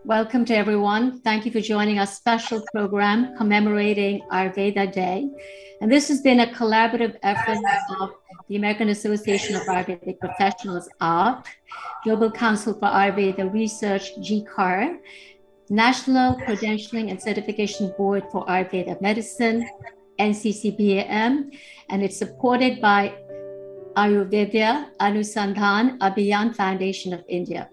Welcome to everyone. Thank you for joining our special program commemorating Ayurveda Day. And this has been a collaborative effort of the American Association of Ayurvedic Professionals, AAAP, Global Council for Ayurveda Research, GCAR, National Credentialing and Certification Board for Ayurveda Medicine, NCCBAM, and it's supported by Ayurveda Anusandhan Abhiyan Foundation of India.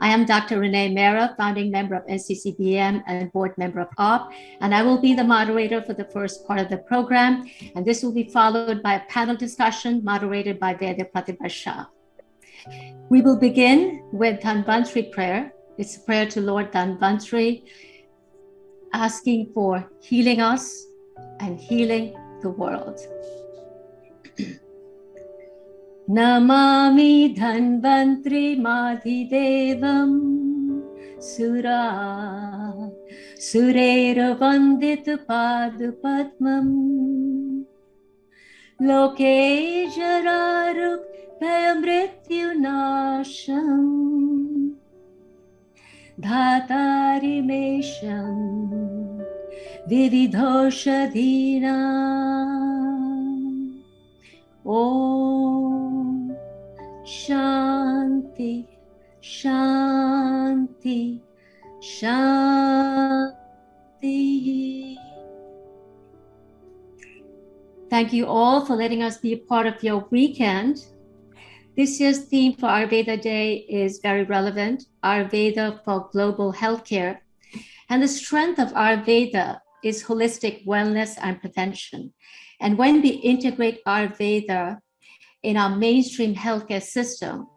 I am Dr. Renee Mehra, founding member of NCCBAM and board member of AAAP, and I will be the moderator for the first part of the program. And this will be followed by a panel discussion moderated by Vedya Pratibha Shah. We will begin with Dhanvantri prayer. It's a prayer to Lord Dhanvantri, asking for healing us and healing the world. Namami Dhanvantri Madhidevam Sura Surera Vandita Padupadmam Loke Jararuk Payamrityu Nasham Dhatari Mesham Vividhoshadhina Om Shanti, Shanti, Shanti. Thank you all for letting us be a part of your weekend. This year's theme for Ayurveda Day is very relevant, Ayurveda for global healthcare. And the strength of Ayurveda is holistic wellness and prevention. And when we integrate Ayurveda in our mainstream healthcare system,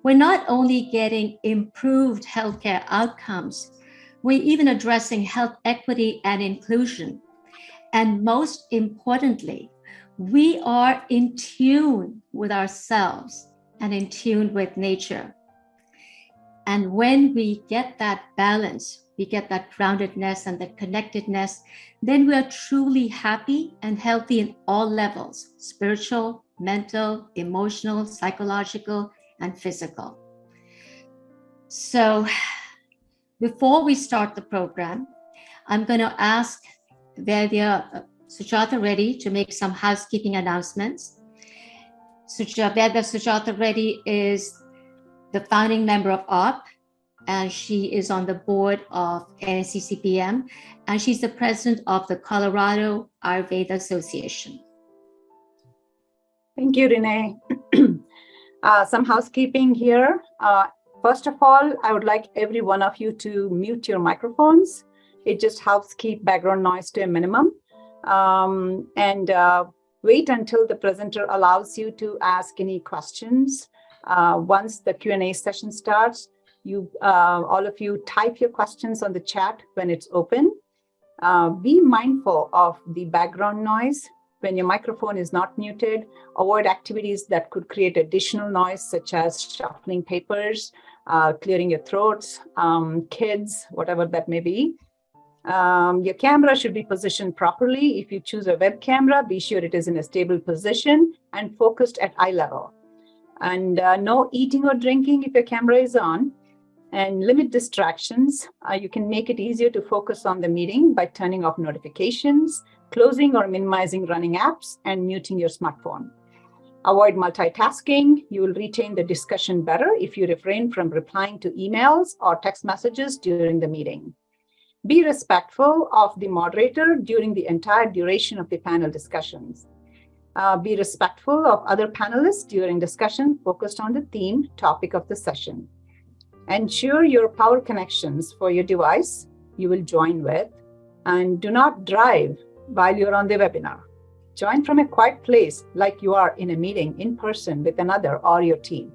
we're not only getting improved healthcare outcomes, we're even addressing health equity and inclusion. And most importantly, we are in tune with ourselves and in tune with nature. And when we get that balance, we get that groundedness and that connectedness, then we are truly happy and healthy in all levels, spiritual, mental, emotional, psychological, and physical. So before we start the program, I'm going to ask Vedya Sujata Reddy to make some housekeeping announcements. Vedya Sujata Reddy is the founding member of AAAP, and she is on the board of NCCBAM, and she's the president of the Colorado Ayurveda Association. Thank you, Renee. Some housekeeping here. First of all, I would like every one of you to mute your microphones. It just helps keep background noise to a minimum. Wait until the presenter allows you to ask any questions. Once the Q&A session starts, all of you type your questions on the chat when it's open. Be mindful of the background noise. When your microphone is not muted, avoid activities that could create additional noise, such as shuffling papers, clearing your throats, kids, whatever that may be. Your camera should be positioned properly. If you choose a web camera, be sure it is in a stable position and focused at eye level. And no eating or drinking if your camera is on. And limit distractions. You can make it easier to focus on the meeting by turning off notifications, closing or minimizing running apps, and muting your smartphone. Avoid multitasking. You will retain the discussion better if you refrain from replying to emails or text messages during the meeting. Be respectful of the moderator during the entire duration of the panel discussions. Be respectful of other panelists during discussion focused on the theme topic of the session. Ensure your power connections for your device you will join with, and do not drive while you're on the webinar. Join from a quiet place like you are in a meeting in person with another or your team.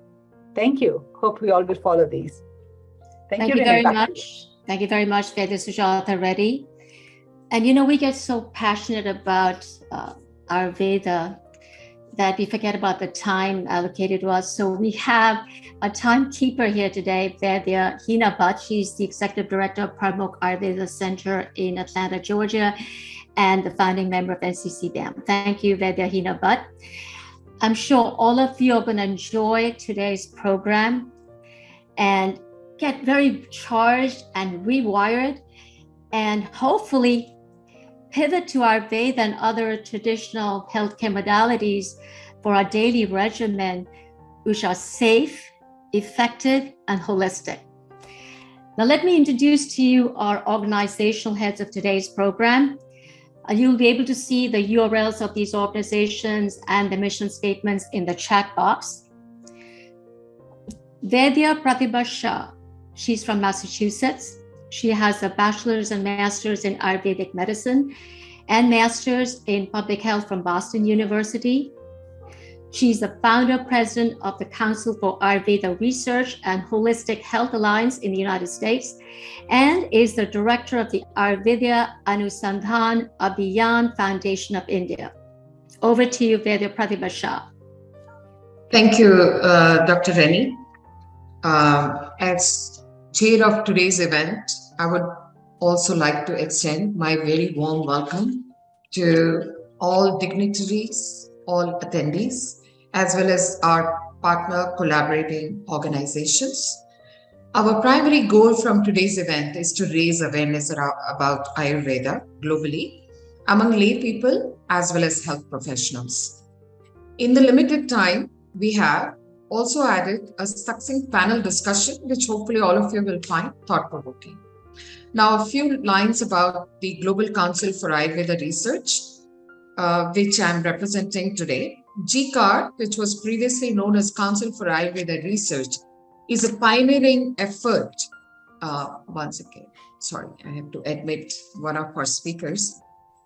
Thank you. Hope we all will follow these. Thank you very much. Thank you very much, Vedya Sujata Reddy. And you know, we get so passionate about Ayurveda that we forget about the time allocated to us. So we have a timekeeper here today, Vedya Hina Bhatt. She's the Executive Director of Pramukh Ayurveda Center in Atlanta, Georgia, and the founding member of NCCBAM. Thank you, Vedya Hina Bhatt. I'm sure all of you are going to enjoy today's program. And get very charged and rewired, and hopefully pivot to Ayurveda and other traditional healthcare modalities for our daily regimen, which are safe, effective, and holistic. Now, let me introduce to you our organizational heads of today's program. You'll be able to see the URLs of these organizations and the mission statements in the chat box. Vedya Pratibha Shah, she's from Massachusetts. She has a bachelor's and master's in Ayurvedic medicine and master's in public health from Boston University. She's the founder president of the Council for Ayurveda Research and Holistic Health Alliance in the United States, and is the director of the Ayurveda Anusandhan Abhiyan Foundation of India. Over to you, Vedya Pratibha Shah. Thank you, Dr. Reni. As chair of today's event, I would also like to extend my very warm welcome to all dignitaries, all attendees, as well as our partner collaborating organizations. Our primary goal from today's event is to raise awareness about Ayurveda globally among lay people as well as health professionals. In the limited time, we have also added a succinct panel discussion, which hopefully all of you will find thought-provoking. Now, a few lines about the Global Council for Ayurveda Research, which I'm representing today. GCAR, which was previously known as Council for Ayurveda Research, is a pioneering effort. Once again, sorry, I have to admit one of our speakers.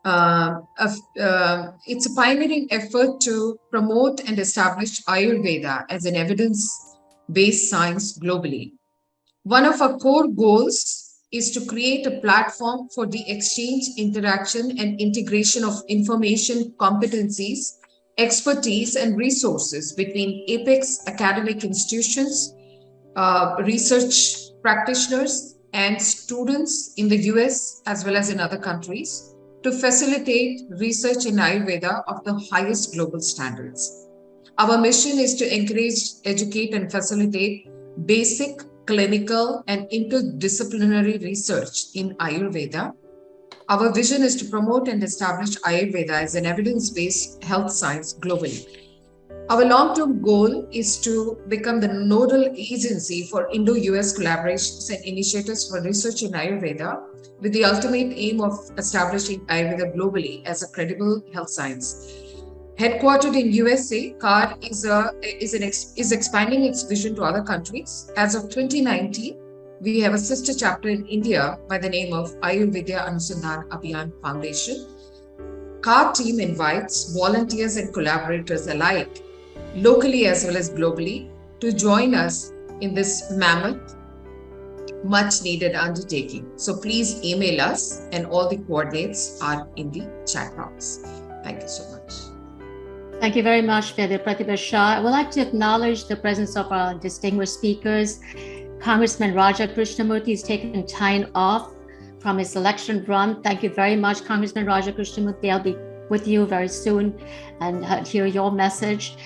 It's a pioneering effort to promote and establish Ayurveda as an evidence-based science globally. One of our core goals is to create a platform for the exchange, interaction, and integration of information, competencies, expertise, and resources between apex academic institutions, research practitioners, and students in the US as well as in other countries to facilitate research in Ayurveda of the highest global standards. Our mission is to encourage, educate, and facilitate basic, clinical, and interdisciplinary research in Ayurveda. Our vision is to promote and establish Ayurveda as an evidence-based health science globally. Our long-term goal is to become the nodal agency for Indo-US collaborations and initiatives for research in Ayurveda, with the ultimate aim of establishing Ayurveda globally as a credible health science. Headquartered in USA, CAR is expanding its vision to other countries. As of 2019, we have a sister chapter in India by the name of Ayurveda Anusandhan Abhiyan Foundation. CAR team invites volunteers and collaborators alike, locally as well as globally, to join us in this mammoth, much needed undertaking. So please email us, and all the coordinates are in the chat box. Thank you so much. Thank you very much, Vedya Pratibha Shah. I would like to acknowledge the presence of our distinguished speakers. Congressman Raja Krishnamoorthi is taking time off from his election run. Thank you very much, Congressman Raja Krishnamoorthi. I'll be with you very soon and hear your message.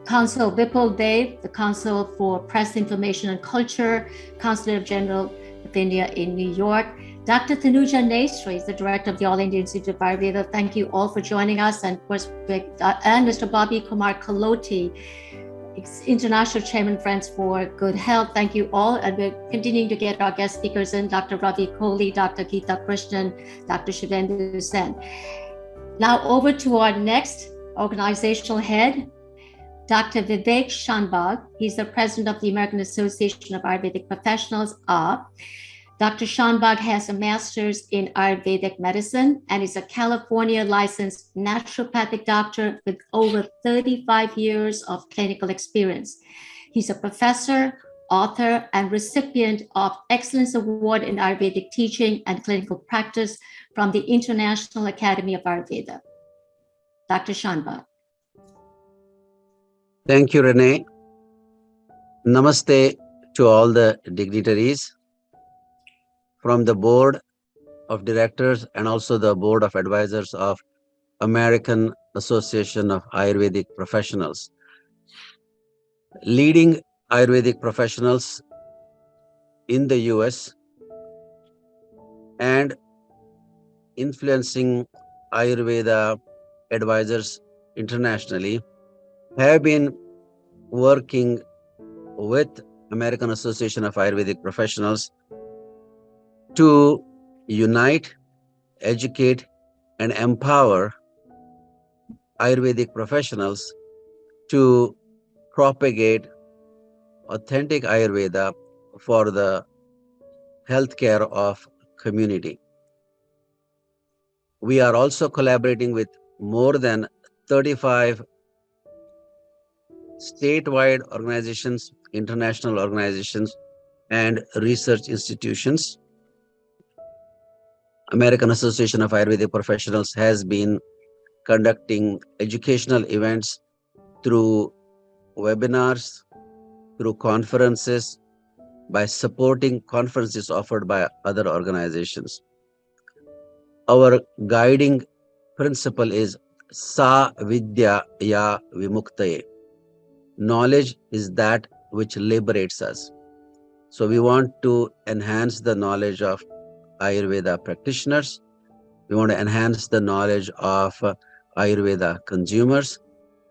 Consul Vipul Dev, the Consul for Press, Information and Culture, Consulate General of India in New York. Dr. Tanuja Nesari is the director of the All India Institute of Ayurveda. Thank you all for joining us. And of course, and Mr. Bobby Kumar Kaloti, International Chairman Friends for Good Health. Thank you all. And we're continuing to get our guest speakers in, Dr. Ravi Kolli, Dr. Geetha, Krishnan, Dr. Shuvendu Sen. Now over to our next organizational head, Dr. Vivek Shanbag. He's the president of the American Association of Ayurvedic Professionals, AAAP. Dr. Shanbag has a master's in Ayurvedic medicine and is a California licensed naturopathic doctor with over 35 years of clinical experience. He's a professor, author, and recipient of Excellence Award in Ayurvedic Teaching and Clinical Practice from the International Academy of Ayurveda. Dr. Shanbag. Thank you, Renee. Namaste to all the dignitaries from the board of directors and also the board of advisors of American Association of Ayurvedic Professionals. Leading Ayurvedic professionals in the US and influencing Ayurveda advisors internationally have been working with American Association of Ayurvedic Professionals to unite, educate, and empower Ayurvedic professionals to propagate authentic Ayurveda for the healthcare of community. We are also collaborating with more than 35 statewide organizations, international organizations, and research institutions. American Association of Ayurvedic Professionals has been conducting educational events through webinars, through conferences, by supporting conferences offered by other organizations. Our guiding principle is Sa Vidya Ya Vimuktaye. Knowledge is that which liberates us. So we want to enhance the knowledge of Ayurveda practitioners. We want to enhance the knowledge of Ayurveda consumers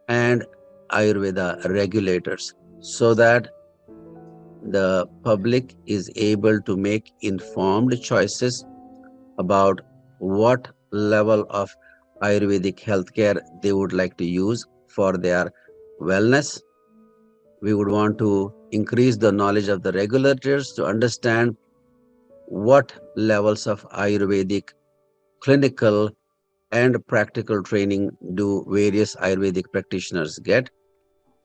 and Ayurveda regulators so that the public is able to make informed choices about what level of Ayurvedic healthcare they would like to use for their wellness. We would want to increase the knowledge of the regulators to understand what levels of Ayurvedic clinical and practical training do various Ayurvedic practitioners get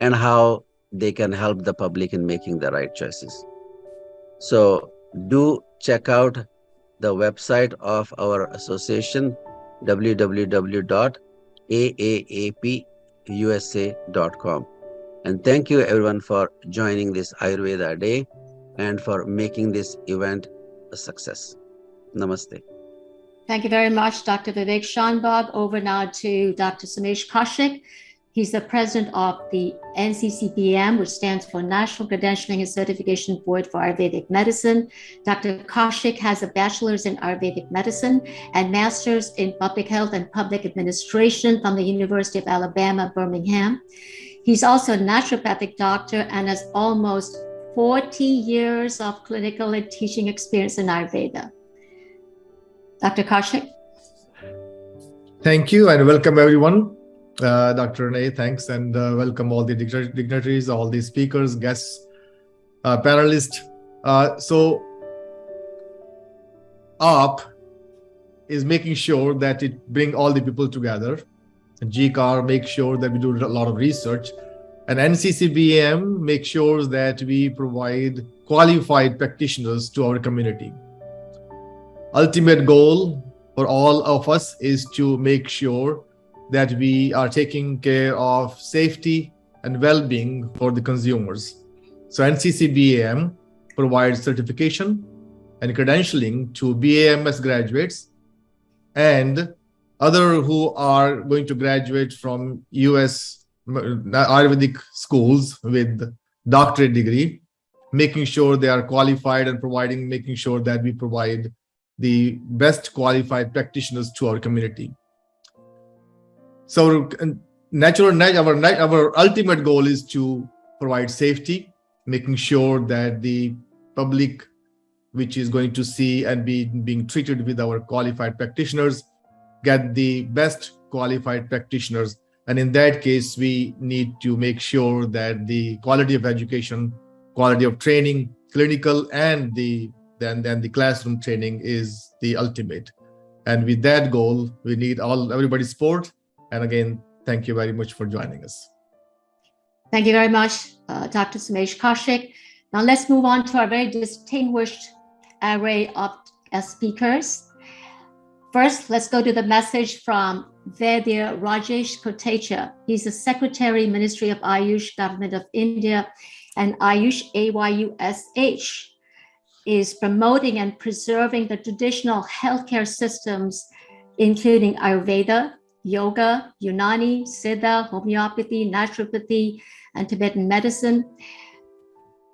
and how they can help the public in making the right choices. So do check out the website of our association, www.aaapusa.com. And thank you everyone for joining this Ayurveda Day and for making this event a success. Namaste. Thank you very much, Dr. Vivek Shanbag. Over now to Dr. Sumesh Kaushik. He's the president of the NCCBAM, which stands for National Credentialing and Certification Board for Ayurvedic Medicine. Dr. Kaushik has a bachelor's in Ayurvedic medicine and master's in public health and public administration from the University of Alabama, Birmingham. He's also a naturopathic doctor and has almost 40 years of clinical and teaching experience in Ayurveda. Dr. Kaushik. Thank you and welcome everyone. Dr. Renee, thanks, and welcome all the dignitaries, all the speakers, guests, panelists. So AAAP is making sure that it bring all the people together. GCAR makes sure that we do a lot of research, and NCCBAM makes sure that we provide qualified practitioners to our community. Ultimate goal for all of us is to make sure that we are taking care of safety and well-being for the consumers. So NCCBAM provides certification and credentialing to BAMS graduates and other who are going to graduate from US Ayurvedic schools with doctorate degree, making sure they are qualified and making sure that we provide the best qualified practitioners to our community. So our ultimate goal is to provide safety, making sure that the public, which is going to see and being treated with our qualified practitioners, get the best qualified practitioners. And in that case, we need to make sure that the quality of education, quality of training, clinical, and then the classroom training is the ultimate. And with that goal, we need everybody's support. And again, thank you very much for joining us. Thank you very much, Dr. Sumesh Kaushik. Now let's move on to our very distinguished array of speakers. First, let's go to the message from Vaidya Rajesh Kotecha. He's the Secretary, Ministry of AYUSH, Government of India, and AYUSH, AYUSH, is promoting and preserving the traditional healthcare systems, including Ayurveda, Yoga, Unani, Siddha, homeopathy, naturopathy, and Tibetan medicine.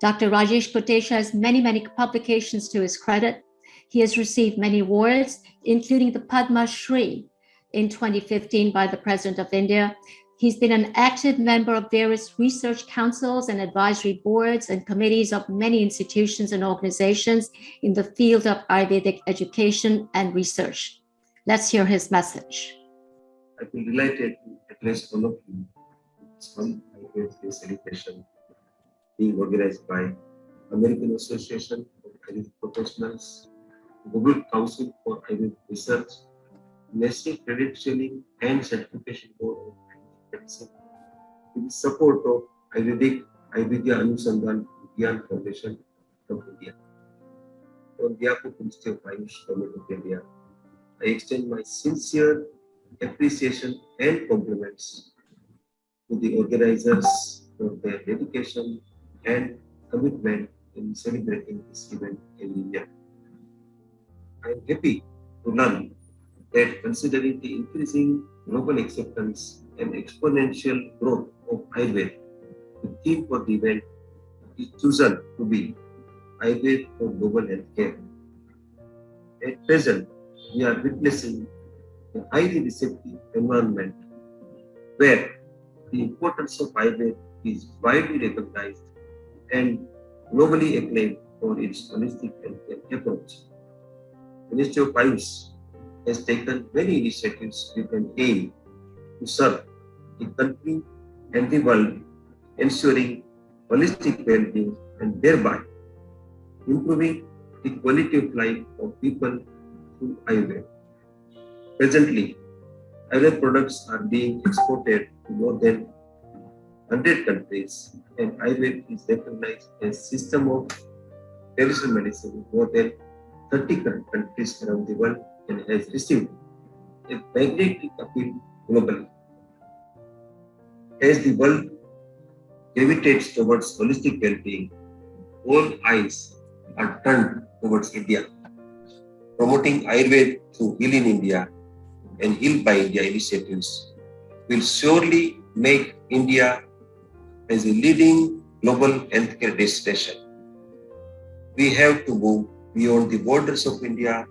Dr. Rajesh Kotecha has many publications to his credit. He has received many awards, including the Padma Shri in 2015 by the President of India. He's been an active member of various research councils and advisory boards and committees of many institutions and organizations in the field of Ayurvedic education and research. Let's hear his message. I feel delighted to address all of you. It's one Ayurvedic celebration being organized by American Association of Ayurvedic Professionals, Govt Council for Ayurvedic Research, Nesari Credentialing and Certification Board of Ayurvedic Medicine, with the support of Ayurvedic Ayurveda Anusandhan Gyan Foundation from India. On behalf of the Ministry of AYUSH Government of India, I extend my sincere appreciation and compliments to the organizers for their dedication and commitment in celebrating this event in India. I am happy to learn that considering the increasing global acceptance and exponential growth of Ayurveda, the theme for the event is chosen to be Ayurveda for Global Healthcare. At present, we are witnessing a highly receptive environment where the importance of Ayurveda is widely recognized and globally acclaimed for its holistic healthcare approach. The Ministry of AYUSH has taken many initiatives with an aim to serve the country and the world, ensuring holistic well-being and thereby improving the quality of life of people through Ayurveda. Presently, Ayurveda products are being exported to more than 100 countries, and Ayurveda is recognized as system of traditional medicine in more than 30 countries around the world and has received a magnetic appeal globally. As the world gravitates towards holistic well-being, all eyes are turned towards India. Promoting Ayurveda through Heal in India and Heal by India initiatives will surely make India as a leading global healthcare destination. We have to move beyond the borders of India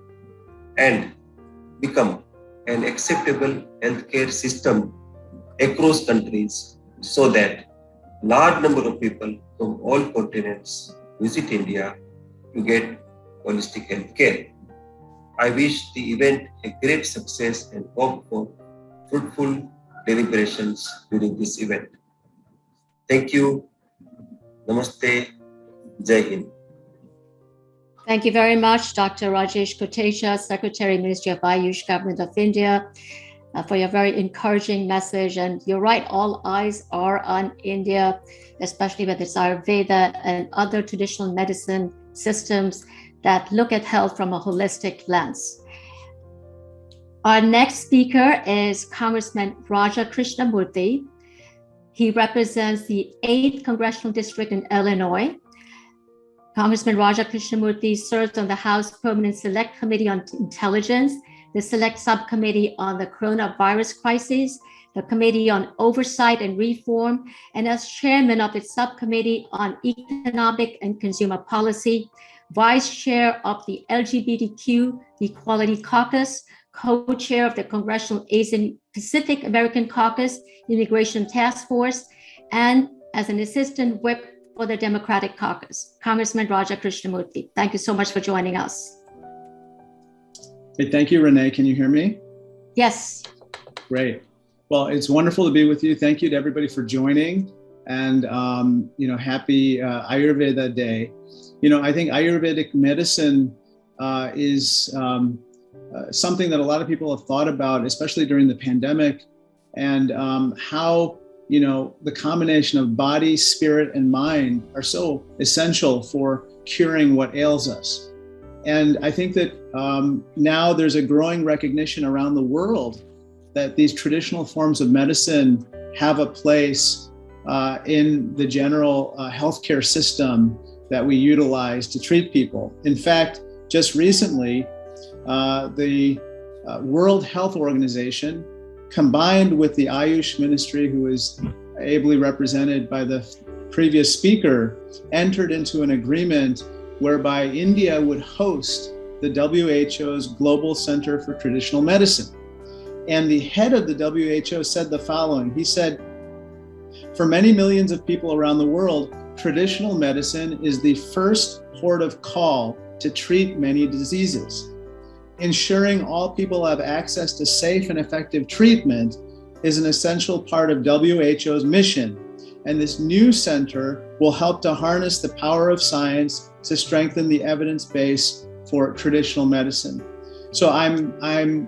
and become an acceptable healthcare system across countries so that large number of people from all continents visit India to get holistic healthcare. I wish the event a great success and hope for fruitful deliberations during this event. Thank you. Namaste. Jai Hind. Thank you very much, Dr. Rajesh Kotecha, Secretary, Ministry of AYUSH, Government of India, for your very encouraging message. And you're right, all eyes are on India, especially with its Ayurveda and other traditional medicine systems that look at health from a holistic lens. Our next speaker is Congressman Raja Krishnamoorthi. He represents the 8th Congressional District in Illinois. Congressman Raja Krishnamoorthi serves on the House Permanent Select Committee on Intelligence, the Select Subcommittee on the Coronavirus Crisis, the Committee on Oversight and Reform, and as chairman of its Subcommittee on Economic and Consumer Policy, vice chair of the LGBTQ Equality Caucus, co-chair of the Congressional Asian Pacific American Caucus Immigration Task Force, and as an assistant whip for the Democratic Caucus. Congressman Raja Krishnamoorthi, thank you so much for joining us. Hey, thank you, Renee. Can you hear me? Yes. Great. Well, it's wonderful to be with you. Thank you to everybody for joining, and happy Ayurveda Day. I think Ayurvedic medicine is something that a lot of people have thought about, especially during the pandemic, and how the combination of body, spirit, and mind are so essential for curing what ails us. And I think that now there's a growing recognition around the world that these traditional forms of medicine have a place in the general healthcare system that we utilize to treat people. In fact, just recently, the World Health Organization, combined with the AYUSH ministry, who is ably represented by the previous speaker, entered into an agreement whereby India would host the WHO's Global Center for Traditional Medicine. And the head of the WHO said the following. He said, for many millions of people around the world, traditional medicine is the first port of call to treat many diseases. Ensuring all people have access to safe and effective treatment is an essential part of WHO's mission. And this new center will help to harness the power of science to strengthen the evidence base for traditional medicine. So I'm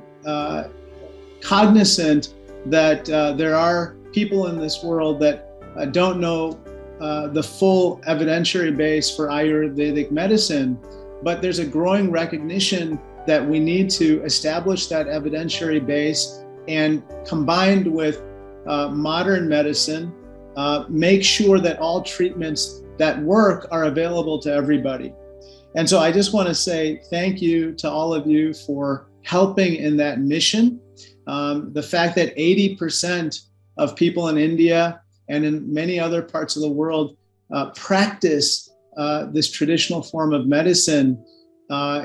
cognizant that there are people in this world that don't know the full evidentiary base for Ayurvedic medicine, but there's a growing recognition that we need to establish that evidentiary base and combined with modern medicine, make sure that all treatments that work are available to everybody. And so I just want to say thank you to all of you for helping in that mission. The fact that 80% of people in India and in many other parts of the world practice this traditional form of medicine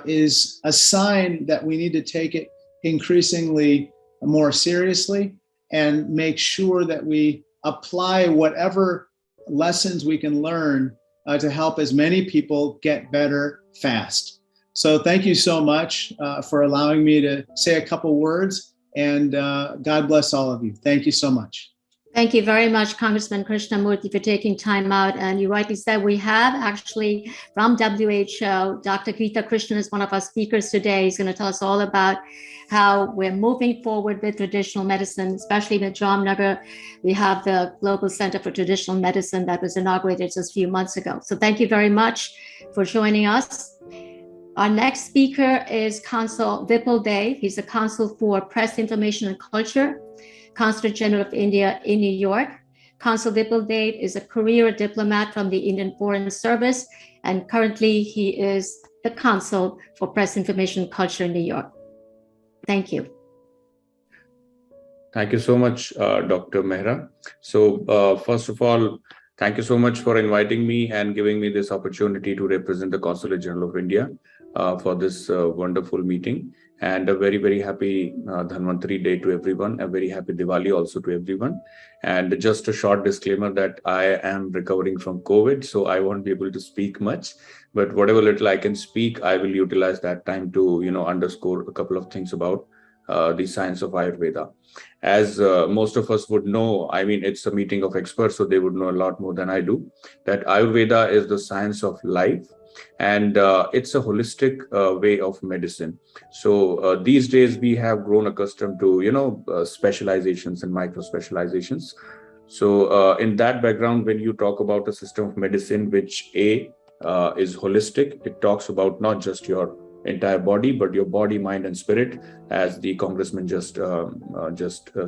is a sign that we need to take it increasingly more seriously and make sure that we apply whatever lessons we can learn to help as many people get better fast. So thank you so much for allowing me to say a couple words, and God bless all of you. Thank you so much. Thank you very much, Congressman Krishnamoorthi, for taking time out. And you rightly said, we have actually from WHO, Dr. Geetha Krishnan is one of our speakers today. He's going to tell us all about how we're moving forward with traditional medicine, especially with Jamnagar. We have the Global Center for Traditional Medicine that was inaugurated just a few months ago. So thank you very much for joining us. Our next speaker is Consul Vipul Dev. He's the Consul for Press, Information and Culture, Consulate General of India in New York. Consul Vipul Dev is a career diplomat from the Indian Foreign Service, and currently he is the Consul for Press, Information and Culture in New York. Thank you. Thank you so much, Dr. Mehra. So first of all, thank you so much for inviting me and giving me this opportunity to represent the Consulate General of India for this wonderful meeting. And a very, very happy Dhanvantari Day to everyone. A very happy Diwali also to everyone. And just a short disclaimer that I am recovering from COVID, so I won't be able to speak much. But whatever little I can speak, I will utilize that time to, underscore a couple of things about the science of Ayurveda. As most of us would know, I mean, it's a meeting of experts, so they would know a lot more than I do, that Ayurveda is the science of life. And it's a holistic way of medicine. So these days we have grown accustomed to, specializations and micro specializations. So in that background, when you talk about a system of medicine, which is holistic, it talks about not just your entire body, but your body, mind, and spirit, as the Congressman just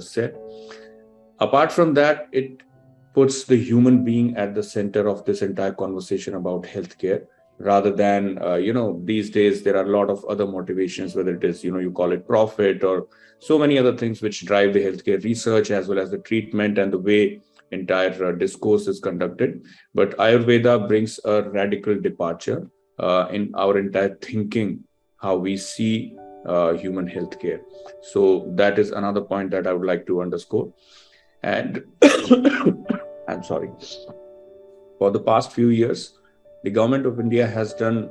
said. Apart from that, it puts the human being at the center of this entire conversation about healthcare. Rather than, these days, there are a lot of other motivations, whether it is, you call it profit or so many other things which drive the healthcare research as well as the treatment and the way entire discourse is conducted. But Ayurveda brings a radical departure in our entire thinking, how we see human healthcare. So that is another point that I would like to underscore. And I'm sorry. For the past few years, the government of India has done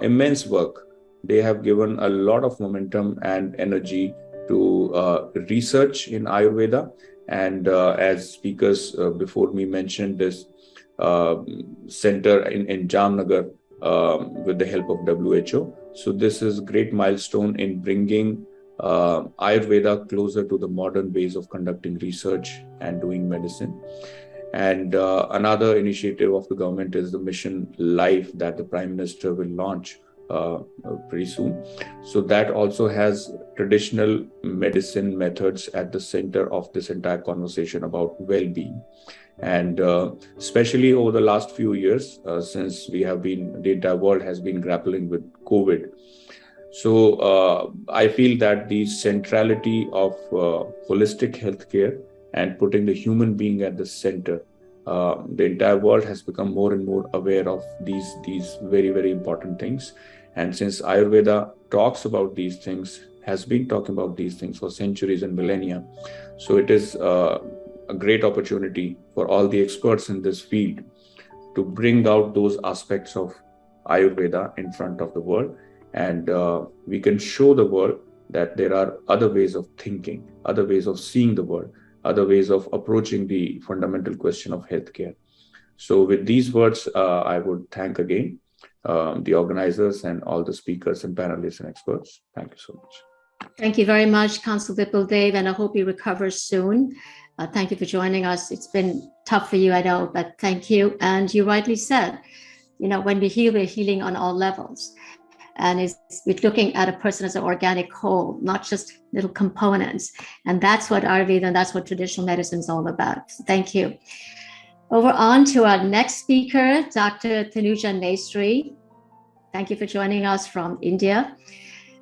immense work. They have given a lot of momentum and energy to research in Ayurveda. And as speakers before me mentioned, this center in Jamnagar with the help of WHO. So this is a great milestone in bringing Ayurveda closer to the modern ways of conducting research and doing medicine. And another initiative of the government is the Mission Life that the Prime Minister will launch pretty soon. So that also has traditional medicine methods at the center of this entire conversation about well-being. And especially over the last few years, since the entire world has been grappling with COVID. So I feel that the centrality of holistic healthcare and putting the human being at the center the entire world has become more and more aware of these very, very important things. And since Ayurveda talks about these things, has been talking about these things for centuries and millennia, so it is a great opportunity for all the experts in this field to bring out those aspects of Ayurveda in front of the world. And we can show the world that there are other ways of thinking, other ways of seeing the world, other ways of approaching the fundamental question of healthcare. So with these words, I would thank again the organizers and all the speakers and panelists and experts. Thank you so much. Thank you very much, Consul Vipul Dev, and I hope you recover soon. Thank you for joining us. It's been tough for you, I know, but thank you. And you rightly said, when we heal, we're healing on all levels. And we're looking at a person as an organic whole, not just little components. And that's what Ayurveda and that's what traditional medicine is all about. So thank you. Over on to our next speaker, Dr. Tanuja Nesari. Thank you for joining us from India.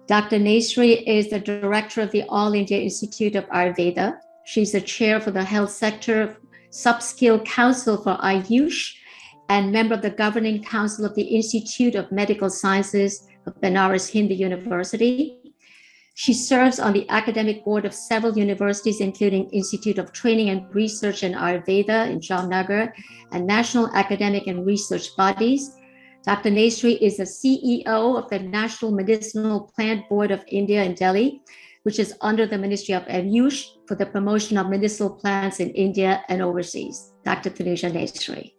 Dr. Nesari is the director of the All India Institute of Ayurveda. She's the chair for the Health Sector Subskill Council for AYUSH and member of the Governing Council of the Institute of Medical Sciences of Benares Hindu University. She serves on the academic board of several universities, including Institute of Training and Research in Ayurveda in Jamnagar and national academic and research bodies. Dr. Nesari is the CEO of the National Medicinal Plant Board of India in Delhi, which is under the Ministry of AYUSH for the promotion of medicinal plants in India and overseas. Dr. Tanuja Nesari.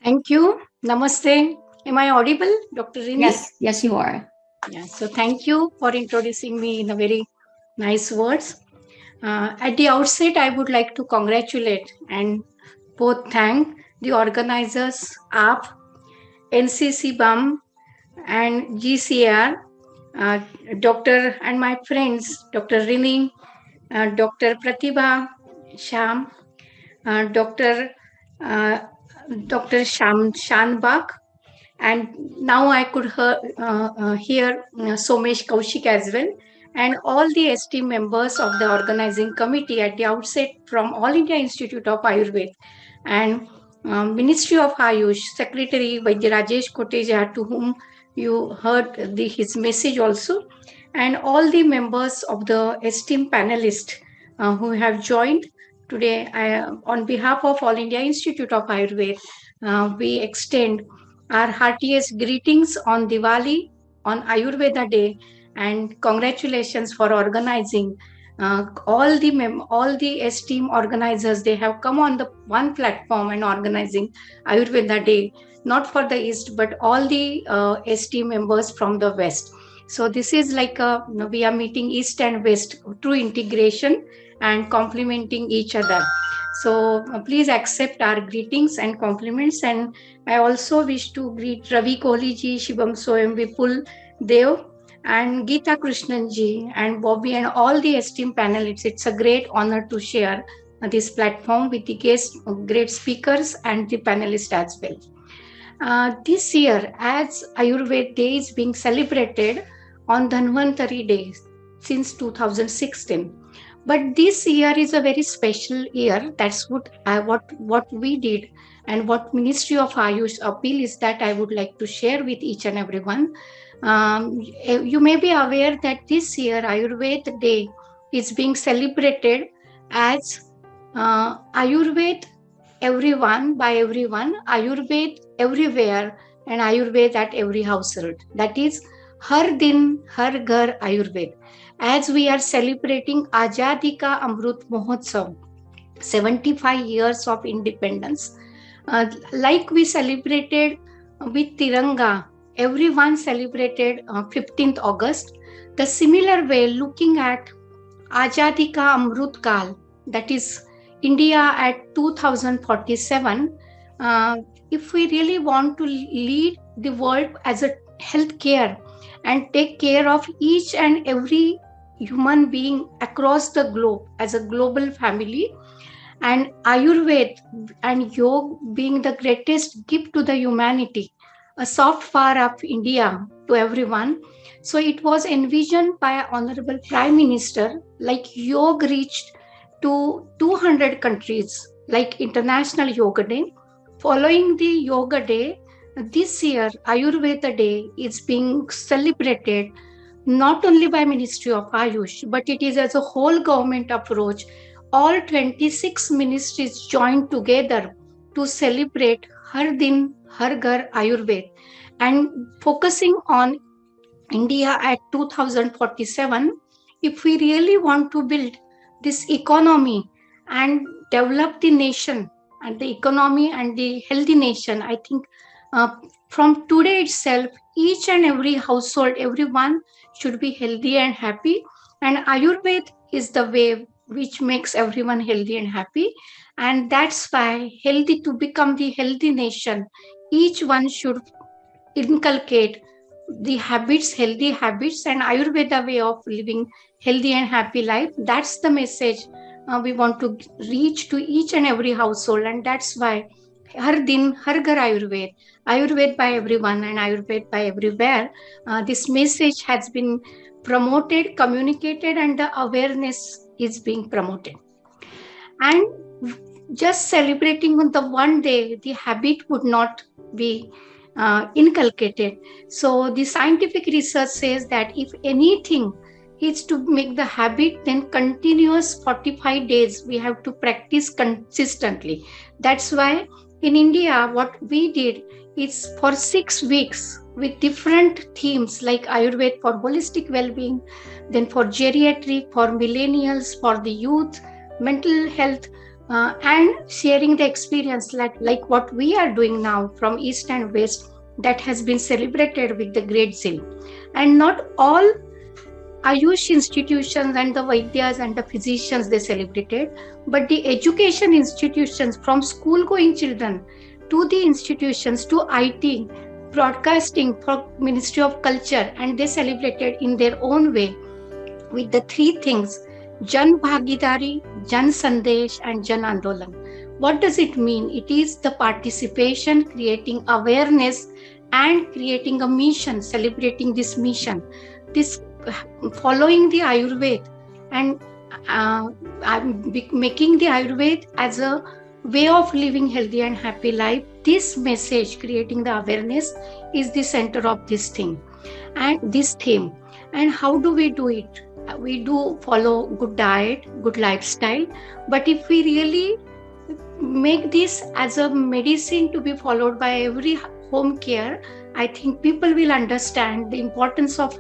Thank you. Namaste. Am I audible, Dr. Rini? Yes, you are. Yeah, so thank you for introducing me in a very nice words. At the outset, I would like to congratulate and both thank the organizers, AAAP, NCCBAM, and GCAR, Dr. and my friends, Dr. Rini, Dr. Pratibha, Sham, Dr. Shanbag, and now I could hear Somesh Kaushik as well, and all the esteemed members of the organizing committee at the outset from All India Institute of Ayurveda and Ministry of Ayush, Secretary Rajesh Kotecha, to whom you heard his message also, and all the members of the esteemed panelists who have joined today. On behalf of All India Institute of Ayurveda, we extend our heartiest greetings on Diwali, on Ayurveda Day, and congratulations for organizing. All the esteemed organizers, they have come on the one platform and organizing Ayurveda Day, not for the East, but all the esteemed members from the West. So this is like we are meeting East and West through integration and complementing each other. So please accept our greetings and compliments. And I also wish to greet Ravi, Kolli ji, Shivam Soyam, Vipul, Dev, and Geetha, Krishnan ji, and Bobby, and all the esteemed panelists. It's a great honor to share this platform with the guests, great speakers, and the panelists as well. This year, as Ayurveda Day is being celebrated on Dhanvantari Day since 2016. But this year is a very special year. That's what we did, and what Ministry of Ayush appeal is that I would like to share with each and everyone. You may be aware that this year Ayurveda Day is being celebrated as Ayurveda everyone by everyone, Ayurveda everywhere, and Ayurveda at every household. That is Har Din Har Ghar Ayurveda. As we are celebrating Azadi Ka Amrut Mahotsav, 75 years of independence, like we celebrated with Tiranga, everyone celebrated 15th August. The similar way, looking at Azadi Ka Amrut Kal, that is India at 2047, if we really want to lead the world as a healthcare and take care of each and every human being across the globe as a global family, and Ayurveda and Yoga being the greatest gift to the humanity, a soft power of India to everyone. So it was envisioned by Honorable Prime Minister, like Yoga reached to 200 countries, like International Yoga Day. Following the Yoga Day, this year Ayurveda Day is being celebrated not only by Ministry of Ayush, but it is as a whole government approach. All 26 ministries joined together to celebrate Har Din Har Ghar Ayurveda, and focusing on India at 2047. If we really want to build this economy and develop the nation and the economy and the healthy nation, I think from today itself, each and every household, everyone should be healthy and happy. And Ayurveda is the way which makes everyone healthy and happy. And that's why healthy, to become the healthy nation, each one should inculcate the habits, healthy habits, and Ayurveda way of living healthy and happy life. That's the message we want to reach to each and every household. And that's why Har Din Har Ghar Ayurveda, Ayurveda by everyone and Ayurveda by everywhere. This message has been promoted, communicated, and the awareness is being promoted. And just celebrating on the one day, the habit would not be inculcated. So the scientific research says that if anything is to make the habit, then continuous 45 days we have to practice consistently. That's why in India, what we did is for 6 weeks with different themes like Ayurveda for holistic well-being, then for geriatric, for millennials, for the youth, mental health, and sharing the experience like what we are doing now from East and West, that has been celebrated with the great zeal. And not all Ayush institutions and the Vaidyas and the physicians they celebrated, but the education institutions from school-going children to the institutions to IT, broadcasting for Ministry of Culture, and they celebrated in their own way with the 3 things: Jan Bhagidari, Jan Sandesh, and Jan Andolan. What does it mean? It is the participation, creating awareness, and creating a mission, celebrating this mission. This following the Ayurveda and making the Ayurveda as a way of living healthy and happy life. This message, creating the awareness, is the center of this thing and this theme. And how do we do it? We do follow good diet, good lifestyle, but if we really make this as a medicine to be followed by every home care, I think people will understand the importance of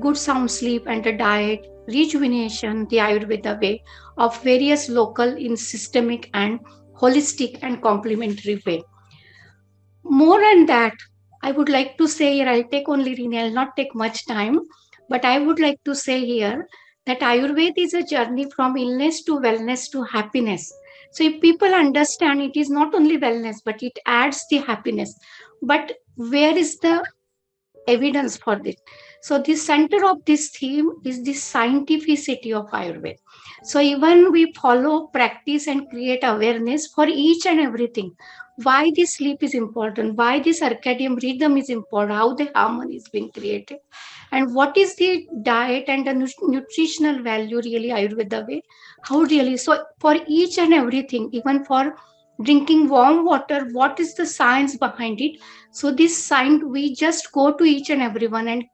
good sound sleep and the diet, rejuvenation, the Ayurveda way of various local in systemic and holistic and complementary way. More than that, I would like to say here, I'll take only, I'll not take much time, but I would like to say here that Ayurveda is a journey from illness to wellness to happiness. So if people understand, it is not only wellness, but it adds the happiness. But where is the evidence for this? So the center of this theme is the scientificity of Ayurveda. So even we follow, practice, and create awareness for each and everything. Why the sleep is important, why the circadian rhythm is important, how the harmony is being created, and what is the diet and the nutritional value really Ayurveda way, how really. So for each and everything, even for drinking warm water, what is the science behind it? So this science, we just go to each and everyone and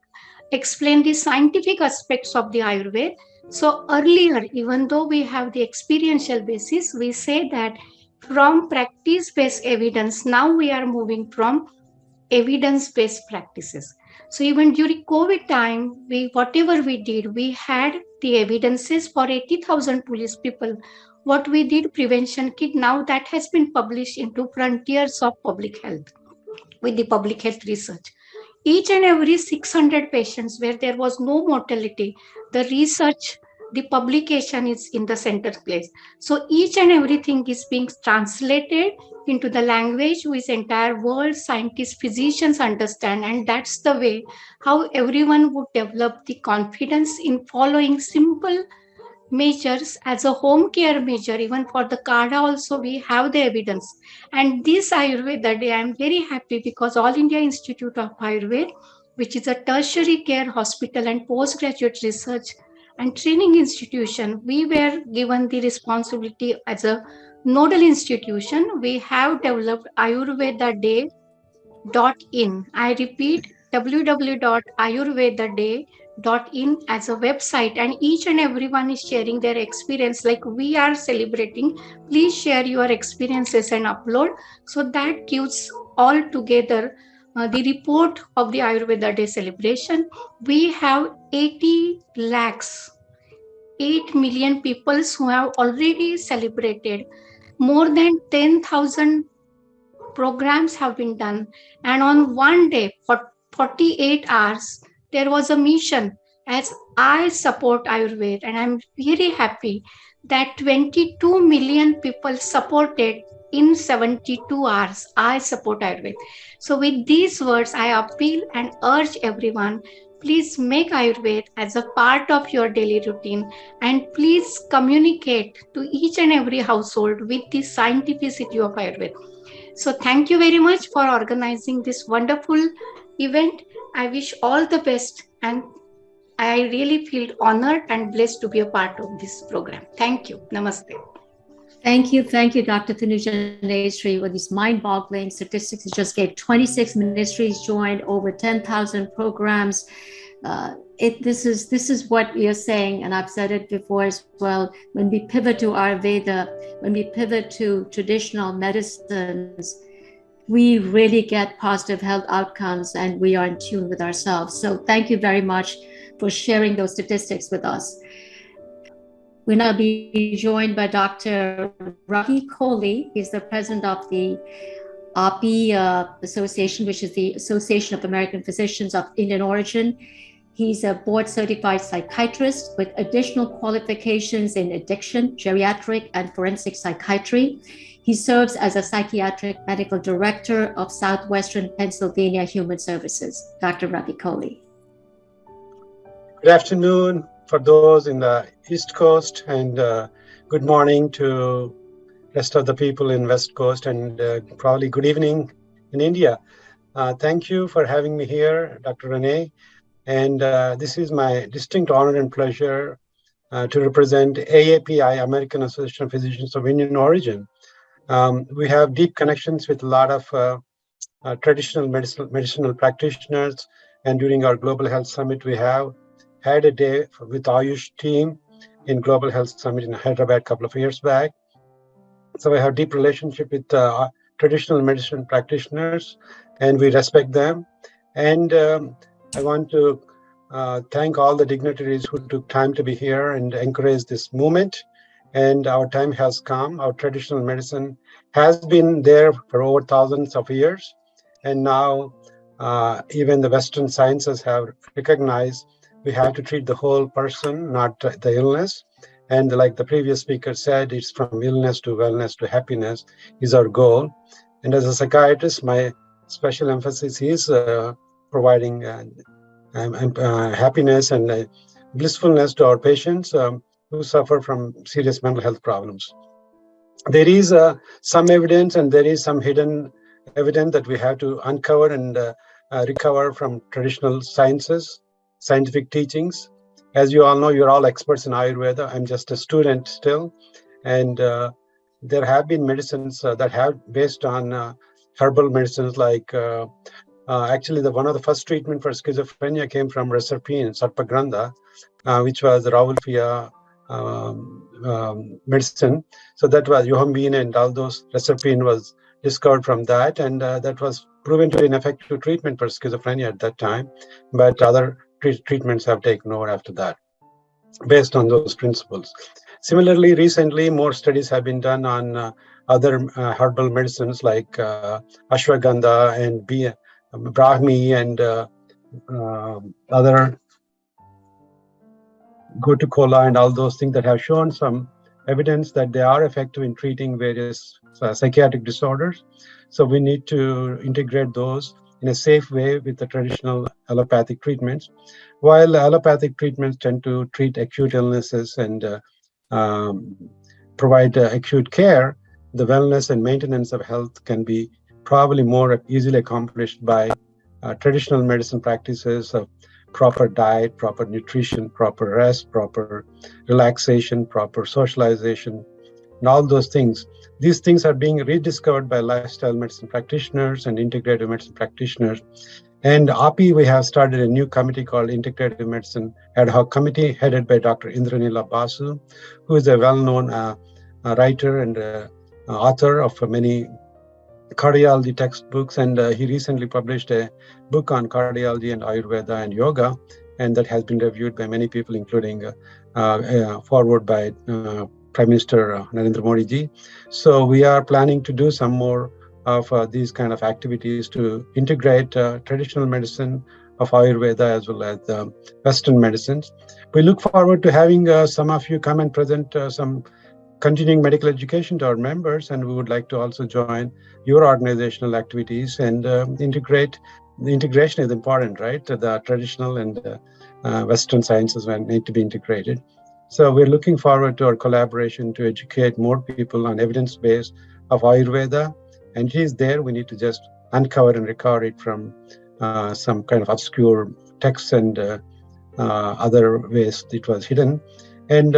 explain the scientific aspects of the Ayurveda. So earlier, even though we have the experiential basis, we say that from practice-based evidence, now we are moving from evidence-based practices. So even during COVID time, whatever we did, we had the evidences for 80,000 police people. What we did, prevention kit, now that has been published into Frontiers of Public Health with the public health research. Each and every 600 patients where there was no mortality, the research, the publication is in the center place. So each and everything is being translated into the language which entire world, scientists, physicians understand. And that's the way how everyone would develop the confidence in following simple measures as a home care measure. Even for the CARDA also we have the evidence. And this Ayurveda Day, I am very happy because All India Institute of Ayurveda, which is a tertiary care hospital and postgraduate research and training institution, we were given the responsibility as a nodal institution. We have developed ayurvedaday.in. I repeat, www.ayurvedaday.in as a website, and each and everyone is sharing their experience like we are celebrating. Please share your experiences and upload, so that gives all together the report of the Ayurveda Day celebration. We have 80 lakhs, 8 million people who have already celebrated. More than 10,000 programs have been done, and on one day for 48 hours there was a mission as I support Ayurveda, and I'm very happy that 22 million people supported in 72 hours. I support Ayurveda. So with these words I appeal and urge everyone, please make Ayurveda as a part of your daily routine, and please communicate to each and every household with the scientificity of Ayurveda. So thank you very much for organizing this wonderful event. I wish all the best, and I really feel honored and blessed to be a part of this program. Thank you. Namaste. Thank you, Dr. Tanuja and Nesari, with these mind-boggling statistics you just gave. 26 ministries joined, over 10,000 programs. This is what we are saying, and I've said it before as well. When we pivot to Ayurveda, when we pivot to traditional medicines, we really get positive health outcomes, and we are in tune with ourselves. So thank you very much for sharing those statistics with us. We'll now be joined by Dr. Ravi Kolli. He's the president of the AAAP Association, which is the Association of American Physicians of Indian Origin. He's a board-certified psychiatrist with additional qualifications in addiction, geriatric, and forensic psychiatry. He serves as a psychiatric medical director of Southwestern Pennsylvania Human Services. Dr. Ravi Kolli. Good afternoon for those in the East Coast, and good morning to rest of the people in West Coast, and probably good evening in India. Thank you for having me here, Dr. Renee. And this is my distinct honor and pleasure to represent AAPI, American Association of Physicians of Indian Origin. We have deep connections with a lot of traditional medicinal practitioners, and during our Global Health Summit, we have had a day with AYUSH team in Global Health Summit in Hyderabad a couple of years back. So I have deep relationship with traditional medicine practitioners, and we respect them. And I want to thank all the dignitaries who took time to be here and encourage this movement. And our time has come. Our traditional medicine has been there for over thousands of years. And now even the Western sciences have recognized we have to treat the whole person, not the illness. And like the previous speaker said, it's from illness to wellness to happiness is our goal. And as a psychiatrist, my special emphasis is providing happiness and blissfulness to our patients who suffer from serious mental health problems. There is some evidence, and there is some hidden evidence that we have to uncover and recover from traditional sciences, scientific teachings. As you all know, you're all experts in Ayurveda. I'm just a student still. And there have been medicines that have based on herbal medicines like actually one of the first treatment for schizophrenia came from reserpine, Sarpagranda, which was Raulfia medicine. So that was yohimbine and all those reserpine was discovered from that, and that was proven to be an effective treatment for schizophrenia at that time. But other treatments have taken over after that, based on those principles. Similarly, recently, more studies have been done on other herbal medicines like ashwagandha and brahmi and other Kotecha and all those things that have shown some evidence that they are effective in treating various psychiatric disorders. So we need to integrate those in a safe way with the traditional allopathic treatments. While allopathic treatments tend to treat acute illnesses and provide acute care, the wellness and maintenance of health can be probably more easily accomplished by traditional medicine practices of proper diet, proper nutrition, proper rest, proper relaxation, proper socialization, and all those things. These things are being rediscovered by lifestyle medicine practitioners and integrative medicine practitioners. And AAAP, we have started a new committee called Integrative Medicine Ad Hoc Committee, headed by Dr. Indranila Basu, who is a well-known writer and author of many cardiology textbooks. And he recently published a book on cardiology and Ayurveda and yoga, and that has been reviewed by many people, including forward by Prime Minister Narendra Modi ji. So we are planning to do some more of these kind of activities to integrate traditional medicine of Ayurveda as well as Western medicines. We look forward to having some of you come and present some continuing medical education to our members, and we would like to also join your organizational activities and integrate. The integration is important, right? The traditional and Western sciences need to be integrated. So we're looking forward to our collaboration to educate more people on evidence base of Ayurveda. And it is there. We need to just uncover and recover it from some kind of obscure texts and other ways it was hidden. And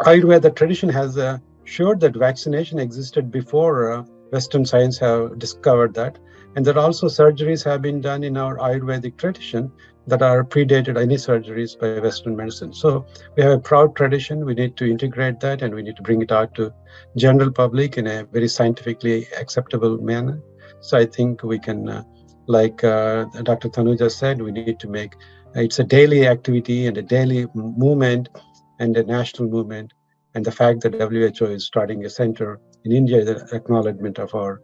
Ayurveda tradition has showed that vaccination existed before Western science have discovered that. And that also surgeries have been done in our Ayurvedic tradition that are predated any surgeries by Western medicine. So we have a proud tradition. We need to integrate that, and we need to bring it out to general public in a very scientifically acceptable manner. So I think we can, like Dr. Tanuja said, we need to make it's a daily activity and a daily movement and a national movement. And the fact that WHO is starting a center in India is an acknowledgement of our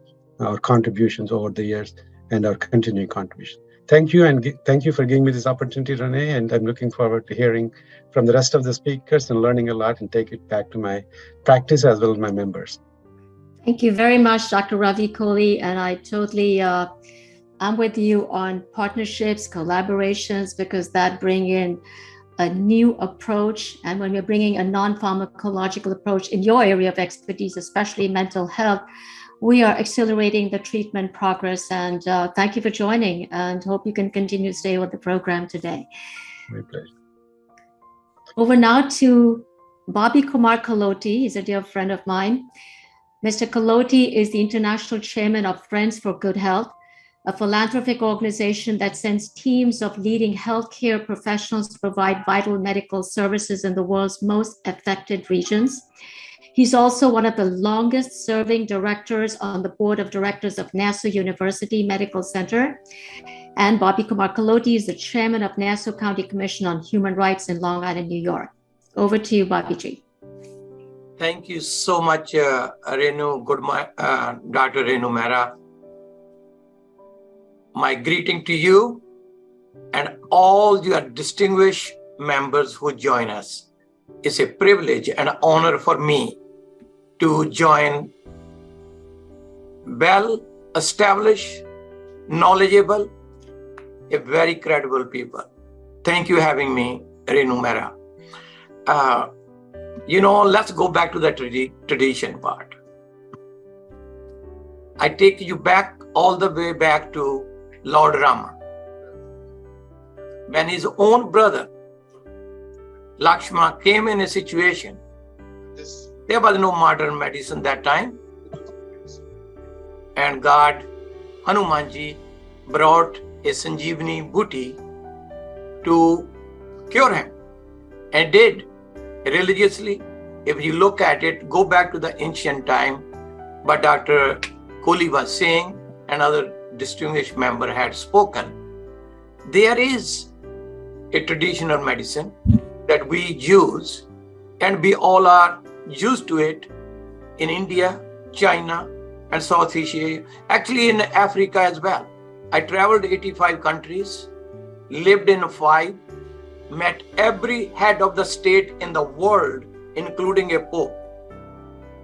contributions over the years and our continuing contribution. Thank you, and thank you for giving me this opportunity, Renee, and I'm looking forward to hearing from the rest of the speakers and learning a lot and take it back to my practice as well as my members. Thank you very much, Dr. Ravi, Kolli, and I totally, I'm with you on partnerships, collaborations, because that bring in a new approach. And when we're bringing a non-pharmacological approach in your area of expertise, especially mental health, we are accelerating the treatment progress. And thank you for joining, and hope you can continue to stay with the program today. My pleasure. Over now to Bobby Kumar Kaloti. He's a dear friend of mine. Mr. Kaloti is the international chairman of Friends for Good Health, a philanthropic organization that sends teams of leading healthcare professionals to provide vital medical services in the world's most affected regions. He's also one of the longest serving directors on the board of directors of Nassau University Medical Center. And Bobby Kumar Kaloti is the chairman of Nassau County Commission on Human Rights in Long Island, New York. Over to you, Bobby G. Thank you so much, Renu. Dr. Renu Mehra. My greeting to you and all your distinguished members who join us. It's a privilege and an honor for me to join well-established, knowledgeable, a very credible people. Thank you for having me, Renu Mehra. Let's go back to the tradition part. I take you back all the way back to Lord Rama. When his own brother, Lakshmana, came in a situation, there was no modern medicine that time. And God, Hanumanji, brought a Sanjeevani booty to cure him, and did religiously. If you look at it, go back to the ancient time, but Dr. Kolli was saying, another distinguished member had spoken, there is a traditional medicine that we use, and we all are used to it in India, China, and Southeast Asia, actually in Africa as well. I traveled 85 countries, lived in 5, met every head of the state in the world, including a pope.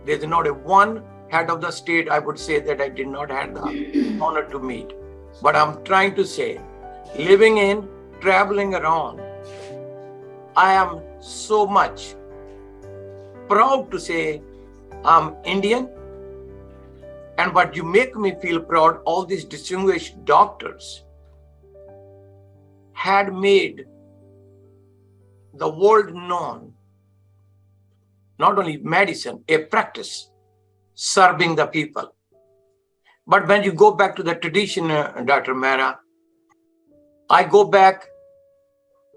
There's not a one head of the state I would say that I did not have the honor to meet. But I'm trying to say, living in, traveling around, I am so much proud to say I'm Indian. And what you make me feel proud, all these distinguished doctors had made the world known, not only medicine, a practice serving the people. But when you go back to the tradition, Dr. Mehra, I go back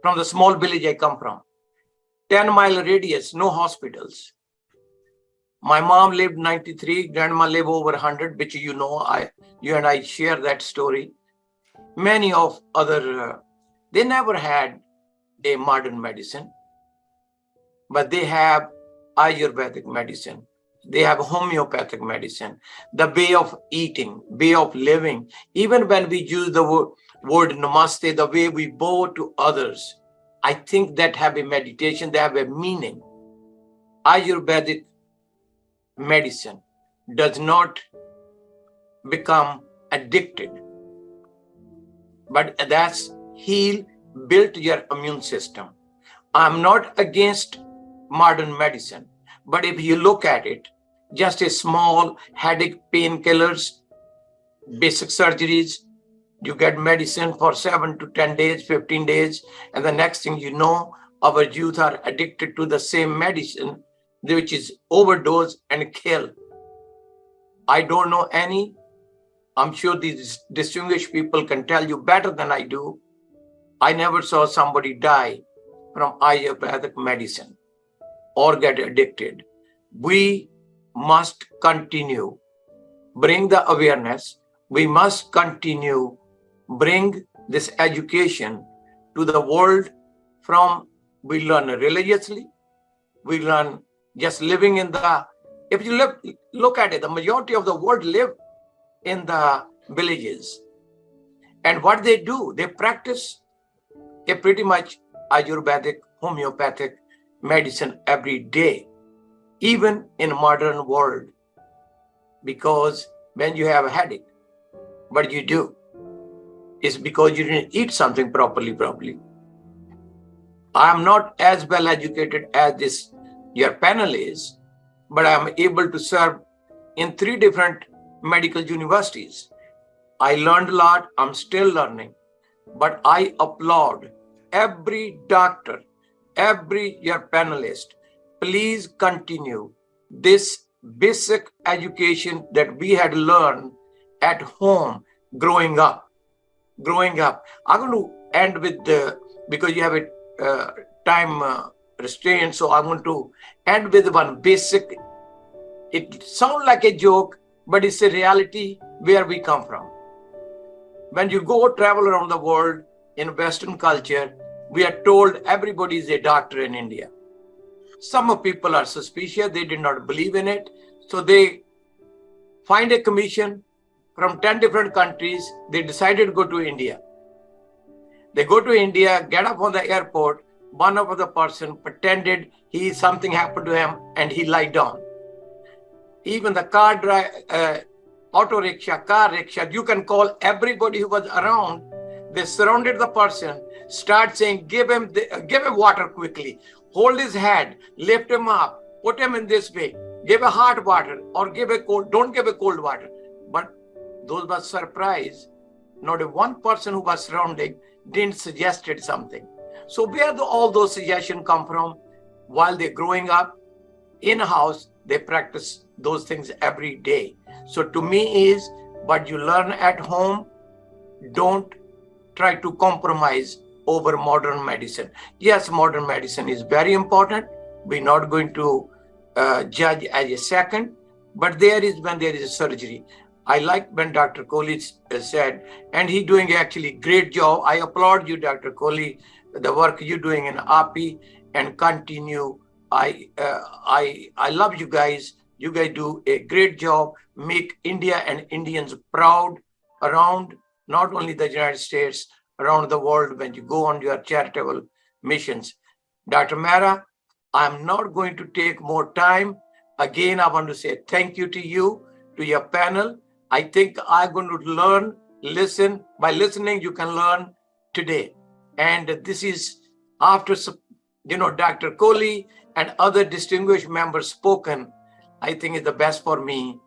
from the small village I come from, 10-mile radius, no hospitals. My mom lived 93, grandma lived over 100, which you know, you and I share that story. Many of other, they never had a modern medicine, but they have Ayurvedic medicine. They have homeopathic medicine, the way of eating, way of living. Even when we use the word namaste, the way we bow to others, I think that have a meditation, they have a meaning. Ayurvedic medicine does not become addicted, but that's heal, build your immune system. I'm not against modern medicine, but if you look at it, just a small headache, painkillers, basic surgeries, you get medicine for 7 to 10 days, 15 days, and the next thing you know, our youth are addicted to the same medicine, which is overdose and kill. I don't know any. I'm sure these distinguished people can tell you better than I do. I never saw somebody die from Ayurvedic medicine or get addicted. We must continue, bring the awareness. We must continue, bring this education to the world. From we learn religiously, we learn just living in the, if you look at it, the majority of the world live in the villages. And what they do, they practice a pretty much Ayurvedic, homeopathic medicine every day, even in modern world. Because when you have a headache, what you do is because you didn't eat something properly. I'm not as well educated as your panel is, but I'm able to serve in 3 different medical universities. I learned a lot, I'm still learning, but I applaud every doctor, every your panelist. Please continue this basic education that we had learned at home growing up. I'm going to end with because you have a time restraint, so I'm going to end with one basic. It sounds like a joke, but it's a reality where we come from. When you go travel around the world in Western culture, we are told everybody is a doctor in India. Some of people are suspicious, they did not believe in it. So they find a commission from 10 different countries. They decided to go to India. They go to India, get up on the airport. One of the person pretended something happened to him and he lied down. Even the car driver, auto rickshaw, car rickshaw, you can call everybody who was around. They surrounded the person, start saying, give him water quickly, hold his head, lift him up, put him in this way, give a hot water or don't give a cold water. But those were surprised. Not a one person who was surrounding didn't suggested something. So where do all those suggestions come from? While they're growing up in-house, they practice those things every day. So to me is what you learn at home, don't try to compromise over modern medicine. Yes, modern medicine is very important. We're not going to judge as a second, but when there is a surgery. I like when Dr. Kolli said, and he's doing actually great job. I applaud you, Dr. Kolli, the work you're doing in AAAP, and continue. I love you guys. You guys do a great job. Make India and Indians proud around not only the United States, around the world when you go on your charitable missions. Dr. Mehra, I'm not going to take more time. Again, I want to say thank you to you, to your panel. I think I'm going to listen. By listening, you can learn today. And this is after, Dr. Kolli and other distinguished members spoken, I think it's the best for me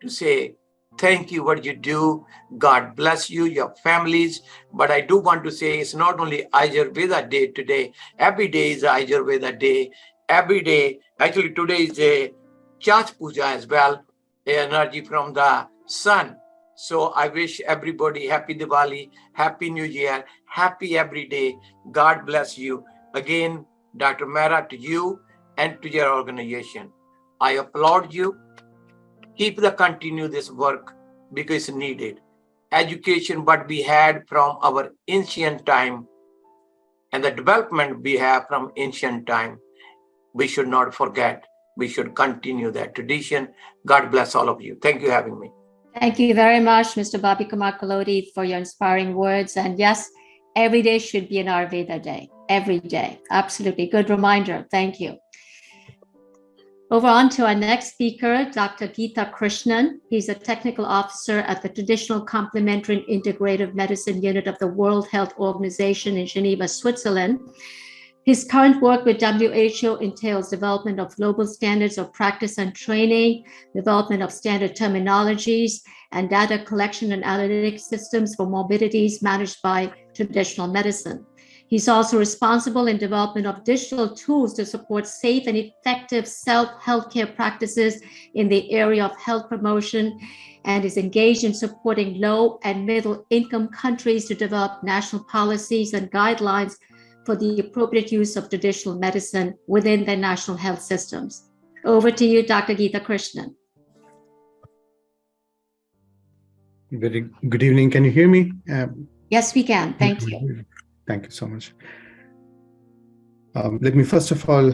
to say Thank you what you do. God bless you, your families. But I do want to say it's not only Ayurveda Day today. Every day is Ayurveda Day. Every day, actually today is a Chach Puja as well, energy from the sun. So I wish everybody happy Diwali, happy New Year, happy every day. God bless you. Again, Dr. Mehra, to you and to your organization. I applaud you. Continue this work because it's needed. Education, what we had from our ancient time and the development we have from ancient time, we should not forget. We should continue that tradition. God bless all of you. Thank you for having me. Thank you very much, Mr. Bobby Kumar Kolli, for your inspiring words. And yes, every day should be an Ayurveda day. Every day. Absolutely. Good reminder. Thank you. Over on to our next speaker, Dr. Geetha Krishnan. He's a technical officer at the Traditional Complementary and Integrative Medicine Unit of the World Health Organization in Geneva, Switzerland. His current work with WHO entails development of global standards of practice and training, development of standard terminologies, and data collection and analytic systems for morbidities managed by traditional medicine. He's also responsible in development of digital tools to support safe and effective self-healthcare practices in the area of health promotion, and is engaged in supporting low and middle income countries to develop national policies and guidelines for the appropriate use of traditional medicine within their national health systems. Over to you, Dr. Geetha Krishnan. Very good evening. Can you hear me? Yes, we can. Thank you. Thank you so much. Let me first of all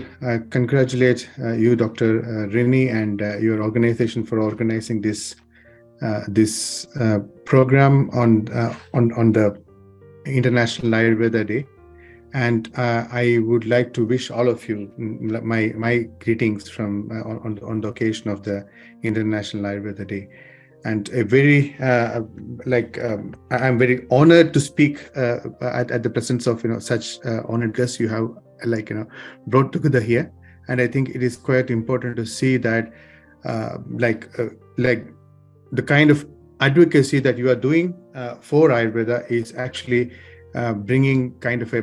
congratulate you, Dr. Rini, and your organization for organizing this program on the International Ayurveda Day. And I would like to wish all of you my greetings from on the occasion of the International Ayurveda Day. And a very I'm very honored to speak at the presence of such honored guests you have brought together here. And I think it is quite important to see that the kind of advocacy that you are doing for Ayurveda is actually bringing kind of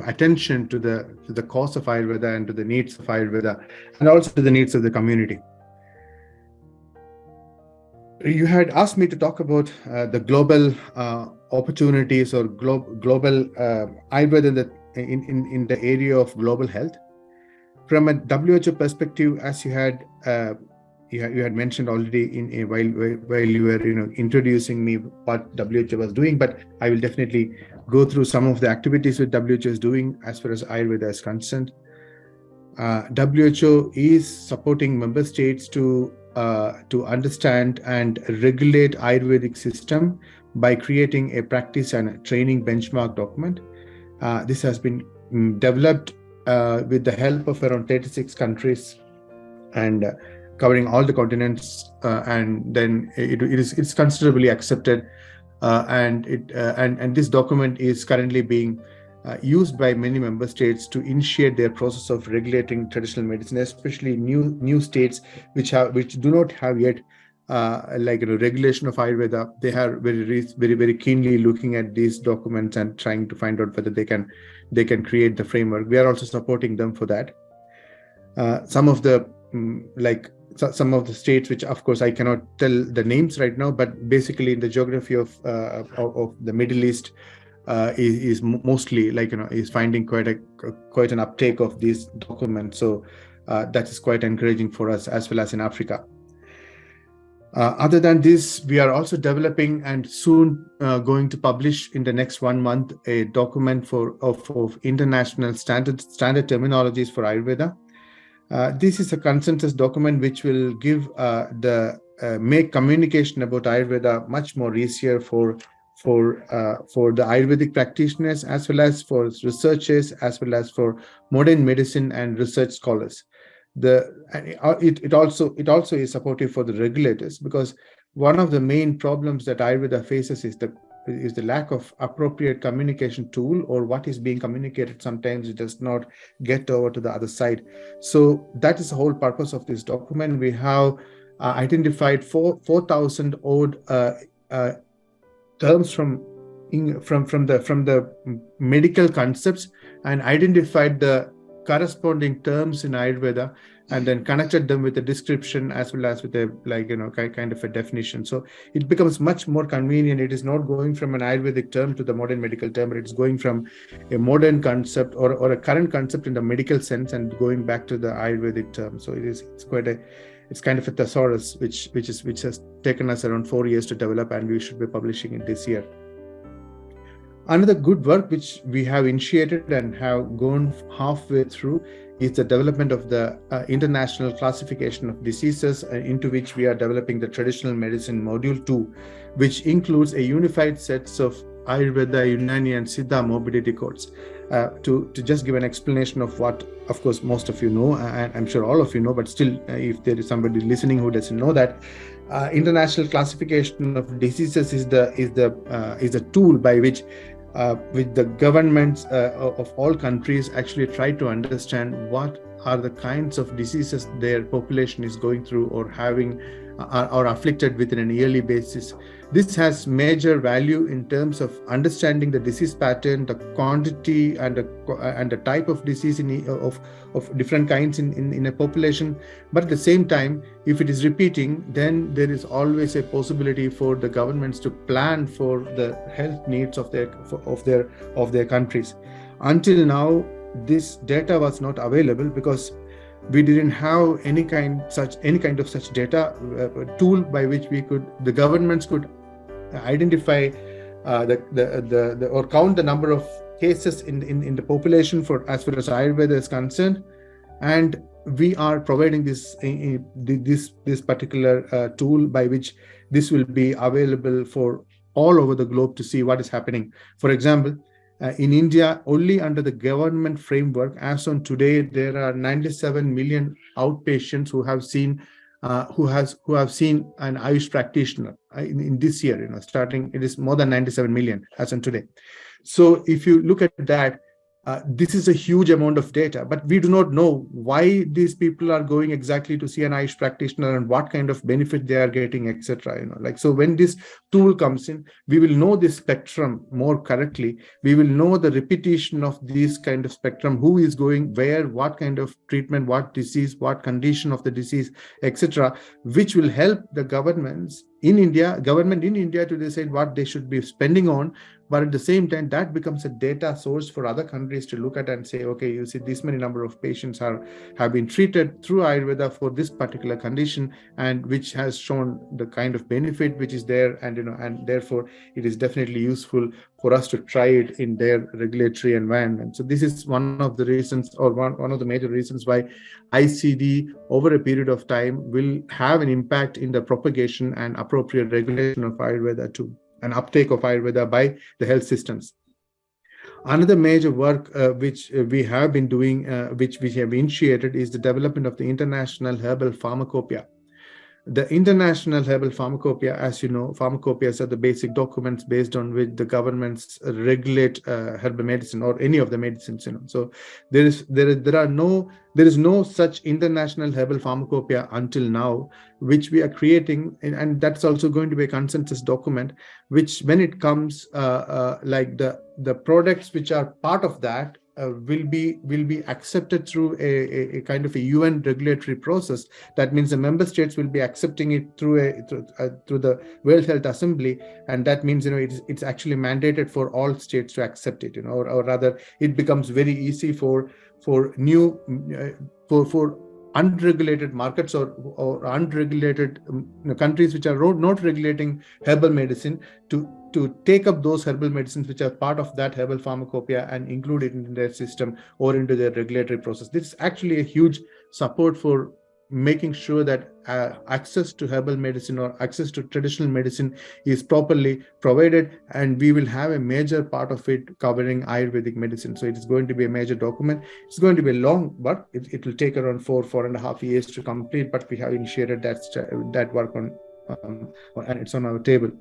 attention to the cause of Ayurveda and to the needs of Ayurveda, and also to the needs of the community. You had asked me to talk about the global opportunities or global Ayurveda in the area of global health. From a WHO perspective, as you had mentioned already while you were introducing me what WHO was doing, but I will definitely go through some of the activities that WHO is doing as far as Ayurveda is concerned. WHO is supporting member states to understand and regulate Ayurvedic system by creating a practice and a training benchmark document. This has been developed with the help of around 36 countries and covering all the continents, and then it's considerably accepted, and this document is currently being used by many member states to initiate their process of regulating traditional medicine, especially new states which do not have yet regulation of Ayurveda. They are very keenly looking at these documents and trying to find out whether they can create the framework. We are also supporting them for that. Some of the states, which of course I cannot tell the names right now, but basically in the geography of the Middle East, is mostly is finding quite an uptake of these documents. So that is quite encouraging for us, as well as in Africa. Other than this, we are also developing and soon going to publish in the next 1 month a document of international standard terminologies for Ayurveda. This is a consensus document which will give make communication about Ayurveda much more easier for the Ayurvedic practitioners, as well as for researchers, as well as for modern medicine and research scholars. It also is supportive for the regulators, because one of the main problems that Ayurveda faces is the lack of appropriate communication tool, or what is being communicated sometimes it does not get over to the other side. So that is the whole purpose of this document. We have identified 4,000 odd terms from the medical concepts, and identified the corresponding terms in Ayurveda, and then connected them with a description as well as with a kind of a definition. So it becomes much more convenient. It is not going from an Ayurvedic term to the modern medical term, but it's going from a modern concept or a current concept in the medical sense and going back to the Ayurvedic term. So it's kind of a thesaurus which has taken us around 4 years to develop, and we should be publishing it this year. Another good work which we have initiated and have gone halfway through is the development of the international classification of diseases, into which we are developing the traditional medicine module 2, which includes a unified sets of Ayurveda, Unani and Siddha morbidity codes. To just give an explanation of what, of course, most of you know, and I'm sure all of you know, but still, if there is somebody listening who doesn't know that, international classification of diseases is the tool by which the governments of all countries actually try to understand what are the kinds of diseases their population is going through or having or afflicted with on a yearly basis. This has major value in terms of understanding the disease pattern, the quantity and the type of disease of different kinds in a population. But at the same time, if it is repeating, then there is always a possibility for the governments to plan for the health needs of their countries. Until now, this data was not available because we didn't have any kind of such data tool by which the governments could identify or count the number of cases in the population for as far as Ayurveda is concerned. And we are providing this particular tool by which this will be available for all over the globe to see what is happening. For example, in India, only under the government framework, as on today, there are 97 million outpatients who have seen an AYUSH practitioner in this year. Starting, it is more than 97 million as on today. So if you look at that, this is a huge amount of data, but we do not know why these people are going exactly to see an AYUSH practitioner and what kind of benefit they are getting, etc. So when this tool comes in, we will know this spectrum more correctly. We will know the repetition of this kind of spectrum, who is going where, what kind of treatment, what disease, what condition of the disease, etc., which will help the government in India to decide what they should be spending on. But at the same time, that becomes a data source for other countries to look at and say, okay, you see, this many number of patients have been treated through Ayurveda for this particular condition, and which has shown the kind of benefit which is there, and therefore it is definitely useful for us to try it in their regulatory environment. So this is one of the reasons, or one of the major reasons why ICD over a period of time will have an impact in the propagation and appropriate regulation of Ayurveda too, and uptake of Ayurveda by the health systems. Another major work which we have been doing, which we have initiated, is the development of the International Herbal Pharmacopoeia. The International Herbal Pharmacopoeia, as you know, pharmacopoeias are the basic documents based on which the governments regulate herbal medicine or any of the medicines. So there is no such International Herbal Pharmacopoeia until now, which we are creating, and that's also going to be a consensus document, which when it comes like the products which are part of that will be accepted through a kind of a UN regulatory process. That means the member states will be accepting it through the World Health Assembly, and that means it's actually mandated for all states to accept it. Or rather, it becomes very easy for unregulated markets or unregulated countries which are not regulating herbal medicine to take up those herbal medicines which are part of that herbal pharmacopoeia and include it in their system or into their regulatory process. This is actually a huge support for making sure that access to herbal medicine or access to traditional medicine is properly provided, and we will have a major part of it covering Ayurvedic medicine. So it is going to be a major document. It's going to be long, but it will take around 4.5 years to complete, but we have initiated that work on and it's on our table.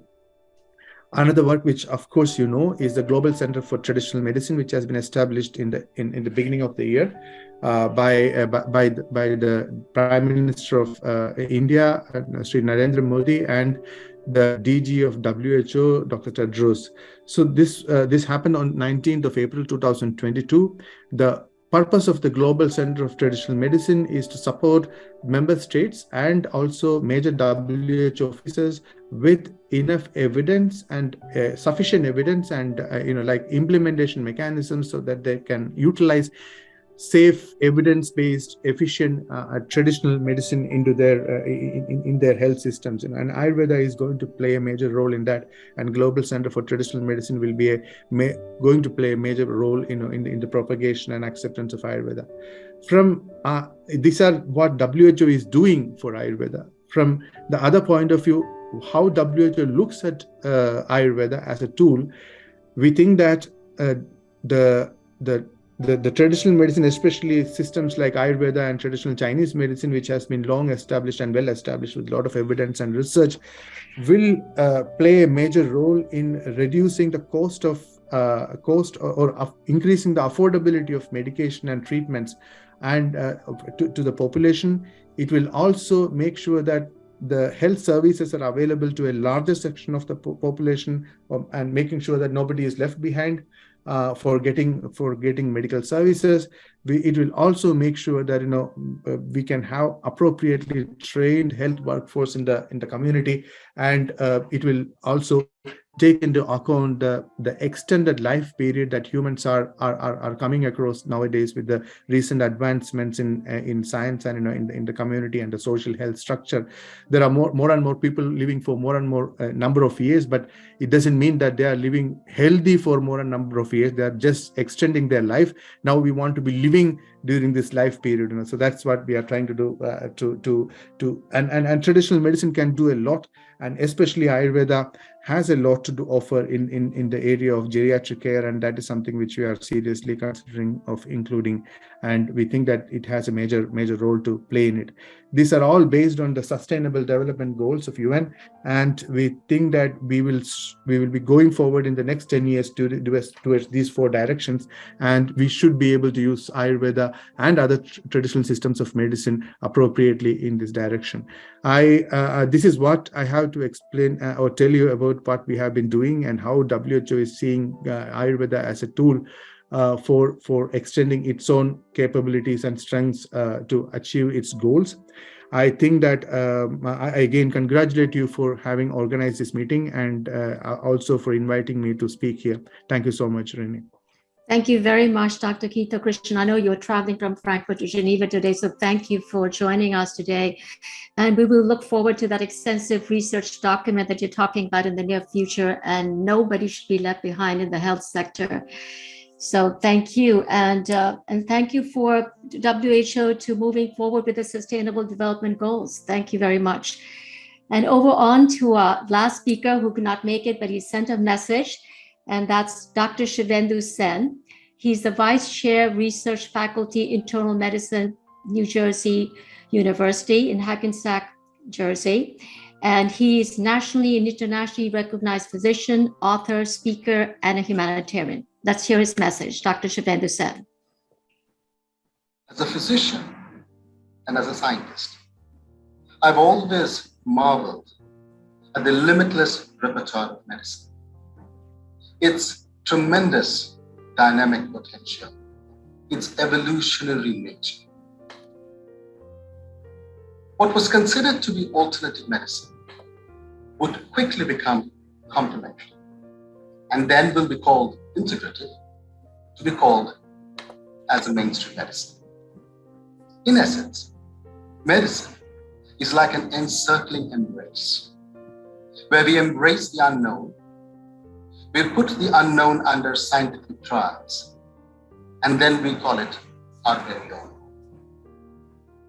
Another work, which of course you know, is the Global Center for Traditional Medicine, which has been established in the beginning of the year by the Prime Minister of India, Sri Narendra Modi, and the DG of WHO, Dr. Tedros. So this happened on 19th of April 2022. The purpose of the Global Center of Traditional Medicine is to support member states and also major WHO officers with enough evidence and sufficient evidence and like implementation mechanisms so that they can utilize safe, evidence-based, efficient traditional medicine into their in their health systems, and Ayurveda is going to play a major role in that. And Global Center for Traditional Medicine will be going to play a major role, in the propagation and acceptance of Ayurveda. From these are what WHO is doing for Ayurveda. From the other point of view, how WHO looks at Ayurveda as a tool, we think that the traditional medicine, especially systems like Ayurveda and traditional Chinese medicine, which has been long established and well established with a lot of evidence and research, will play a major role in reducing the cost or increasing the affordability of medication and treatments and to the population. It will also make sure that the health services are available to a larger section of the population, and making sure that nobody is left behind for getting medical services. It will also make sure that we can have appropriately trained health workforce in the community, and it will also take into account the extended life period that humans are coming across nowadays with the recent advancements in science and in the community and the social health structure. There are more and more people living for more and more number of years, but it doesn't mean that they are living healthy for more and number of years. They are just extending their life. Now we want to be living during this life period, so that's what we are trying to do. And traditional medicine can do a lot, and especially Ayurveda has a lot to offer in the area of geriatric care, and that is something which we are seriously considering of including, and we think that it has a major role to play in it. These are all based on the Sustainable Development Goals of UN, and we think that we will be going forward in the next 10 years towards these 4 directions, and we should be able to use Ayurveda and other traditional systems of medicine appropriately in this direction. This is what I have to explain or tell you about what we have been doing and how WHO is seeing Ayurveda as a tool for extending its own capabilities and strengths to achieve its goals. I think that I again congratulate you for having organized this meeting, and also for inviting me to speak here. Thank you so much, Renee. Thank you very much, Dr. Geetha Krishnan. I know you're traveling from Frankfurt to Geneva today, so thank you for joining us today. And we will look forward to that extensive research document that you're talking about in the near future, and nobody should be left behind in the health sector. So thank you. And thank you for WHO to moving forward with the Sustainable Development Goals. Thank you very much. And over on to our last speaker who could not make it, but he sent a message, and that's Dr. Shuvendu Sen. He's the Vice Chair, Research Faculty, Internal Medicine, New Jersey University in Hackensack, Jersey. And he's nationally and internationally recognized physician, author, speaker, and a humanitarian. Let's hear his message. Dr. Shuvendu Sen. As a physician and as a scientist, I've always marveled at the limitless repertoire of medicine, its tremendous dynamic potential, its evolutionary nature. What was considered to be alternative medicine would quickly become complementary, and then will be called integrative, to be called as a mainstream medicine. In essence, medicine is like an encircling embrace, where we embrace the unknown. We put the unknown under scientific trials, and then we call it our very own.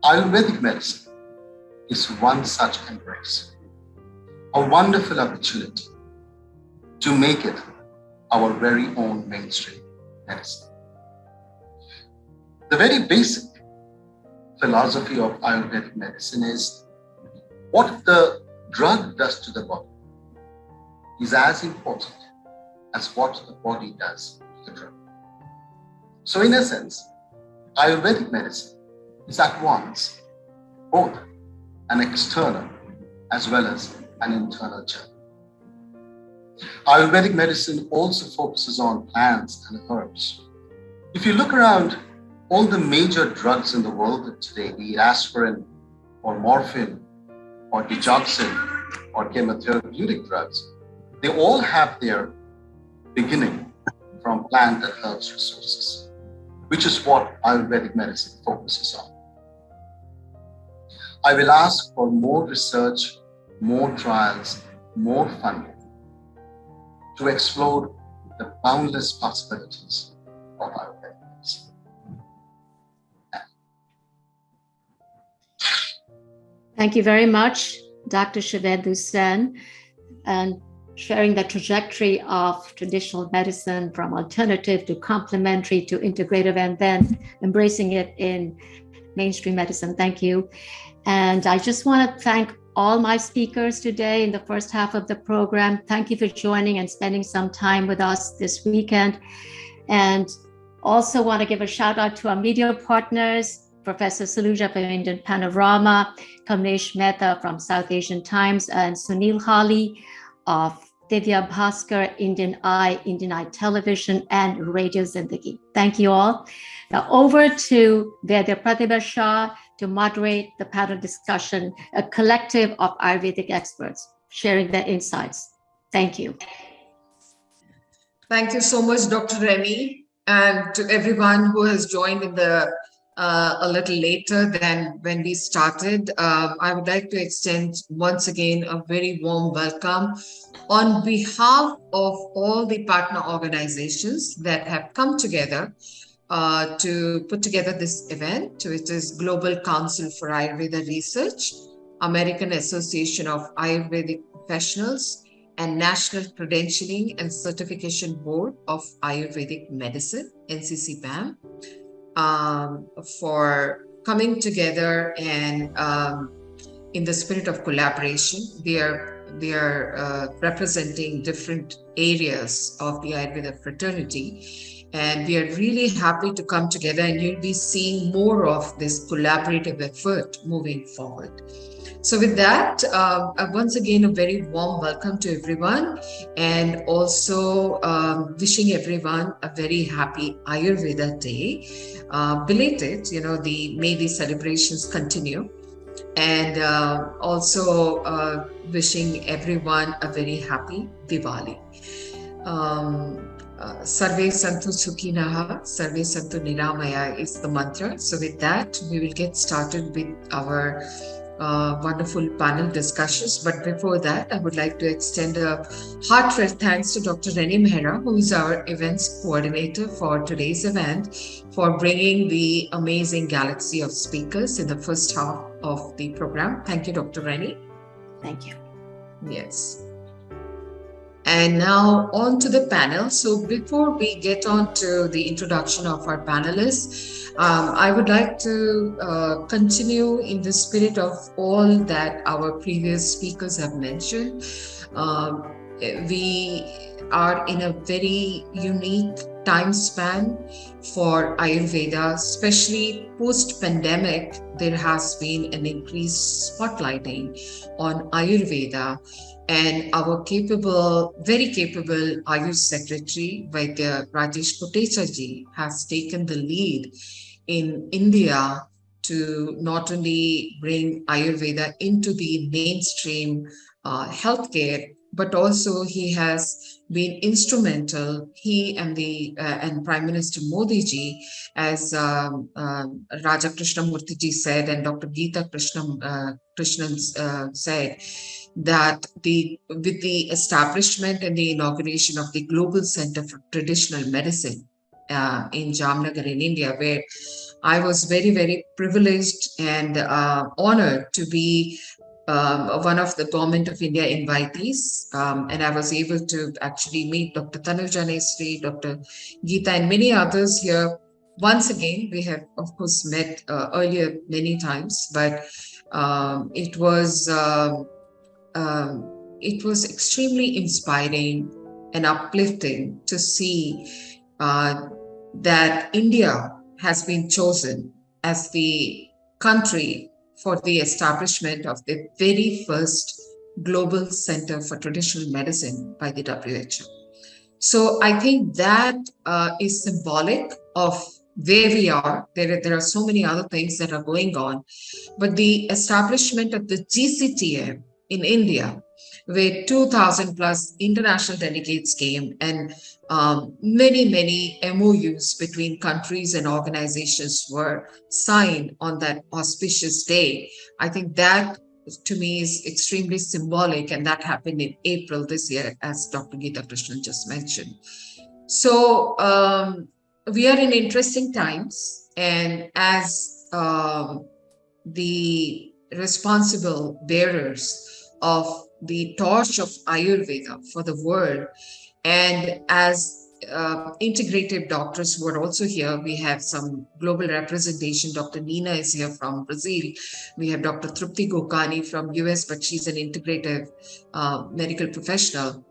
Ayurvedic medicine is one such embrace, a wonderful opportunity to make it our very own mainstream medicine. The very basic philosophy of Ayurvedic medicine is what the drug does to the body is as important as what the body does to the drug. So in essence, Ayurvedic medicine is at once both an external as well as an internal journey. Ayurvedic medicine also focuses on plants and herbs. If you look around, all the major drugs in the world today, be it aspirin or morphine or digoxin or chemotherapeutic drugs, they all have their beginning from plant and herbs resources, which is what Ayurvedic medicine focuses on. I will ask for more research, more trials, more funding to explore the boundless possibilities of Ayurvedic medicine. Thank you very much, Dr. Shuvendu Sen, and sharing the trajectory of traditional medicine from alternative to complementary to integrative, and then embracing it in mainstream medicine. Thank you. And I just want to thank all my speakers today in the first half of the program. Thank you for joining and spending some time with us this weekend. And also want to give a shout out to our media partners, Professor Tanuja from Indian Panorama, Kamlesh Mehta from South Asian Times, and Sunil Hali of Divya Bhaskar, Indian Eye Television, and Radio Zindagi. Thank you all. Now over to Vedya Pratibha Shah to moderate the panel discussion, a collective of Ayurvedic experts sharing their insights. Thank you. Thank you so much, Dr. Remy, and to everyone who has joined in the a little later than when we started. I would like to extend once again a very warm welcome on behalf of all the partner organizations that have come together to put together this event, which is Global Council for Ayurveda Research, American Association of Ayurvedic Professionals, and National Credentialing and Certification Board of Ayurvedic Medicine, NCCBAM, for coming together and in the spirit of collaboration. They are representing different areas of the Ayurveda fraternity, and we are really happy to come together, and you'll be seeing more of this collaborative effort moving forward. So with that, once again, a very warm welcome to everyone, and also wishing everyone a very happy Ayurveda Day. Belated, may the celebrations continue. And also wishing everyone a very happy Diwali. Sarve Santu Sukhinaha, Sarve Santu Niramaya is the mantra. So with that, we will get started with our wonderful panel discussions. But before that, I would like to extend a heartfelt thanks to Dr. Reni Mehra, who is our events coordinator for today's event, for bringing the amazing galaxy of speakers in the first half of the program. Thank you, Dr. Reni. Thank you. Yes. And now on to the panel. So before we get on to the introduction of our panelists, I would like to continue in the spirit of all that our previous speakers have mentioned. We are in a very unique time span for Ayurveda, especially post-pandemic. There has been an increased spotlighting on Ayurveda, and our very capable AYUSH Secretary, Vaidya Rajesh Kotecha ji, has taken the lead in India to not only bring Ayurveda into the mainstream healthcare, but also he has been instrumental, he and Prime Minister Modi ji, as Raja Krishnamoorthi ji said, and Dr. Geetha Krishnan said, that with the establishment and the inauguration of the Global Center for Traditional Medicine in Jamnagar in India, where I was very, very privileged and honored to be one of the Government of India invitees, and I was able to actually meet Dr. Tanuja, Nesari, Dr. Geetha, and many others here. Once again, we have, of course, met earlier many times, but it was it was extremely inspiring and uplifting to see that India has been chosen as the country for the establishment of the very first global center for traditional medicine by the WHO. So I think that is symbolic of where we are. There are so many other things that are going on, but the establishment of the GCTM in India, where 2,000 plus international delegates came, and many MOUs between countries and organizations were signed on that auspicious day. I think that to me is extremely symbolic, and that happened in April this year, as Dr. Geetha Krishnan just mentioned. So we are in interesting times, and as the responsible bearers of the torch of Ayurveda for the world, and as integrative doctors who are also here, we have some global representation. Dr. Nina is here from Brazil. We have Dr. Trupti Gokani from US, but she's an integrative medical professional.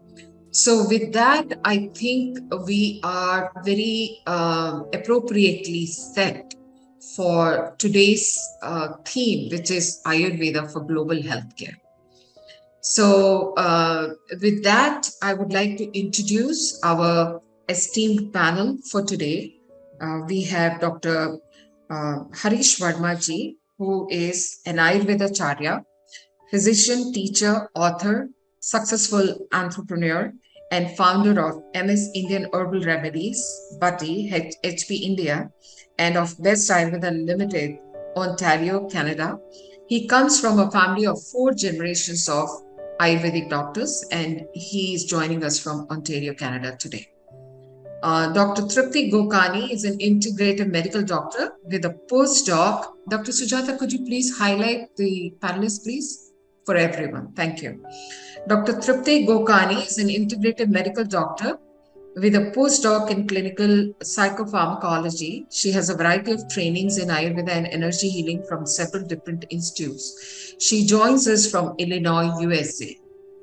So with that, I think we are very appropriately set for today's theme, which is Ayurveda for global healthcare. So with that, I would like to introduce our esteemed panel for today. We have Dr. Harish Verma ji, who is an Ayurveda Charya, physician, teacher, author, successful entrepreneur, and founder of MS Indian Herbal Remedies, Bati, HP India, and of Best Ayurveda Limited, Ontario, Canada. He comes from a family of 4 generations of Ayurvedic doctors, and he is joining us from Ontario, Canada today. Dr. Trupti Gokani is an integrative medical doctor with a postdoc. Dr. Sujata, could you please highlight the panelists, please, for everyone? Thank you. Dr. Trupti Gokani is an integrative medical doctor with a postdoc in clinical psychopharmacology. She has a variety of trainings in Ayurveda and energy healing from several different institutes. She joins us from Illinois, USA.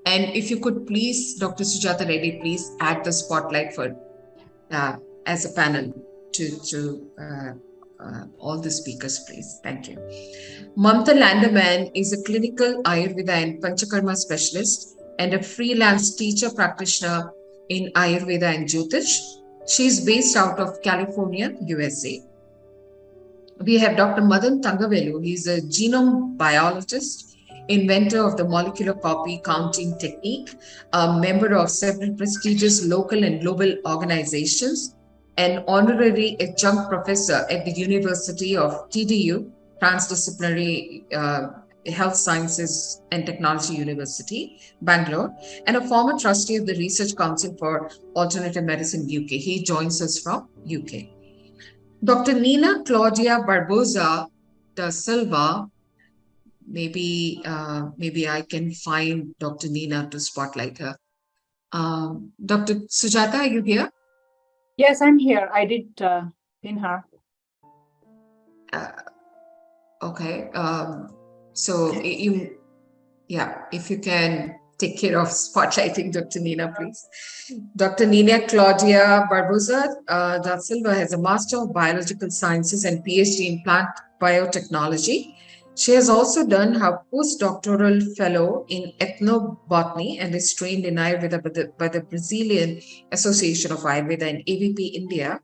And if you could please, Dr. Sujata Reddy, please add the spotlight for as a panel to all the speakers, please. Thank you. Mamta Landerman is a clinical Ayurveda and Panchakarma specialist and a freelance teacher practitioner in Ayurveda and Jyotish. She is based out of California, USA. We have Dr. Madan Tangavelu. He's a genome biologist, inventor of the molecular copy counting technique, a member of several prestigious local and global organizations, an honorary adjunct professor at the University of TDU, Transdisciplinary Health Sciences and Technology University, Bangalore, and a former trustee of the Research Council for Alternative Medicine, UK. He joins us from UK. Dr. Nina Claudia Barbosa da Silva, maybe I can find Dr. Nina to spotlight her. Dr. Sujata, are you here? Yes, I'm here. I did pin her. Okay. So if you can take care of spotlighting Dr. Nina, please. Dr. Nina Claudia Barbosa da Silva has a Master of Biological Sciences and PhD in Plant Biotechnology. She has also done her postdoctoral fellow in ethnobotany and is trained in Ayurveda by the Brazilian Association of Ayurveda and AVP India.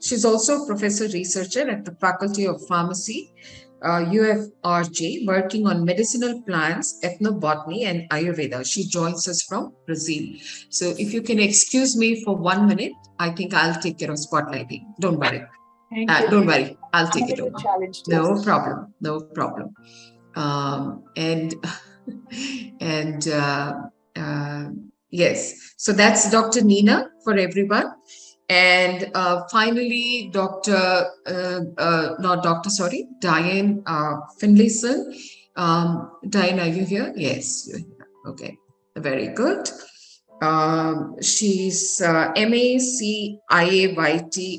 She's also a professor researcher at the Faculty of Pharmacy, UFRJ, working on medicinal plants, ethnobotany, and Ayurveda. She joins us from Brazil. So if you can excuse me for 1 minute, I think I'll take care of spotlighting. Don't worry. Don't worry, I'll take it over. No problem, no problem. Yes, so that's Dr. Nina for everyone. And finally, Diane Finlayson. Diane, are you here? Yes, you're here. Okay, very good. She's MACIAYT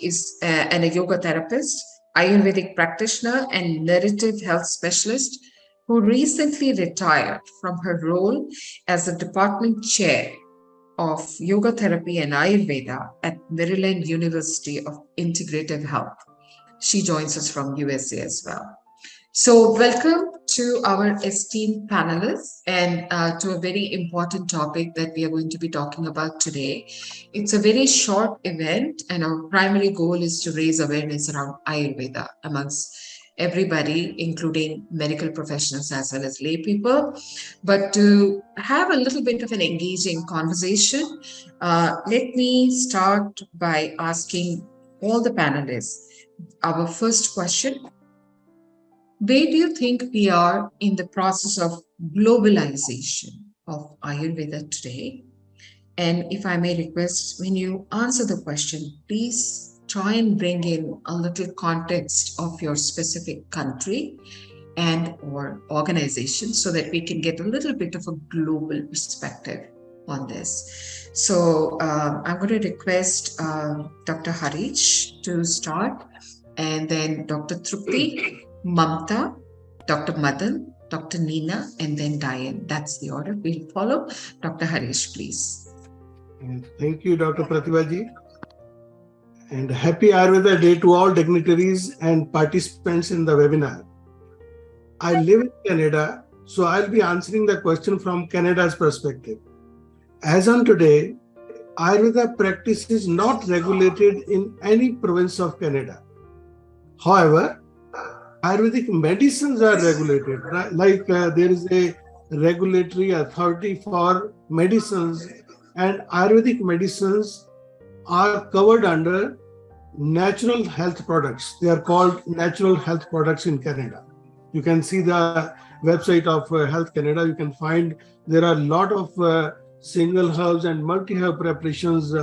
is and a yoga therapist, Ayurvedic practitioner, and narrative health specialist, who recently retired from her role as the department chair of Yoga Therapy and Ayurveda at Maryland University of Integrative Health. She joins us from USA as well. So welcome to our esteemed panelists and to a very important topic that we are going to be talking about today. It's a very short event and our primary goal is to raise awareness around Ayurveda amongst everybody, including medical professionals as well as lay people. But to have a little bit of an engaging conversation, let me start by asking all the panelists our first question. Where do you think we are in the process of globalization of Ayurveda today? And if I may request, when you answer the question, please try and bring in a little context of your specific country and or organization so that we can get a little bit of a global perspective on this. So I'm going to request Dr. Harish to start, and then Dr. Trupti, Mamta, Dr. Madan, Dr. Neena, and then Diane. That's the order we'll follow. Dr. Harish, please. Thank you, Dr. Pratibhaji. And happy Ayurveda Day to all dignitaries and participants in the webinar. I live in Canada, so I'll be answering the question from Canada's perspective. As on today, Ayurveda practice is not regulated in any province of Canada. However, Ayurvedic medicines are regulated, right? Like there is a regulatory authority for medicines, and Ayurvedic medicines are covered under natural health products. They are called natural health products in Canada. You can see the website of Health Canada. You can find there are a lot of single herbs and multi-herb preparations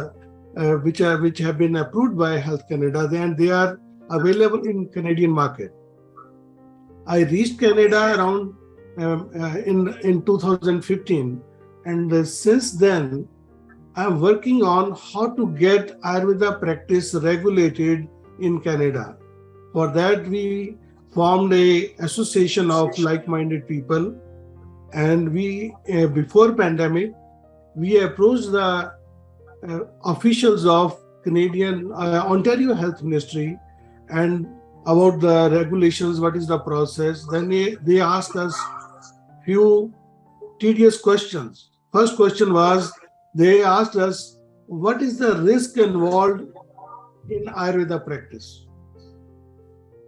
which have been approved by Health Canada, and they are available in Canadian market. I reached Canada around in 2015, and since then I'm working on how to get Ayurveda practice regulated in Canada. For that, we formed a association of like-minded people, and we before pandemic we approached the officials of Canadian Ontario Health Ministry and about the regulations, what is the process. Then they asked us few tedious questions. First question was, they asked us, what is the risk involved in Ayurveda practice?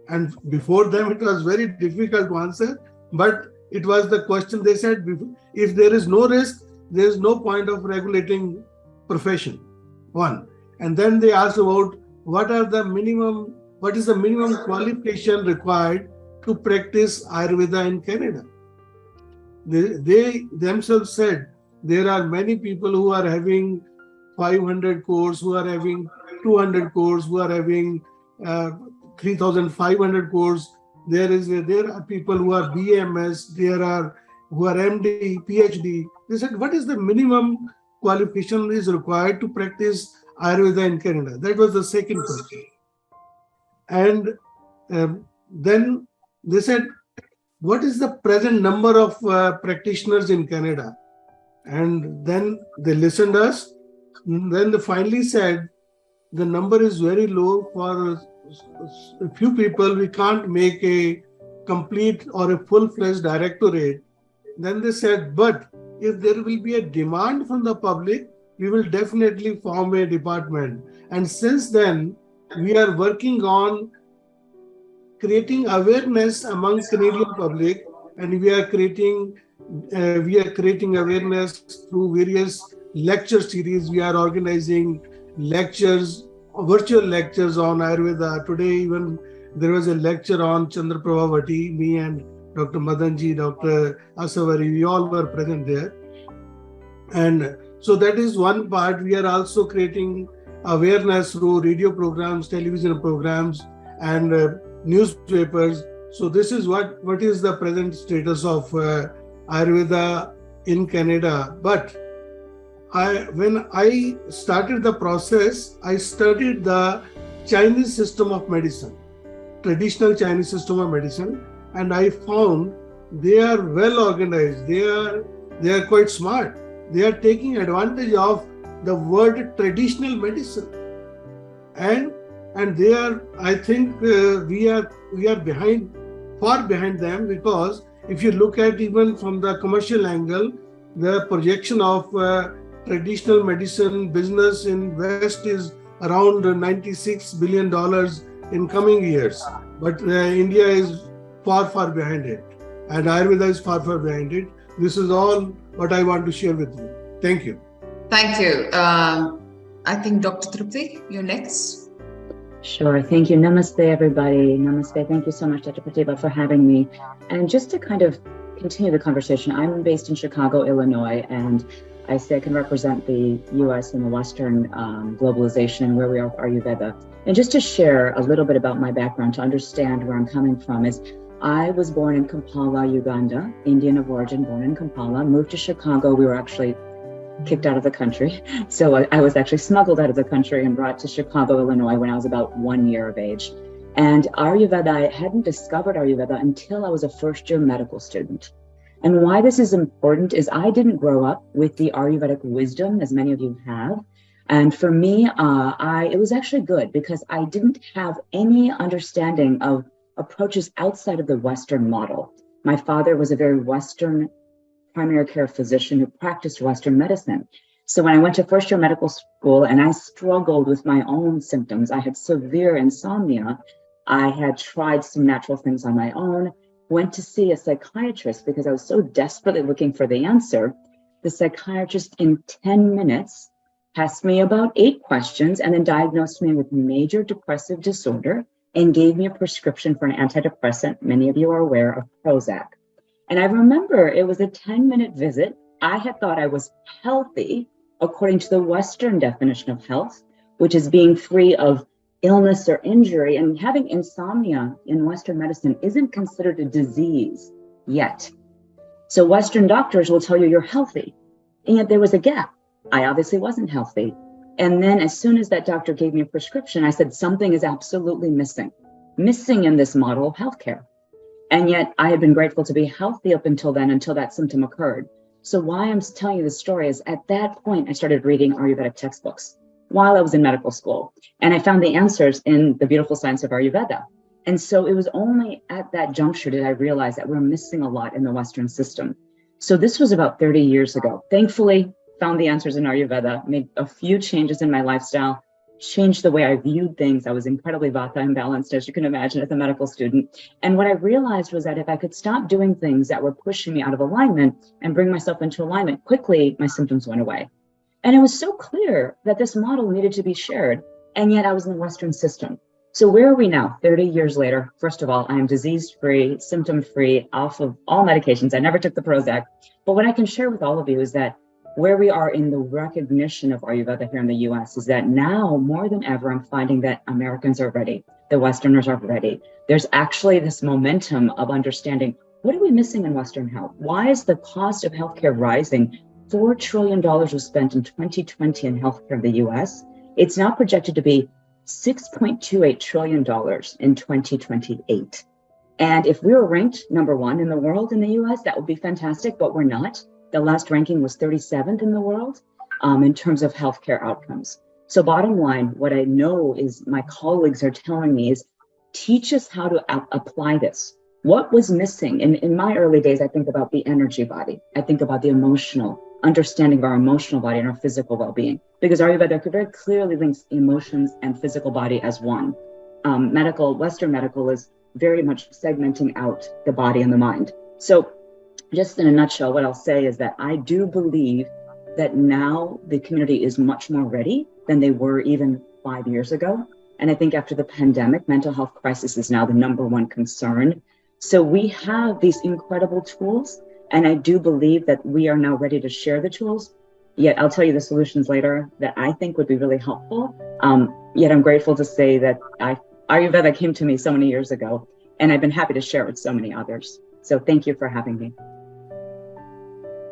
And before them, it was very difficult to answer, but it was the question. They said, if there is no risk, there is no point of regulating profession. One. And then they asked about what is the minimum qualification required to practice Ayurveda in Canada. They themselves said there are many people who are having 500 course, who are having 200 course, who are having 3,500 course. There are people who are BMS, there are who are MD, PhD. They said, what is the minimum qualification is required to practice Ayurveda in Canada? That was the second question. And then they said, what is the present number of practitioners in Canada? And then they listened to us. Then they finally said, the number is very low. For a few people, we can't make a complete or a full-fledged directorate. Then they said, but if there will be a demand from the public, we will definitely form a department. And since then, we are working on creating awareness among Canadian public, and we are creating awareness through various lecture series. We are organizing lectures, virtual lectures on Ayurveda. Today, even there was a lecture on Chandraprabhavati. Me and Dr. Madanji, Dr. Asavari, we all were present there. And so that is one part. We are also creating awareness through radio programs, television programs, and newspapers. So this is what is the present status of Ayurveda in Canada. But when I started the process, I studied the Chinese system of medicine, traditional Chinese system of medicine, and I found they are well organized. They are quite smart. They are taking advantage of the word traditional medicine, and they are. I think we are behind, far behind them, because if you look at even from the commercial angle, the projection of traditional medicine business in West is around $96 billion in coming years. But India is far behind it. And Ayurveda is far behind it. This is all what I want to share with you. Thank you. Thank you. I think Dr. Trupti, you're next. Sure. Thank you. Namaste, everybody. Namaste. Thank you so much, Dr. Pratibha, for having me. And just to kind of continue the conversation, I'm based in Chicago, Illinois, and I say I can represent the U.S. and the Western globalization where we are with Ayurveda. And just to share a little bit about my background to understand where I'm coming from is I was born in Kampala, Uganda, Indian of origin, born in Kampala, moved to Chicago. We were actually kicked out of the country. So I was actually smuggled out of the country and brought to Chicago, Illinois when I was about 1 year of age. And Ayurveda, I hadn't discovered Ayurveda until I was a first-year medical student. And why this is important is I didn't grow up with the Ayurvedic wisdom, as many of you have. And for me, it was actually good because I didn't have any understanding of approaches outside of the Western model. My father was a very Western primary care physician who practiced Western medicine. So when I went to first-year medical school and I struggled with my own symptoms, I had severe insomnia. I had tried some natural things on my own, went to see a psychiatrist because I was so desperately looking for the answer. The psychiatrist in 10 minutes asked me about 8 questions and then diagnosed me with major depressive disorder and gave me a prescription for an antidepressant. Many of you are aware of Prozac. And I remember it was a 10-minute visit. I had thought I was healthy according to the Western definition of health, which is being free of illness or injury, and having insomnia in Western medicine isn't considered a disease yet. So Western doctors will tell you you're healthy, and yet there was a gap. I obviously wasn't healthy. And then as soon as that doctor gave me a prescription, I said, something is absolutely missing in this model of healthcare. And yet I had been grateful to be healthy up until then, until that symptom occurred. So why I'm telling you this story is at that point, I started reading Ayurvedic textbooks while I was in medical school. And I found the answers in the beautiful science of Ayurveda. And so it was only at that juncture did I realize that we're missing a lot in the Western system. So this was about 30 years ago. Thankfully, found the answers in Ayurveda, made a few changes in my lifestyle, changed the way I viewed things. I was incredibly vata imbalanced, as you can imagine, as a medical student. And what I realized was that if I could stop doing things that were pushing me out of alignment and bring myself into alignment, quickly my symptoms went away. And it was so clear that this model needed to be shared, and yet I was in the Western system. So where are we now, 30 years later? First of all, I am disease-free, symptom-free, off of all medications. I never took the Prozac. But what I can share with all of you is that where we are in the recognition of Ayurveda here in the US is that now, more than ever, I'm finding that Americans are ready. The Westerners are ready. There's actually this momentum of understanding, what are we missing in Western health? Why is the cost of healthcare rising? $4 trillion was spent in 2020 in healthcare in the US. It's now projected to be $6.28 trillion in 2028. And if we were ranked #1 in the world in the US, that would be fantastic, but we're not. The last ranking was 37th in the world in terms of healthcare outcomes. So bottom line, what I know is my colleagues are telling me is teach us how to apply this. What was missing? In my early days, I think about the energy body. I think about the emotional, understanding of our emotional body and our physical well-being, because Ayurveda very clearly links emotions and physical body as one. Western medical is very much segmenting out the body and the mind. So just in a nutshell, what I'll say is that I do believe that now the community is much more ready than they were even 5 years ago. And I think after the pandemic, mental health crisis is now the #1 concern. So we have these incredible tools, and I do believe that we are now ready to share the tools. Yet I'll tell you the solutions later that I think would be really helpful. Yet I'm grateful to say that Ayurveda came to me so many years ago, and I've been happy to share it with so many others. So thank you for having me.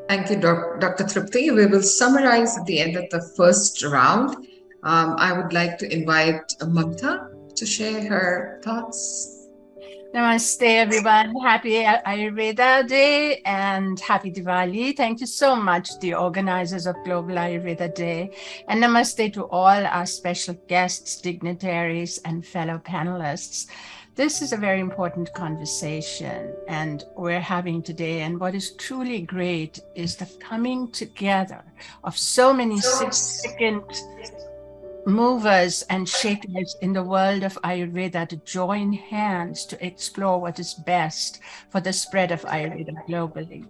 Thank you, Dr. Trupti. We will summarize at the end of the first round. I would like to invite Mamta to share her thoughts. Namaste, everyone. Happy Ayurveda Day and happy Diwali. Thank you so much, the organizers of Global Ayurveda Day. And namaste to all our special guests, dignitaries, and fellow panelists. This is a very important conversation and we're having today. And what is truly great is the coming together of so many significant movers and shakers in the world of Ayurveda to join hands to explore what is best for the spread of Ayurveda globally.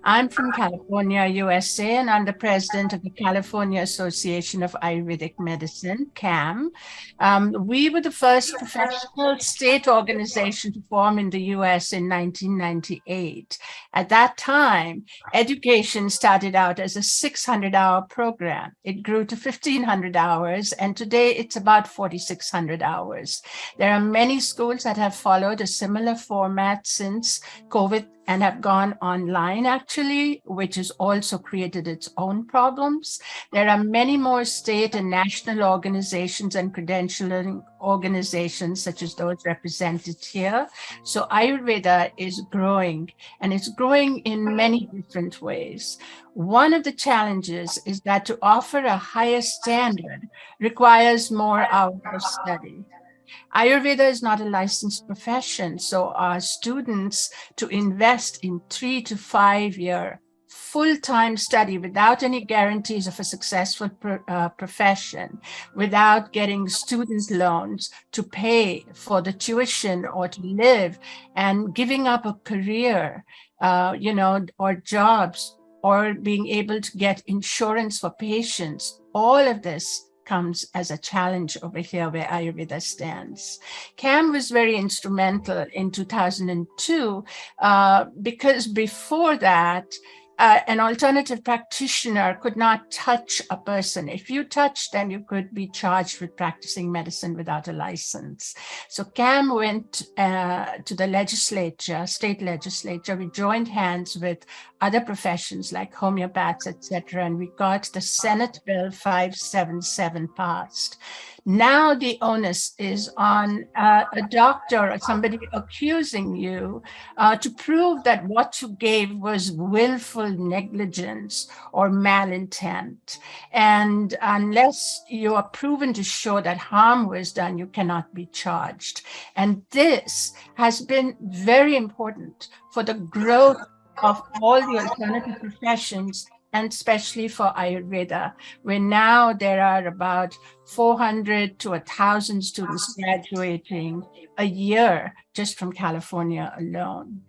I'm from California, USA, and I'm the president of the California Association of Ayurvedic Medicine, CAM. We were the first professional state organization to form in the US in 1998. At that time, education started out as a 600-hour program. It grew to 1,500 hours, and today it's about 4,600 hours. There are many schools that have followed a similar format since COVID and have gone online, actually, which has also created its own problems. There are many more state and national organizations and credentialing organizations, such as those represented here. So Ayurveda is growing, and it's growing in many different ways. One of the challenges is that to offer a higher standard requires more hours of study. Ayurveda is not a licensed profession, so our students to invest in 3 to 5 year full-time study without any guarantees of a successful profession, without getting student loans to pay for the tuition or to live, and giving up a career, or jobs, or being able to get insurance for patients. All of this comes as a challenge over here where Ayurveda stands. CAM was very instrumental in 2002 because before that, an alternative practitioner could not touch a person. If you touched them, you could be charged with practicing medicine without a license. So CAM went to the legislature, state legislature. We joined hands with other professions like homeopaths, etc., and we got the Senate Bill 577 passed. Now the onus is on a doctor or somebody accusing you to prove that what you gave was willful negligence or malintent. And unless you are proven to show that harm was done, you cannot be charged. And this has been very important for the growth of all the alternative professions, and especially for Ayurveda, where now there are about 400 to 1,000 students graduating a year just from California alone.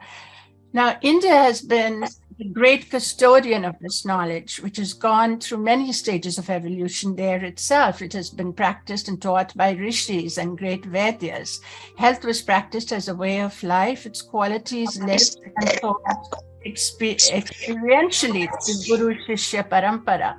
Now, India has been the great custodian of this knowledge, which has gone through many stages of evolution there itself. It has been practiced and taught by rishis and great Vedyas. Health was practiced as a way of life, its qualities lived and taught experientially through Guru Shishya Parampara.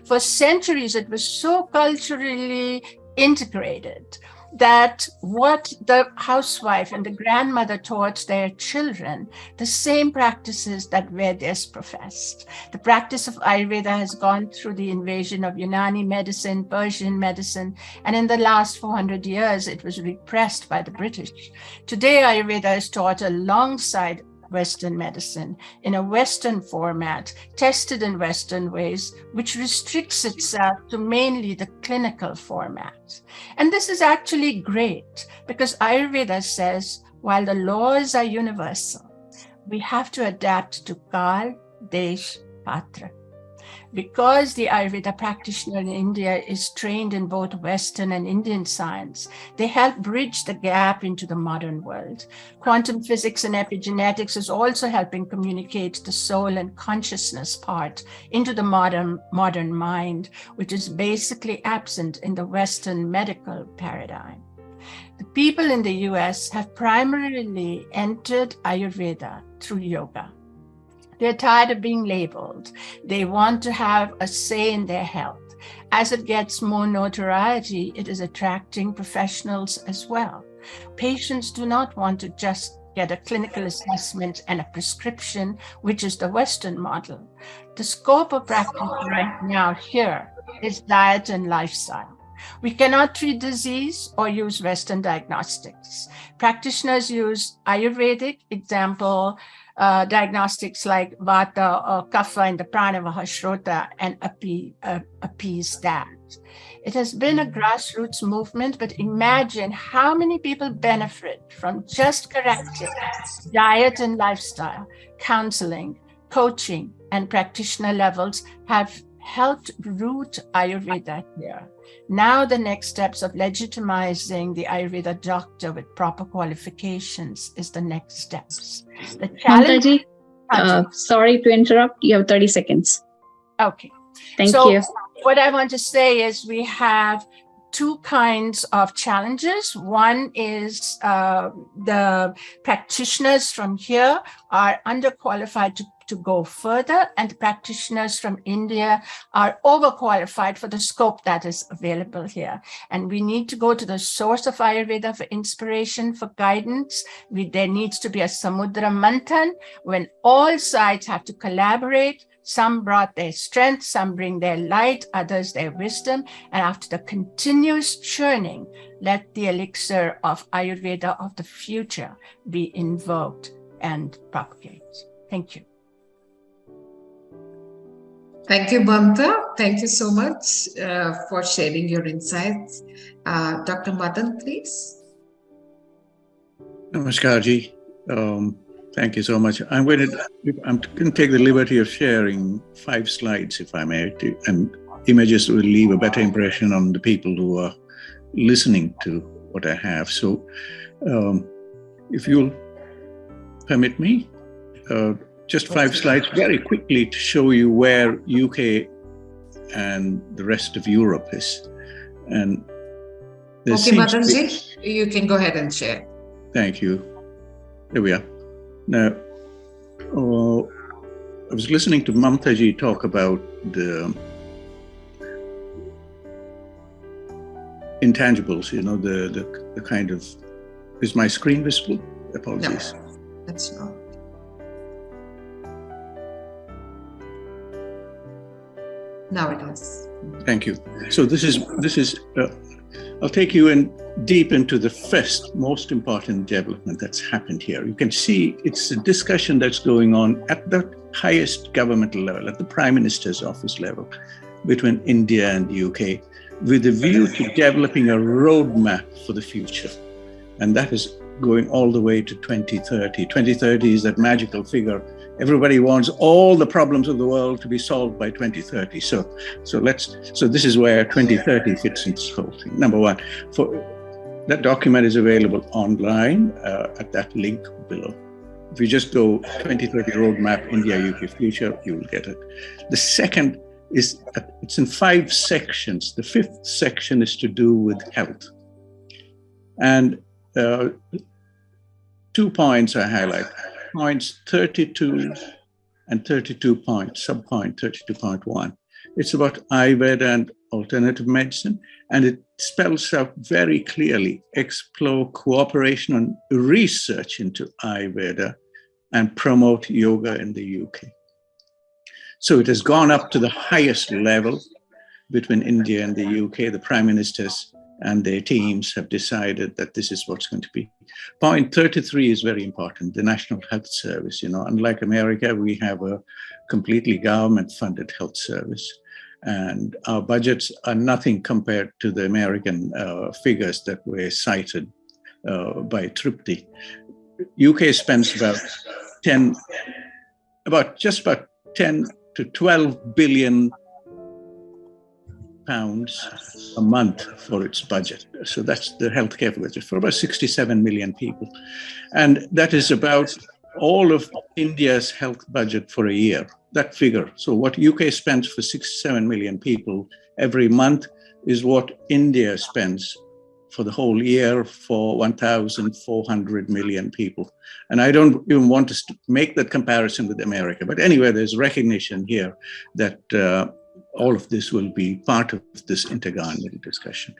For centuries, it was so culturally integrated that what the housewife and the grandmother taught their children, the same practices that Vedas professed. The practice of Ayurveda has gone through the invasion of Unani medicine, Persian medicine, and in the last 400 years, it was repressed by the British. Today, Ayurveda is taught alongside Western medicine in a Western format, tested in Western ways, which restricts itself to mainly the clinical format. And this is actually great because Ayurveda says, while the laws are universal, we have to adapt to Kal, Desh, Patra. Because the Ayurveda practitioner in India is trained in both Western and Indian science, they help bridge the gap into the modern world. Quantum physics and epigenetics is also helping communicate the soul and consciousness part into the modern mind, which is basically absent in the Western medical paradigm. The people in the US have primarily entered Ayurveda through yoga. They're tired of being labeled. They want to have a say in their health. As it gets more notoriety, it is attracting professionals as well. Patients do not want to just get a clinical assessment and a prescription, which is the Western model. The scope of practice right now here is diet and lifestyle. We cannot treat disease or use Western diagnostics. Practitioners use Ayurvedic, example, diagnostics like Vata or Kapha in the Pranavaha Shrota, and appease that. It has been a grassroots movement, but imagine how many people benefit from just correcting diet and lifestyle, counseling, coaching, and practitioner levels have helped root Ayurveda here. Now the next steps of legitimizing the Ayurveda doctor with proper qualifications is the next steps. The challenge. Sorry to interrupt. You have 30 seconds. Okay. Thank so you. What I want to say is we have two kinds of challenges. One is the practitioners from here are underqualified to go further, and practitioners from India are overqualified for the scope that is available here. And we need to go to the source of Ayurveda for inspiration, for guidance. There needs to be a Samudra Manthan when all sides have to collaborate. Some brought their strength, some bring their light, others their wisdom. And after the continuous churning, let the elixir of Ayurveda of the future be invoked and propagated. Thank you. Thank you, Mamta. Thank you so much for sharing your insights. Dr. Madan, please. Namaskar ji. Thank you so much. I'm going to take the liberty of sharing 5 slides, if I may, and images will leave a better impression on the people who are listening to what I have. So if you'll permit me, just 5 slides very quickly to show you where UK and the rest of Europe is. And okay, Madanji, you can go ahead and share. Thank you. There we are. Now, I was listening to Mamtaji talk about the intangibles, you know, the kind of, is my screen visible? Apologies. No, that's not. Now it is. Thank you. So this is I'll take you in deep into the first most important development that's happened here. You can see it's a discussion that's going on at the highest governmental level, at the Prime Minister's office level, between India and the UK, with a view to developing a roadmap for the future. And that is going all the way to 2030. 2030 is that magical figure. Everybody wants all the problems of the world to be solved by 2030. So this is where 2030 fits into this whole thing. Number one, that document is available online at that link below. If you just go 2030 roadmap, India, UK future, you will get it. The second is, it's in 5 sections. The 5th section is to do with health. And 2 points I highlight. Points 32 and 32 points, subpoint 32.1. It's about Ayurveda and alternative medicine, and it spells out very clearly, explore cooperation on research into Ayurveda and promote yoga in the UK. So it has gone up to the highest level between India and the UK. The Prime Ministers and their teams have decided that this is what's going to be. Point 33 is very important, the National Health Service. You know, unlike America, we have a completely government-funded health service. And our budgets are nothing compared to the American figures that were cited by Trupti. UK spends just about 10 to 12 billion pounds a month for its budget. So that's the healthcare budget for about 67 million people. And that is about all of India's health budget for a year, that figure. So what UK spends for 67 million people every month is what India spends for the whole year for 1,400 million people. And I don't even want to make that comparison with America. But anyway, there's recognition here that all of this will be part of this intergovernmental discussion.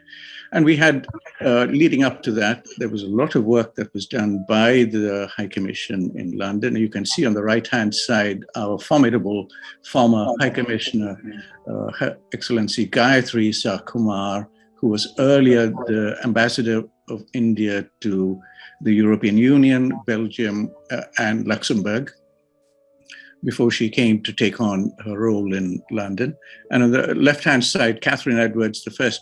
And we had, leading up to that, there was a lot of work that was done by the High Commission in London. You can see on the right-hand side, our formidable former High Commissioner, Her Excellency Gayatri Kumar, who was earlier the ambassador of India to the European Union, Belgium, and Luxembourg, before she came to take on her role in London. And on the left-hand side, Catherine Edwards, the first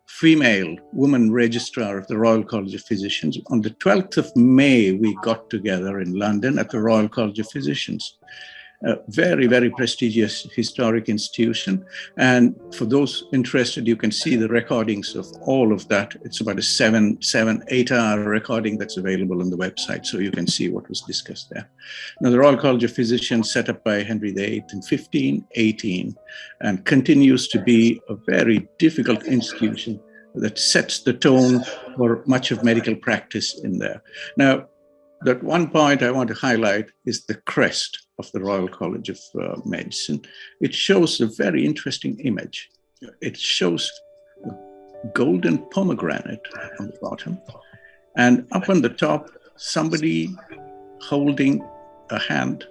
female woman registrar of the Royal College of Physicians. On the 12th of May, we got together in London at the Royal College of Physicians. A very, very prestigious historic institution. And for those interested, you can see the recordings of all of that. It's about a 8-hour recording that's available on the website, so you can see what was discussed there. Now, the Royal College of Physicians, set up by Henry VIII in 1518, and continues to be a very difficult institution that sets the tone for much of medical practice in there. Now, that one point I want to highlight is the crest of the Royal College of Medicine. It shows a very interesting image. It shows a golden pomegranate on the bottom, and up on the top, somebody holding a hand.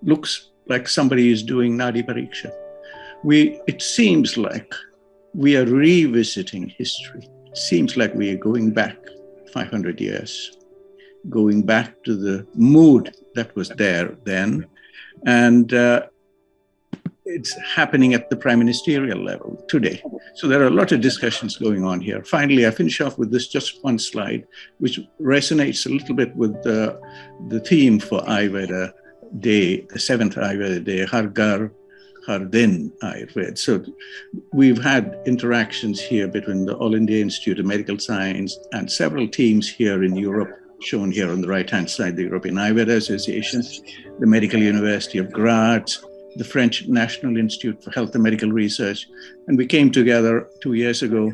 Looks like somebody is doing Nadi Pariksha. It seems like we are revisiting history. It seems like we are going back 500 years. Going back to the mood that was there then. And it's happening at the prime ministerial level today. So there are a lot of discussions going on here. Finally, I finish off with this just one slide, which resonates a little bit with the theme for Ayurveda Day, the 7th Ayurveda Day, Har Ghar, Har Din Ayurveda. So we've had interactions here between the All India Institute of Medical Science and several teams here in Europe, shown here on the right-hand side, the European Ayurveda Association, the Medical University of Graz, the French National Institute for Health and Medical Research. And we came together 2 years ago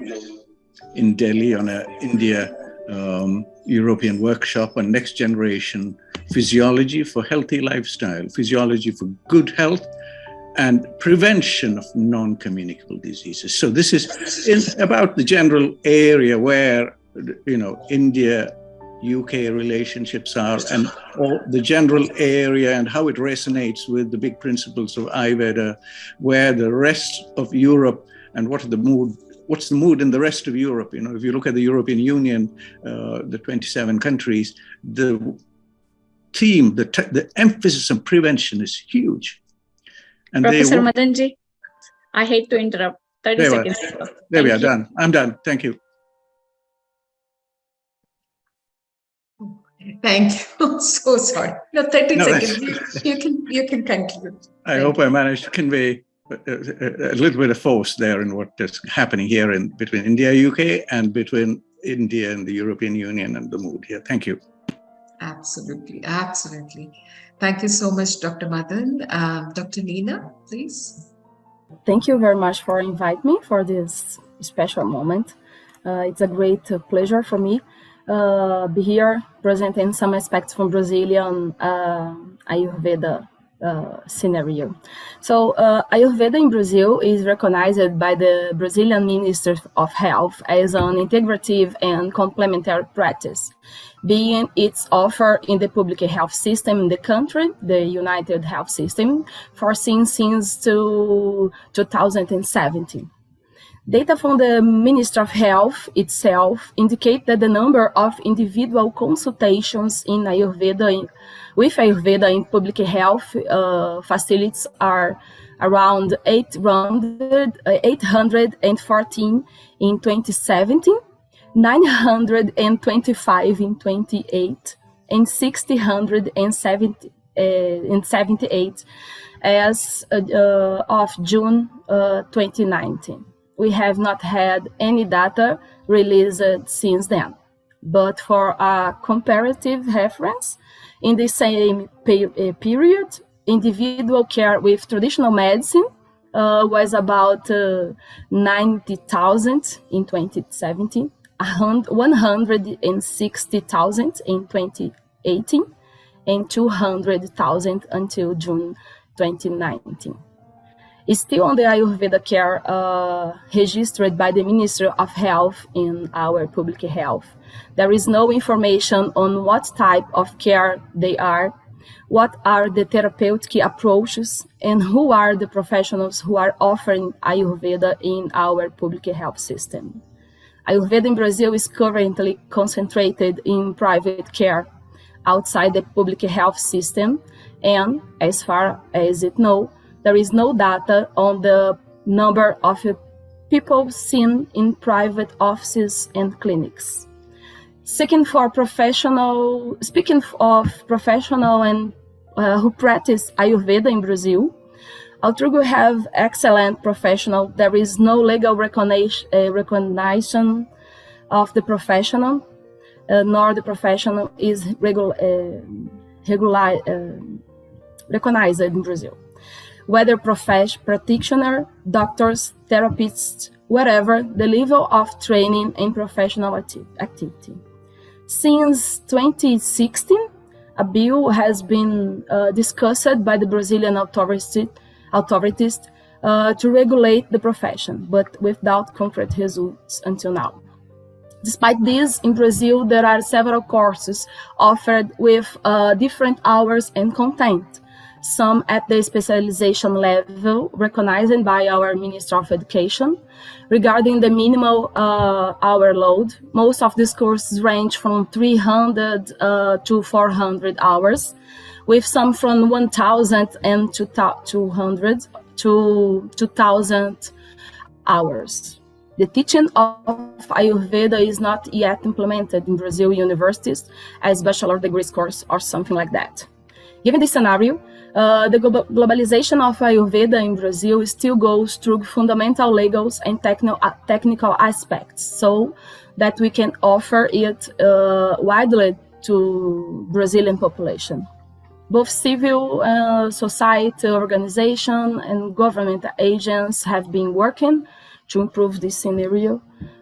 in Delhi on an India-European workshop on next generation physiology for healthy lifestyle, physiology for good health, and prevention of non-communicable diseases. So this is about the general area where, India, UK relationships are, and all the general area and how it resonates with the big principles of Ayurveda, where the rest of Europe and what's the mood in the rest of Europe. If you look at the European Union, the 27 countries, the theme, the emphasis on prevention is huge. And Professor Madanji, I hate to interrupt. 30 seconds. There we are, done. I'm done. Thank you. Thank you. So sorry. No, 30 seconds. You can conclude. I hope I managed to convey a little bit of force there in what is happening here between India, UK, and between India and the European Union and the mood here. Thank you. Absolutely. Absolutely. Thank you so much, Dr. Madan. Dr. Nina, please. Thank you very much for inviting me for this special moment. It's a great pleasure for me be here presenting some aspects from Brazilian Ayurveda scenario. So Ayurveda in Brazil is recognized by the Brazilian Ministry of Health as an integrative and complementary practice, being its offer in the public health system in the country, the United Health System, foreseen since 2017. Data from the Ministry of Health itself indicate that the number of individual consultations in Ayurveda with Ayurveda in public health facilities are around 814 in 2017, 925 in 2008, and 678 as of June 2019. We have not had any data released since then. But for a comparative reference, in the same period, individual care with traditional medicine was about 90,000 in 2017, 160,000 in 2018, and 200,000 until June 2019. Still on the Ayurveda care registered by the Ministry of Health in our public health, there is no information on what type of care they are, what are the therapeutic approaches, and who are the professionals who are offering Ayurveda in our public health system. Ayurveda in Brazil is currently concentrated in private care outside the public health system, and as far as it knows, there is no data on the number of people seen in private offices and clinics. Speaking of professional and who practice Ayurveda in Brazil, although we have excellent professional, there is no legal recognition of the professional, nor the professional is recognized in Brazil. Whether practitioner, doctors, therapists, whatever, the level of training and professional activity. Since 2016, a bill has been discussed by the Brazilian authorities to regulate the profession, but without concrete results until now. Despite this, in Brazil, there are several courses offered with different hours and content, some at the specialization level recognized by our Minister of Education. Regarding the minimal hour load, most of these courses range from 300 to 400 hours, with some from 1,000 and 200 to 2,000 hours. The teaching of Ayurveda is not yet implemented in Brazil universities as bachelor degree course or something like that. Given this scenario, the globalization of Ayurveda in Brazil still goes through fundamental legal and technical aspects, so that we can offer it widely to Brazilian population. Both civil society organizations and government agents have been working to improve this scenario,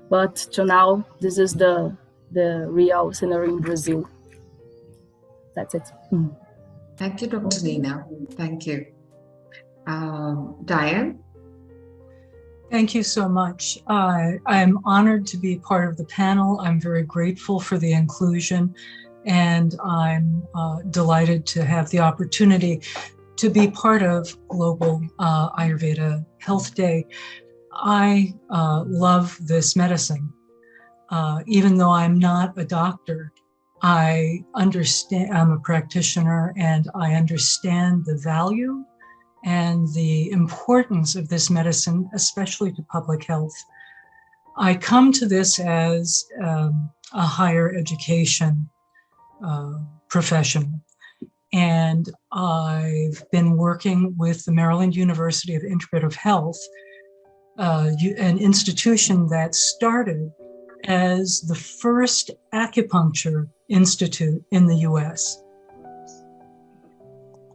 but to now, this is the real scenario in Brazil. That's it. Thank you, Dr. Nina. Thank you. Diane? Thank you so much. I'm honored to be part of the panel. I'm very grateful for the inclusion, and I'm delighted to have the opportunity to be part of Global Ayurveda Health Day. I love this medicine. Even though I'm not a doctor, I understand, I'm a practitioner, and I understand the value and the importance of this medicine, especially to public health. I come to this as a higher education professional, and I've been working with the Maryland University of Integrative Health, an institution that started as the first acupuncture institute in the US.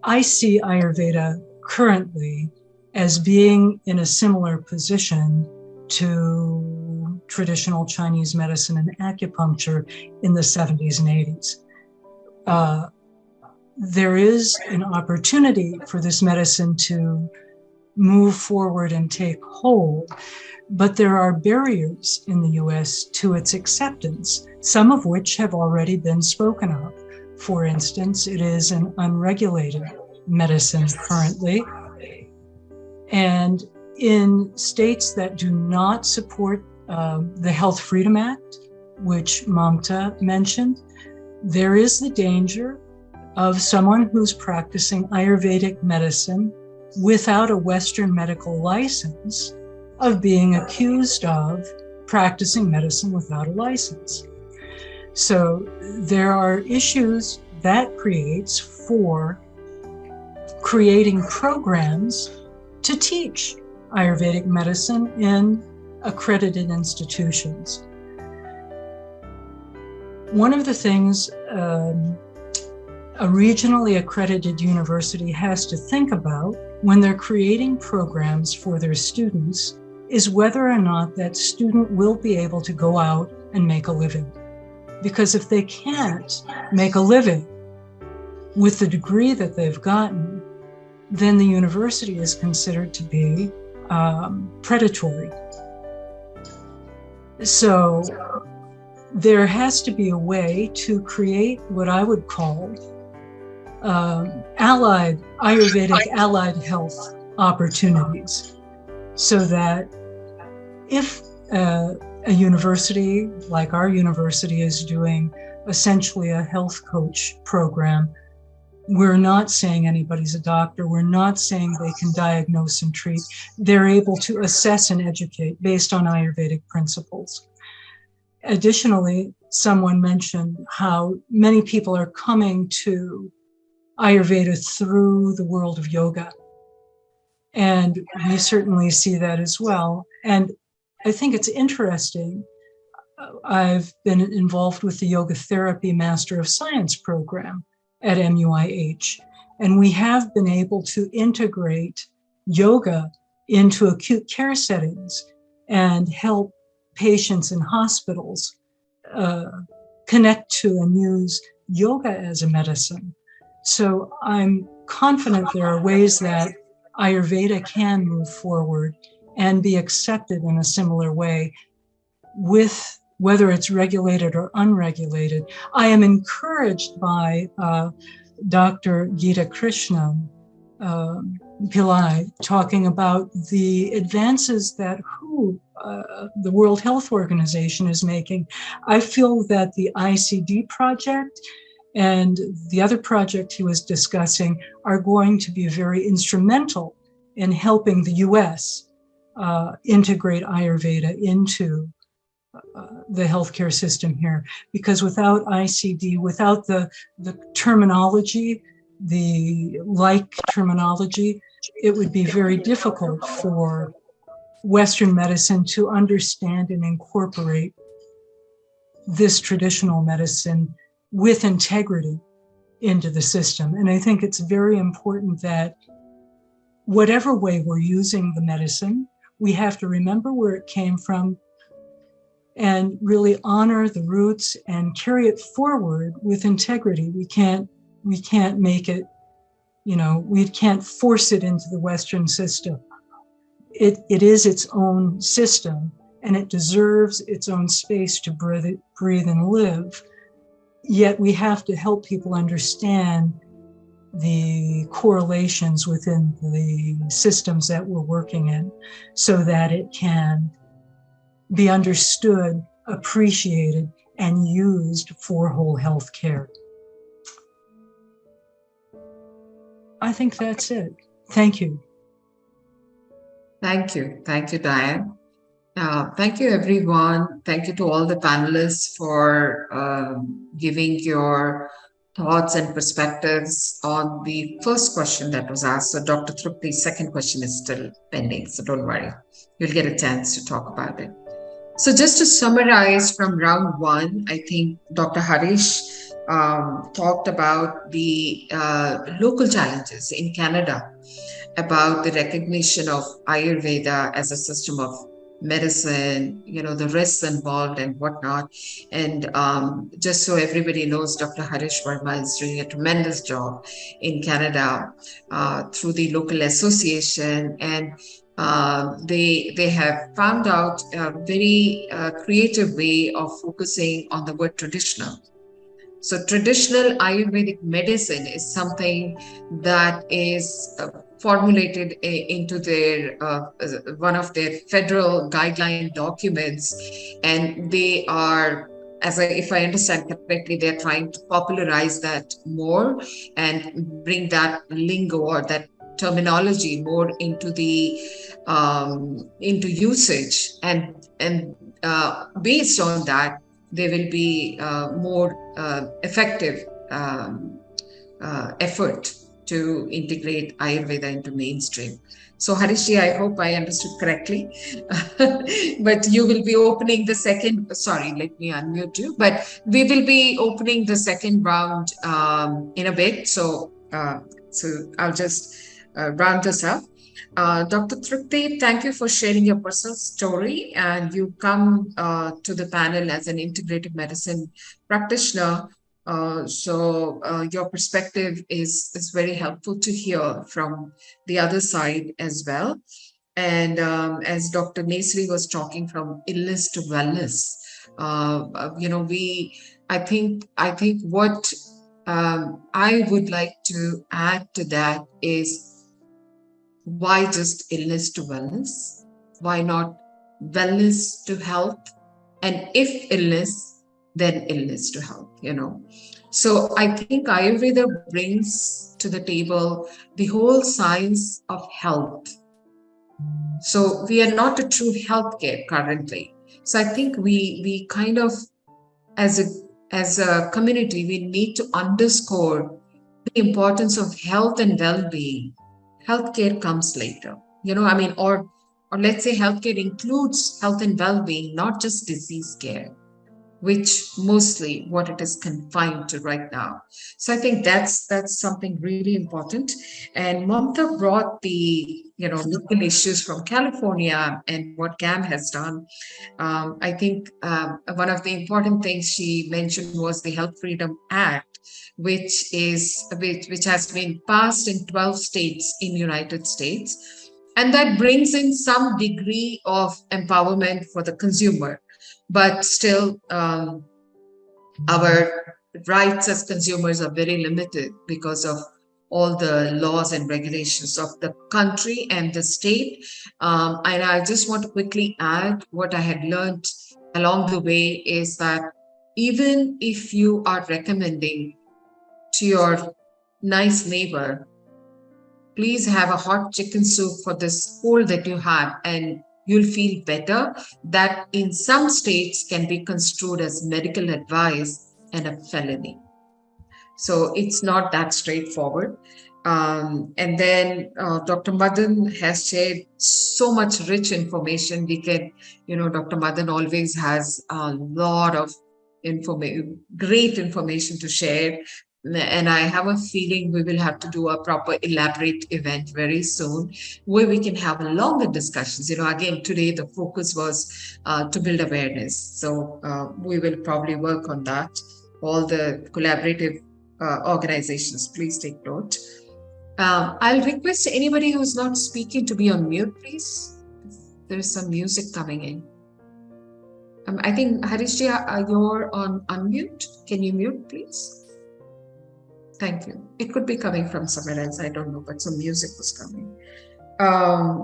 I see Ayurveda currently as being in a similar position to traditional Chinese medicine and acupuncture in the 70s and 80s. There is an opportunity for this medicine to move forward and take hold, but there are barriers in the US to its acceptance, some of which have already been spoken of. For instance, it is an unregulated medicine currently, and in states that do not support the Health Freedom Act, which Mamta mentioned, there is the danger of someone who's practicing Ayurvedic medicine without a Western medical license of being accused of practicing medicine without a license. So there are issues that creates for creating programs to teach Ayurvedic medicine in accredited institutions. One of the things a regionally accredited university has to think about when they're creating programs for their students is whether or not that student will be able to go out and make a living. Because if they can't make a living with the degree that they've gotten, then the university is considered to be predatory. So there has to be a way to create what I would call Ayurvedic allied health opportunities, so that if a university like our university is doing essentially a health coach program. We're not saying anybody's a doctor. We're not saying they can diagnose and treat. They're able to assess and educate based on Ayurvedic principles. Additionally, someone mentioned how many people are coming to Ayurveda through the world of yoga. And we certainly see that as well. And I think it's interesting. I've been involved with the Yoga Therapy Master of Science program at MUIH, and we have been able to integrate yoga into acute care settings and help patients in hospitals connect to and use yoga as a medicine. So I'm confident there are ways that Ayurveda can move forward and be accepted in a similar way, with whether it's regulated or unregulated. I am encouraged by Dr. Geetha Krishnan Pillai talking about the advances that the World Health Organization is making. I feel that the ICD project and the other project he was discussing are going to be very instrumental in helping the US integrate Ayurveda into the healthcare system here. Because without ICD, without the terminology, the like terminology, it would be very difficult for Western medicine to understand and incorporate this traditional medicine with integrity into the system. And I think it's very important that whatever way we're using the medicine, we have to remember where it came from and really honor the roots and carry it forward with integrity. We can't make it, we can't force it into the Western system. It is its own system, and it deserves its own space to breathe and live. Yet we have to help people understand the correlations within the systems that we're working in so that it can be understood, appreciated, and used for whole health care. I think that's it. Thank you. Thank you. Thank you, Diane. Thank you, everyone. Thank you to all the panelists for giving your thoughts and perspectives on the first question that was asked. So Dr. Trupti's second question is still pending, so don't worry. You'll get a chance to talk about it. So just to summarize from round one, I think Dr. Harish talked about the local challenges in Canada, about the recognition of Ayurveda as a system of medicine, the risks involved and whatnot. And just so everybody knows, Dr. Harish Verma is doing a tremendous job in Canada through the local association. And they have found out a very creative way of focusing on the word traditional. So traditional Ayurvedic medicine is something that is formulated into their one of their federal guideline documents, and they are, if I understand correctly, they're trying to popularize that more and bring that lingo or that terminology more into the into usage, and based on that, there will be more effective effort to integrate Ayurveda into mainstream. So Harishji, I hope I understood correctly, but you will be opening the second, sorry, let me unmute you, but we will be opening the second round in a bit. So I'll just round this up. Dr. Trupti, thank you for sharing your personal story, and you come to the panel as an integrative medicine practitioner. So your perspective is very helpful to hear from the other side as well. And as Dr. Nesari was talking from illness to wellness, I think what I would like to add to that is, why just illness to wellness? Why not wellness to health? And if illness, then illness to health, So I think Ayurveda brings to the table the whole science of health. So we are not a true healthcare currently. So I think we kind of, as a community, we need to underscore the importance of health and well-being. Healthcare comes later, or let's say healthcare includes health and well-being, not just disease care, which mostly what it is confined to right now. So I think that's something really important. And Mamta brought the local issues from California and what GAM has done. I think one of the important things she mentioned was the Health Freedom Act, which has been passed in 12 states in the United States. And that brings in some degree of empowerment for the consumer. But still, our rights as consumers are very limited because of all the laws and regulations of the country and the state. And I just want to quickly add what I had learned along the way is that even if you are recommending to your nice neighbor, please have a hot chicken soup for this cold that you have, and you'll feel better, that in some states can be construed as medical advice and a felony. So it's not that straightforward. And then Dr. Madan has shared so much rich information. We can, Dr. Madan always has a lot of great information to share. And I have a feeling we will have to do a proper elaborate event very soon where we can have longer discussions. Again, today the focus was to build awareness. So we will probably work on that. All the collaborative organizations, please take note. I'll request anybody who's not speaking to be on mute, please. There's some music coming in. I think, Harishji, you're on unmute. Can you mute, please? Thank you. It could be coming from somewhere else. I don't know, but some music was coming.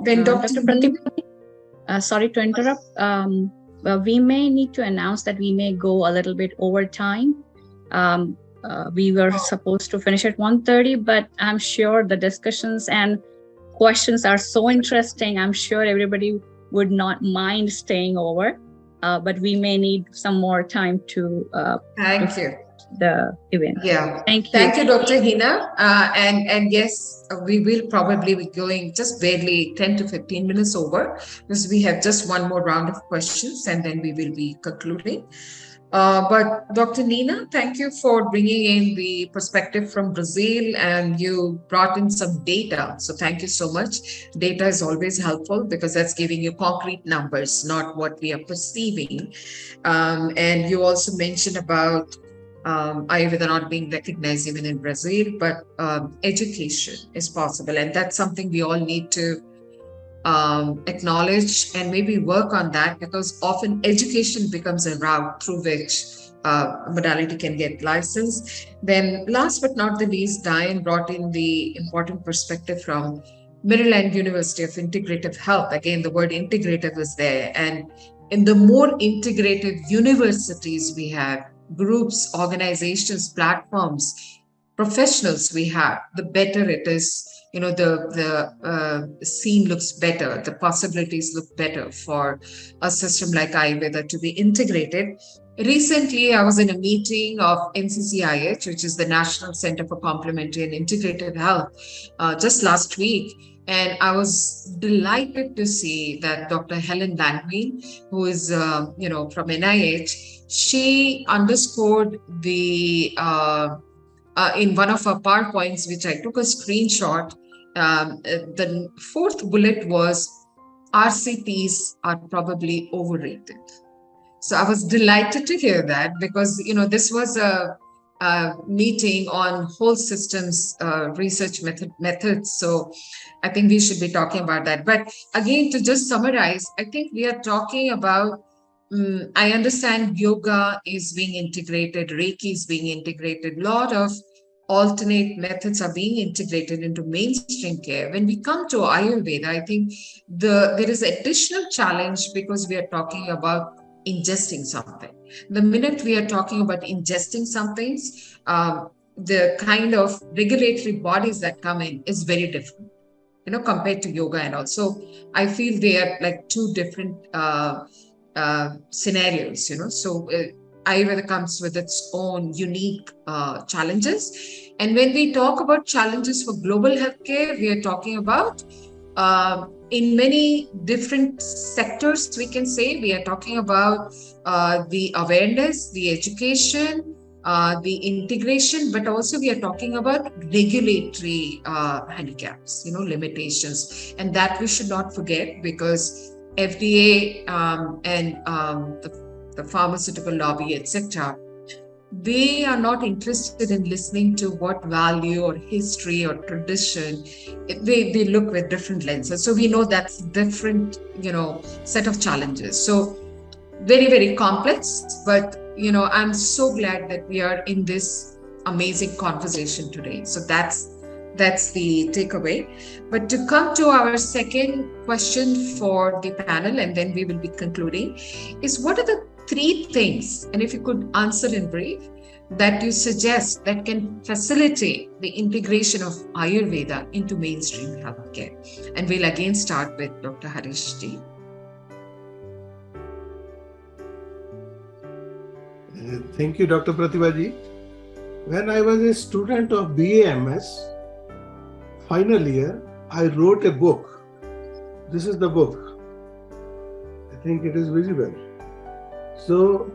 Then Dr. Pratibha, sorry to interrupt. We may need to announce that we may go a little bit over time. We were supposed to finish at 1:30, but I'm sure the discussions and questions are so interesting. I'm sure everybody would not mind staying over, but we may need some more time to Thank you. The event. Yeah. Thank you. Thank you, Dr. Hina. And yes, we will probably be going just barely 10 to 15 minutes over because we have just one more round of questions and then we will be concluding. But Dr. Nina, thank you for bringing in the perspective from Brazil, and you brought in some data. So thank you so much. Data is always helpful because that's giving you concrete numbers, not what we are perceiving. And you also mentioned about Ayurveda not being recognized even in Brazil, but education is possible. And that's something we all need to acknowledge and maybe work on that, because often education becomes a route through which modality can get licensed. Then last but not the least, Diane brought in the important perspective from Maryland University of Integrative Health. Again, the word integrative is there. And in the more integrative universities we have, groups, organizations, platforms, professionals we have, the better it is. The scene looks better, the possibilities look better for a system like Ayurveda to be integrated. Recently, I was in a meeting of NCCIH, which is the National Center for Complementary and Integrative Health, just last week. And I was delighted to see that Dr. Helen Langwin, who is, from NIH, she underscored the, in one of her PowerPoints, which I took a screenshot, the fourth bullet was RCTs are probably overrated. So I was delighted to hear that because, this was a meeting on whole systems research methods. So I think we should be talking about that. But again, to just summarize, I think we are talking about, I understand yoga is being integrated, Reiki is being integrated, a lot of alternate methods are being integrated into mainstream care. When we come to Ayurveda, I think there is additional challenge because we are talking about ingesting something. The minute we are talking about ingesting some things, the kind of regulatory bodies that come in is very different, compared to yoga and all. So I feel they are like two different scenarios, So Ayurveda comes with its own unique challenges. And when we talk about challenges for global healthcare, we are talking about in many different sectors, we can say. We are talking about the awareness, the education, the integration, but also we are talking about regulatory handicaps, limitations. And that we should not forget, because FDA and the pharmaceutical lobby, etc., they are not interested in listening to what value or history or tradition. They look with different lenses. So we know that's different, set of challenges. So very, very complex, but I'm so glad that we are in this amazing conversation today. So that's the takeaway. But to come to our second question for the panel, and then we will be concluding, is what are the 3 things, and if you could answer in brief, that you suggest that can facilitate the integration of Ayurveda into mainstream healthcare? And we'll again start with Dr. Harish Ji. Thank you, Dr. Pratibha Ji. When I was a student of BAMS, final year, I wrote a book. This is the book. I think it is visible. So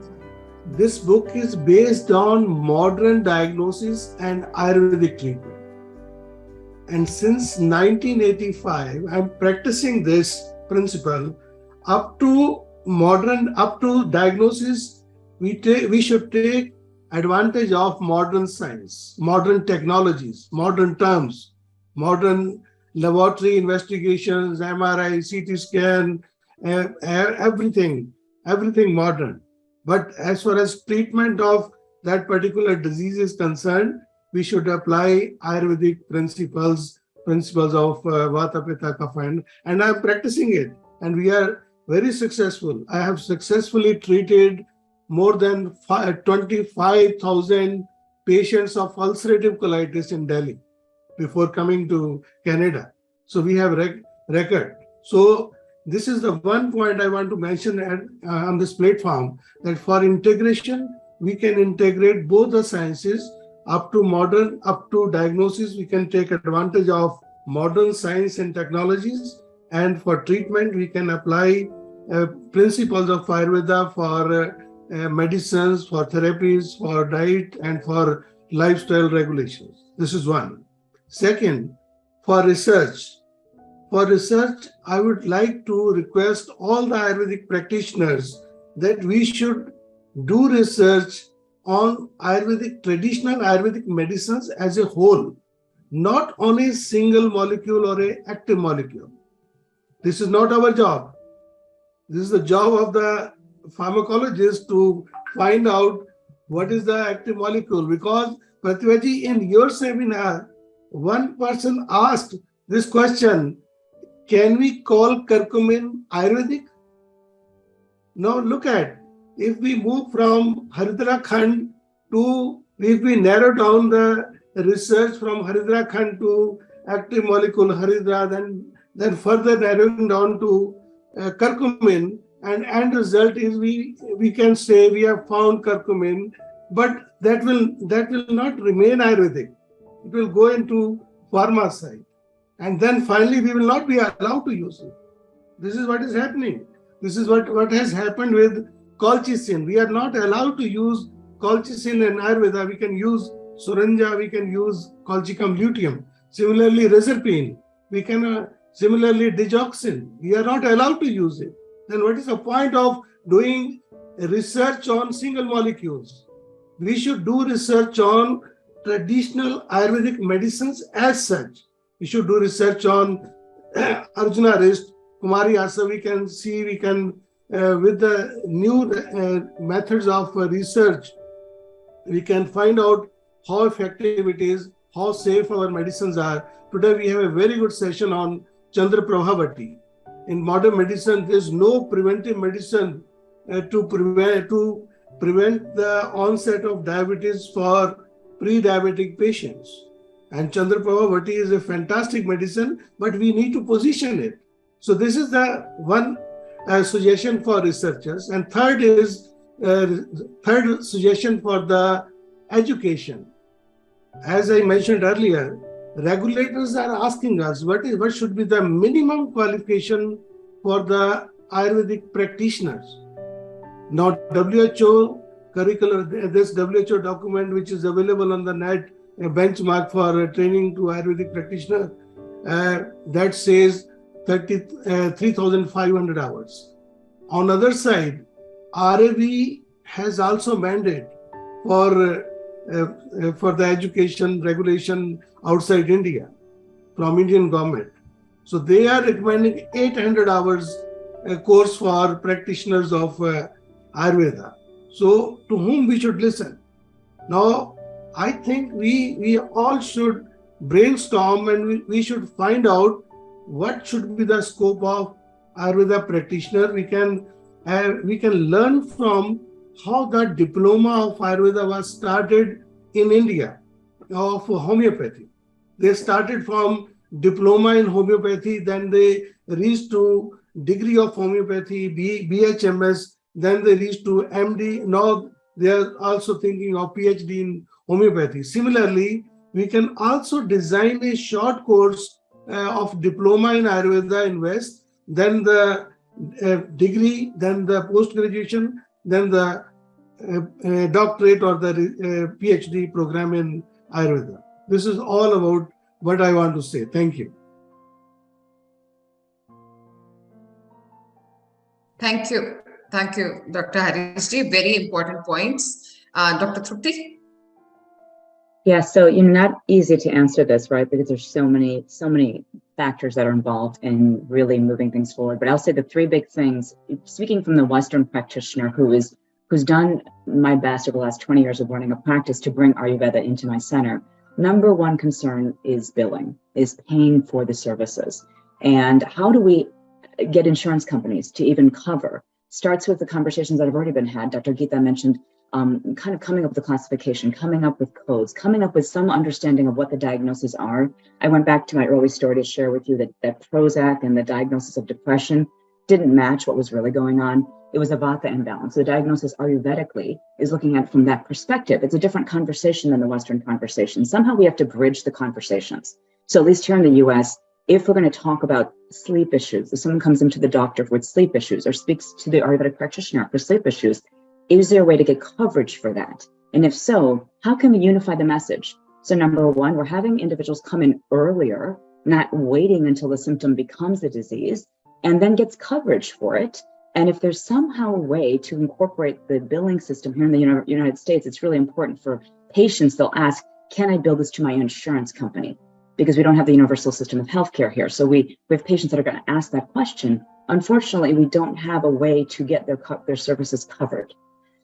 this book is based on modern diagnosis and Ayurvedic treatment. And since 1985, I'm practicing this principle. Up to diagnosis, we should take advantage of modern science, modern technologies, modern terms, modern laboratory investigations, MRI, CT scan, everything modern. But as far as treatment of that particular disease is concerned, we should apply Ayurvedic principles of Vata, Pitta, Kapha, and I'm practicing it. And we are very successful. I have successfully treated more than 25,000 patients of ulcerative colitis in Delhi before coming to Canada. So we have record. So this is the one point I want to mention on this platform, that for integration, we can integrate both the sciences. Up to diagnosis, we can take advantage of modern science and technologies. And for treatment, we can apply principles of Ayurveda for medicines, for therapies, for diet, and for lifestyle regulations. This is one. Second, for research. For research, I would like to request all the Ayurvedic practitioners that we should do research on traditional Ayurvedic medicines as a whole, not on a single molecule or an active molecule. This is not our job. This is the job of the pharmacologist to find out what is the active molecule. Because, Pratibha Ji, in your seminar, one person asked this question, can we call curcumin Ayurvedic? Now look at, if we move from Haridra Khand to, if we narrow down the research from Haridra Khand to active molecule Haridra, then further narrowing down to curcumin, and end result is we can say we have found curcumin, but that will not remain Ayurvedic. It will go into pharma side. And then finally, we will not be allowed to use it. This is what is happening. This is what has happened with colchicine. We are not allowed to use colchicine in Ayurveda. We can use Suranja, we can use colchicum luteum. Similarly, reserpine. We can similarly digoxin. We are not allowed to use it. Then what is the point of doing research on single molecules? We should do research on traditional Ayurvedic medicines as such. We should do research on Arjuna wrist, Kumari Asa. We can with the new methods of research, we can find out how effective it is, how safe our medicines are. Today we have a very good session on Chandra Prabhavati. In modern medicine, there is no preventive medicine to prevent the onset of diabetes for pre-diabetic patients. And Chandraprabha Vati is a fantastic medicine, but we need to position it. So this is the one suggestion for researchers. And third suggestion for the education. As I mentioned earlier, regulators are asking us what should be the minimum qualification for the Ayurvedic practitioners. Now, WHO curricular, this WHO document which is available on the net, a benchmark for training to Ayurvedic practitioner, that says 3,500 hours. On the other side, RAV has also mandate for the education regulation outside India from Indian government. So they are recommending 800 hours course for practitioners of Ayurveda. So to whom we should listen? Now, I think we all should brainstorm and we should find out what should be the scope of Ayurveda practitioner. We can learn from how the diploma of Ayurveda was started in India of homeopathy. They started from diploma in homeopathy, then they reached to degree of homeopathy, BHMS, then they reached to MD. Now they are also thinking of PhD in homeopathy. Similarly, we can also design a short course of diploma in Ayurveda in West, then the degree, then the post-graduation, then the doctorate or the PhD program in Ayurveda. This is all about what I want to say. Thank you. Thank you. Thank you, Dr. Harishji. Very important points. Dr. Trupti? Yeah, so not easy to answer this, right? Because there's so many factors that are involved in really moving things forward. But I'll say the three big things, speaking from the Western practitioner who's done my best over the last 20 years of running a practice to bring Ayurveda into my center. Number one concern is billing, is paying for the services. And how do we get insurance companies to even cover? Starts with the conversations that have already been had. Dr. Geetha mentioned kind of coming up with a classification, coming up with codes, coming up with some understanding of what the diagnoses are. I went back to my early story to share with you that Prozac and the diagnosis of depression didn't match what was really going on. It was a Vata imbalance. The diagnosis Ayurvedically is looking at it from that perspective. It's a different conversation than the Western conversation. Somehow we have to bridge the conversations. So at least here in the US, if we're going to talk about sleep issues, if someone comes into the doctor with sleep issues or speaks to the Ayurvedic practitioner for sleep issues, is there a way to get coverage for that? And if so, how can we unify the message? So number one, we're having individuals come in earlier, not waiting until the symptom becomes a disease, and then gets coverage for it. And if there's somehow a way to incorporate the billing system here in the United States, it's really important for patients. They'll ask, can I bill this to my insurance company? Because we don't have the universal system of healthcare here. So we have patients that are going to ask that question. Unfortunately, we don't have a way to get their services covered.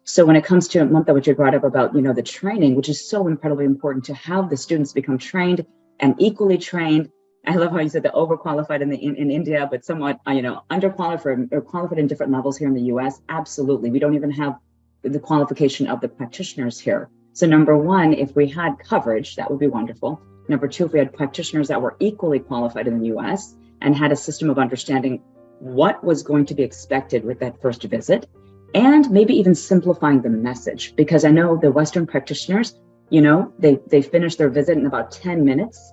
So when it comes to Mamta, what you brought up about, the training, which is so incredibly important to have the students become trained and equally trained. I love how you said the overqualified in India, but somewhat, underqualified or qualified in different levels here in the US. Absolutely. We don't even have the qualification of the practitioners here. So number one, if we had coverage, that would be wonderful. Number two, if we had practitioners that were equally qualified in the US and had a system of understanding what was going to be expected with that first visit, and maybe even simplifying the message, because I know the Western practitioners, they finish their visit in about 10 minutes.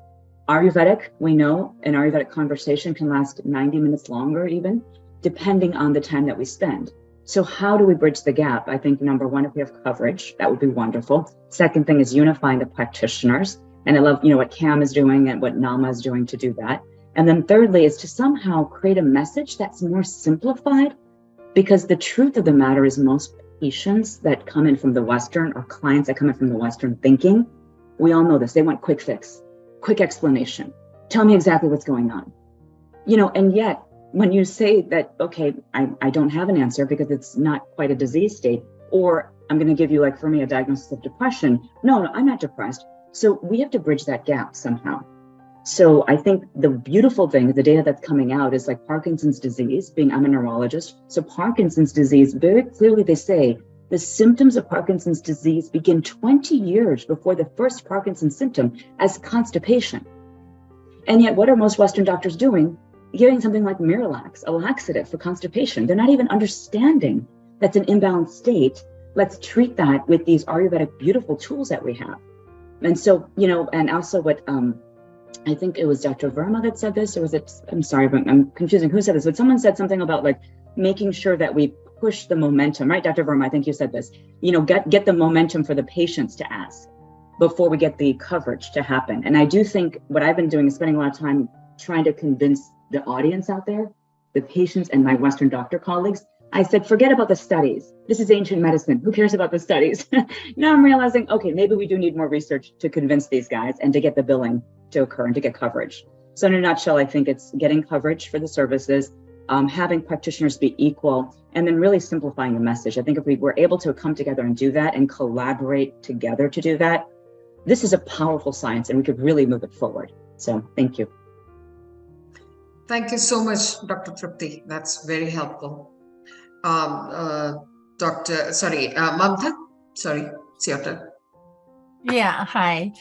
Ayurvedic, we know an Ayurvedic conversation can last 90 minutes longer even, depending on the time that we spend. So how do we bridge the gap? I think number one, if we have coverage, that would be wonderful. Second thing is unifying the practitioners. And I love, what CAM is doing and what NAMA is doing to do that. And then thirdly is to somehow create a message that's more simplified, because the truth of the matter is most patients that come in from the Western or clients that come in from the Western thinking, we all know this, they want quick fix, quick explanation. Tell me exactly what's going on. And yet when you say that, okay, I don't have an answer because it's not quite a disease state, or I'm going to give you, like for me, a diagnosis of depression. No, I'm not depressed. So we have to bridge that gap somehow. So I think the beautiful thing, the data that's coming out is like Parkinson's disease, I'm a neurologist. So Parkinson's disease, very clearly they say the symptoms of Parkinson's disease begin 20 years before the first Parkinson's symptom as constipation. And yet what are most Western doctors doing? Giving something like Miralax, a laxative for constipation. They're not even understanding that's an imbalanced state. Let's treat that with these Ayurvedic beautiful tools that we have. And so, and also what, I think it was Dr. Verma that said this, or was it, I'm sorry, but I'm confusing who said this, but someone said something about like making sure that we push the momentum, right? Dr. Verma, I think you said this, get the momentum for the patients to ask before we get the coverage to happen. And I do think what I've been doing is spending a lot of time trying to convince the audience out there, the patients and my Western doctor colleagues. I said, forget about the studies. This is ancient medicine. Who cares about the studies? Now I'm realizing, okay, maybe we do need more research to convince these guys and to get the billing to occur and to get coverage. So in a nutshell, I think it's getting coverage for the services, having practitioners be equal, and then really simplifying the message. I think if we were able to come together and do that and collaborate together to do that, this is a powerful science and we could really move it forward. So thank you. Thank you so much, Dr. Trupti. That's very helpful. Mamta, sorry, it's your turn. Yeah, hi.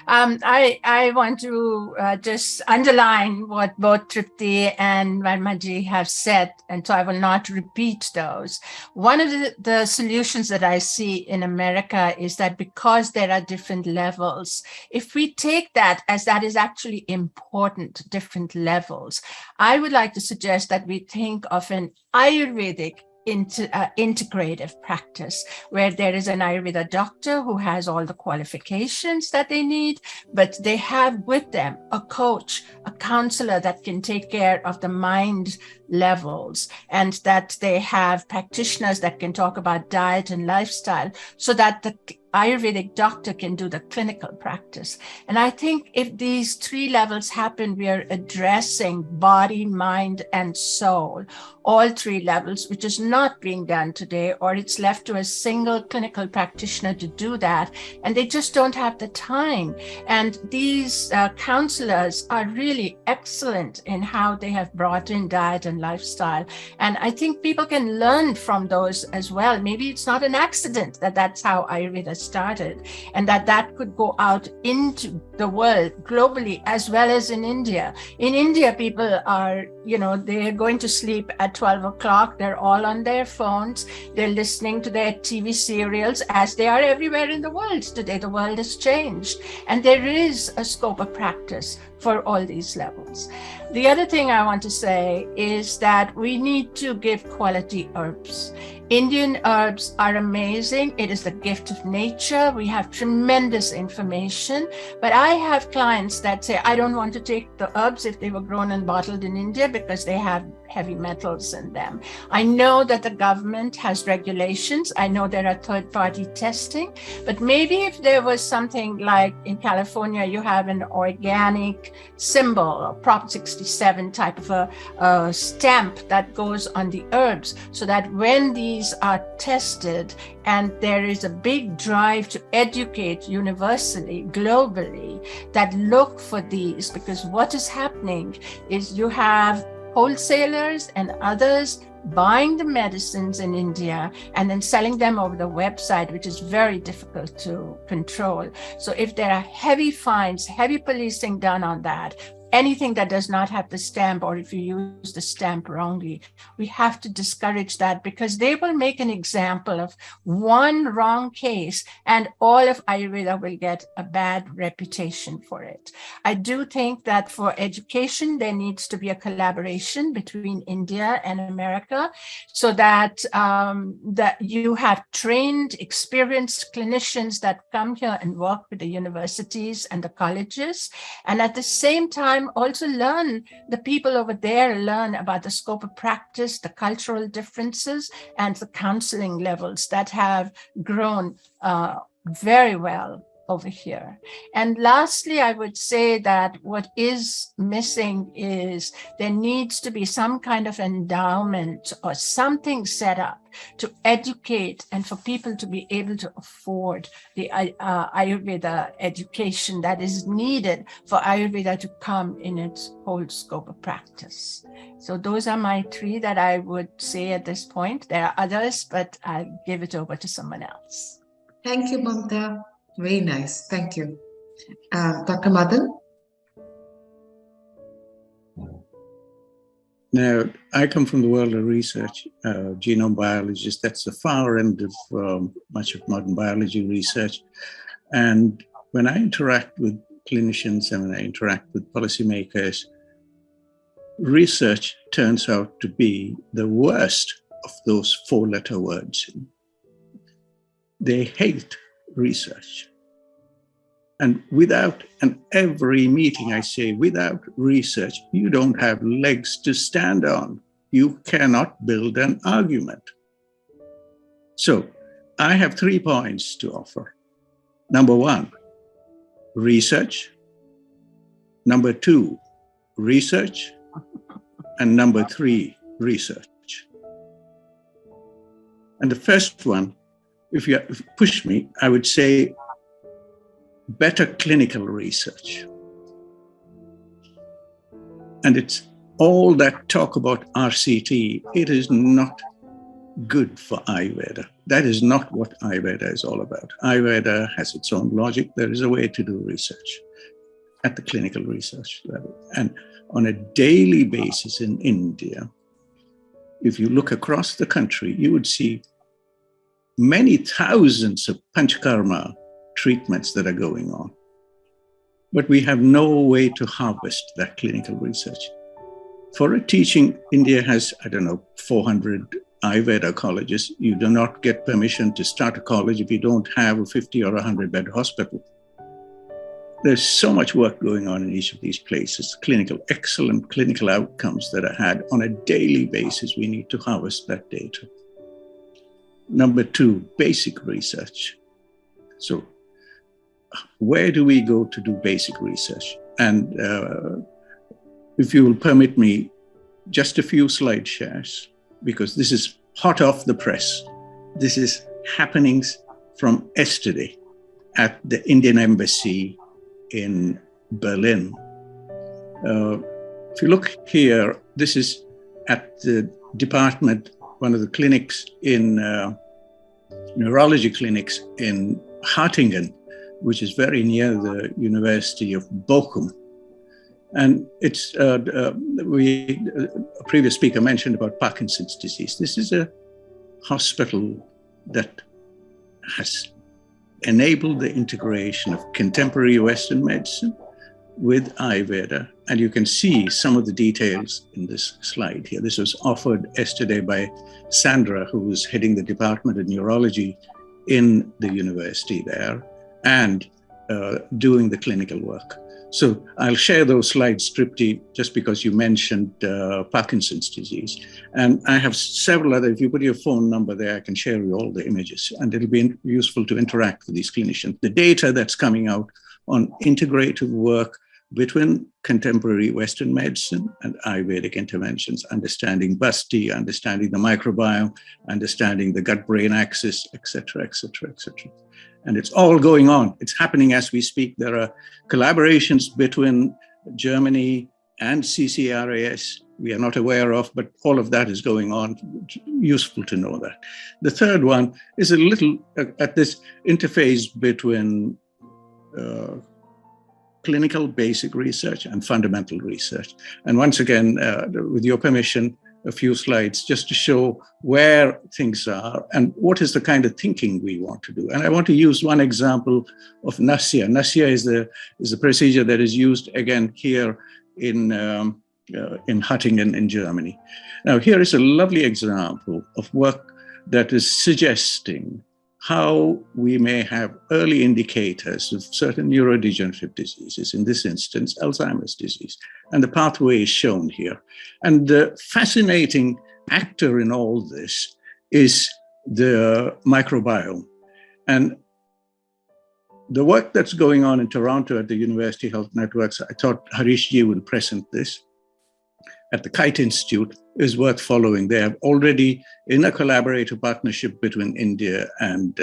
I want to just underline what both Trupti and Varmaji have said, and so I will not repeat those. One of the solutions that I see in America is that because there are different levels, if we take that as that is actually important, different levels, I would like to suggest that we think of an Ayurvedic integrative practice where there is an Ayurveda doctor who has all the qualifications that they need, but they have with them a coach, a counselor that can take care of the mind levels, and that they have practitioners that can talk about diet and lifestyle so that the Ayurvedic doctor can do the clinical practice. And I think if these three levels happen, we are addressing body, mind, and soul, all three levels, which is not being done today, or it's left to a single clinical practitioner to do that. And they just don't have the time. And these counselors are really excellent in how they have brought in diet and lifestyle. And I think people can learn from those as well. Maybe it's not an accident that that's how Ayurveda started, and that could go out into the world globally as well as in India. In India, people are, they're going to sleep at 12 o'clock. They're all on their phones. They're listening to their TV serials as they are everywhere in the world today. The world has changed, and there is a scope of practice for all these levels. The other thing I want to say is that we need to give quality herbs. Indian herbs are amazing. It is the gift of nature. We have tremendous information, but I have clients that say, I don't want to take the herbs if they were grown and bottled in India because they have heavy metals in them. I know that the government has regulations. I know there are third-party testing, but maybe if there was something like in California, you have an organic symbol or Prop 67 type of a stamp that goes on the herbs, so that when these are tested, and there is a big drive to educate universally, globally, that look for these, because what is happening is you have wholesalers and others buying the medicines in India and then selling them over the website, which is very difficult to control. So if there are heavy fines, heavy policing done on that, anything that does not have the stamp, or if you use the stamp wrongly, we have to discourage that, because they will make an example of one wrong case and all of Ayurveda will get a bad reputation for it. I do think that for education, there needs to be a collaboration between India and America, so that, that you have trained, experienced clinicians that come here and work with the universities and the colleges, and at the same time, also the people over there learn about the scope of practice, the cultural differences, and the counseling levels that have grown very well over here. And lastly, I would say that what is missing is there needs to be some kind of endowment or something set up to educate and for people to be able to afford the Ayurveda education that is needed for Ayurveda to come in its whole scope of practice. So those are my three that I would say at this point. There are others, but I'll give it over to someone else. Thank you, Mamta. Very nice. Thank you. Dr. Madan? Now, I come from the world of research, genome biologist. That's the far end of much of modern biology research. And when I interact with clinicians and when I interact with policymakers, research turns out to be the worst of those four-letter words. They hate research. And every meeting I say, without research, you don't have legs to stand on. You cannot build an argument. So I have 3 points to offer. Number 1, research. Number 2, research. And number 3, research. And the first one, if you push me, I would say better clinical research. And it's all that talk about RCT, it is not good for Ayurveda. That is not what Ayurveda is all about. Ayurveda has its own logic. There is a way to do research at the clinical research level. And on a daily basis in India, if you look across the country, you would see many thousands of panchakarma treatments that are going on. But we have no way to harvest that clinical research. For a teaching, India has, 400 Ayurveda colleges. You do not get permission to start a college if you don't have a 50 or 100 bed hospital. There's so much work going on in each of these places, excellent clinical outcomes that are had on a daily basis. We need to harvest that data. Number 2, basic research. So where do we go to do basic research? And if you will permit me, just a few slide shares, because this is hot off the press. This is happenings from yesterday at the Indian Embassy in Berlin. If you look here, this is at the department, one of the clinics in neurology clinics in Hattingen, which is very near the University of Bochum. And it's, a previous speaker mentioned about Parkinson's disease. This is a hospital that has enabled the integration of contemporary Western medicine with Ayurveda. And you can see some of the details in this slide here. This was offered yesterday by Sandra, who was heading the Department of Neurology in the university there and doing the clinical work. So I'll share those slides, Tripti, just because you mentioned Parkinson's disease. And I have several other, if you put your phone number there, I can share you all the images, and it'll be useful to interact with these clinicians. The data that's coming out on integrative work between contemporary Western medicine and Ayurvedic interventions, understanding Basti, understanding the microbiome, understanding the gut-brain axis, et cetera, et cetera, et cetera. And it's all going on. It's happening as we speak. There are collaborations between Germany and CCRAS we are not aware of, but all of that is going on. Useful to know that. The third one is a little at this interface between clinical basic research and fundamental research. And once again, with your permission, a few slides just to show where things are and what is the kind of thinking we want to do. And I want to use one example of Nasya. Nasya is the procedure that is used again here in Hattingen in Germany. Now, here is a lovely example of work that is suggesting how we may have early indicators of certain neurodegenerative diseases, in this instance, Alzheimer's disease. And the pathway is shown here. And the fascinating actor in all this is the microbiome. And the work that's going on in Toronto at the University Health Networks, I thought Harish ji will present this, at the Kite Institute is worth following. They have already, in a collaborative partnership between India and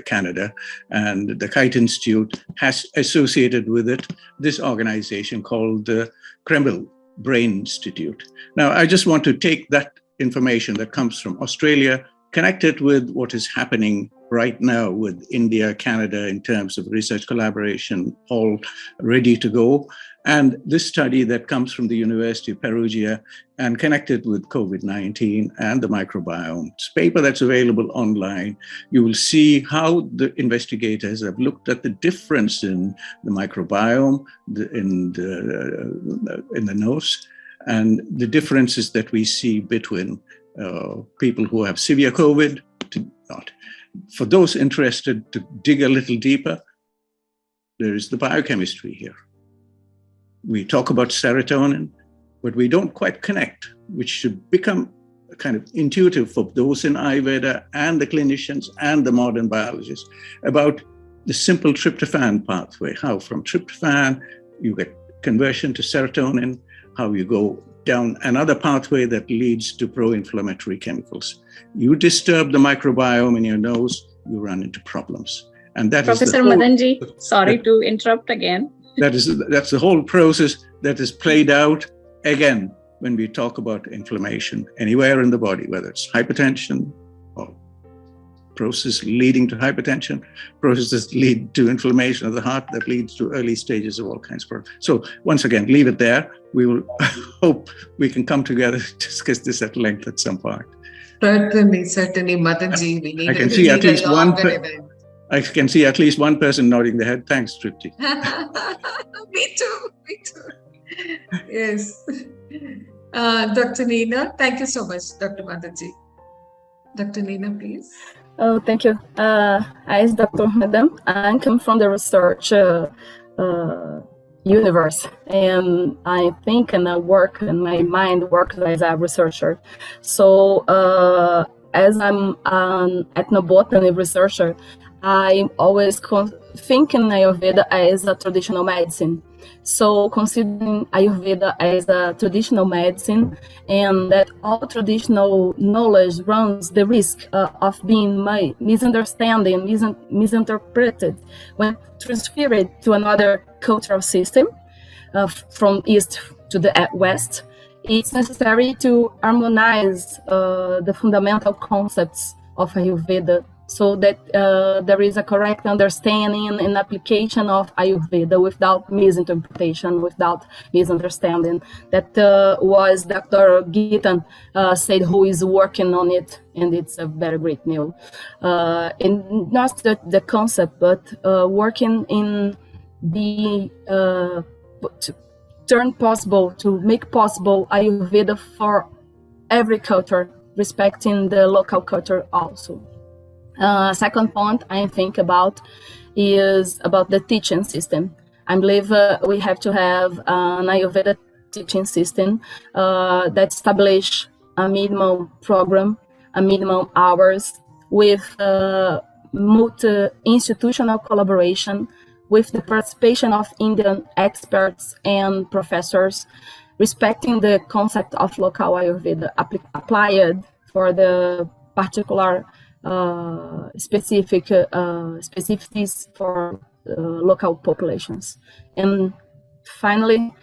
Canada, and the Kite Institute has associated with it this organization called the Kreml Brain Institute. Now, I just want to take that information that comes from Australia, connect it with what is happening right now with India, Canada, in terms of research collaboration, all ready to go. And this study that comes from the University of Perugia and connected with COVID-19 and the microbiome. It's a paper that's available online. You will see how the investigators have looked at the difference in the microbiome in the nose and the differences that we see between people who have severe COVID to not. For those interested to dig a little deeper, there is the biochemistry here. We talk about serotonin, but we don't quite connect, which should become kind of intuitive for those in Ayurveda and the clinicians and the modern biologists about the simple tryptophan pathway, how from tryptophan you get conversion to serotonin, how you go down another pathway that leads to pro-inflammatory chemicals. You disturb the microbiome in your nose, you run into problems. And that Professor is the whole, Madanji, sorry to interrupt again. that's the whole process that is played out again when we talk about inflammation anywhere in the body, whether it's hypertension or process leading to hypertension, processes lead to inflammation of the heart that leads to early stages of all kinds of problems. So once again, leave it there. We will hope we can come together to discuss this at length at some point. Certainly, Madanji, we need I can see at least one. I can see at least one person nodding their head. Thanks, Tripti. Me too. Yes. Dr. Neena, thank you so much, Dr. Madanji. Dr. Neena, please. Oh, thank you. As Dr. Madam, I come from the research universe, and I think and I work, and my mind works as a researcher. So as I'm an ethnobotany researcher, I always think in Ayurveda as a traditional medicine. So considering Ayurveda as a traditional medicine, and that all traditional knowledge runs the risk of being misunderstood and misinterpreted when transferred to another cultural system from east to the west, it's necessary to harmonize the fundamental concepts of Ayurveda so that there is a correct understanding and application of Ayurveda without misinterpretation, without misunderstanding. That was Dr. Geetha said, who is working on it, and it's a very great news. And not the concept, but working in the to make possible Ayurveda for every culture, respecting the local culture also. Second point I think about is about the teaching system. I believe we have to have an Ayurveda teaching system that establish a minimum program, a minimum hours with multi-institutional collaboration with the participation of Indian experts and professors, respecting the concept of local Ayurveda applied for the particular specificities for local populations. And finally,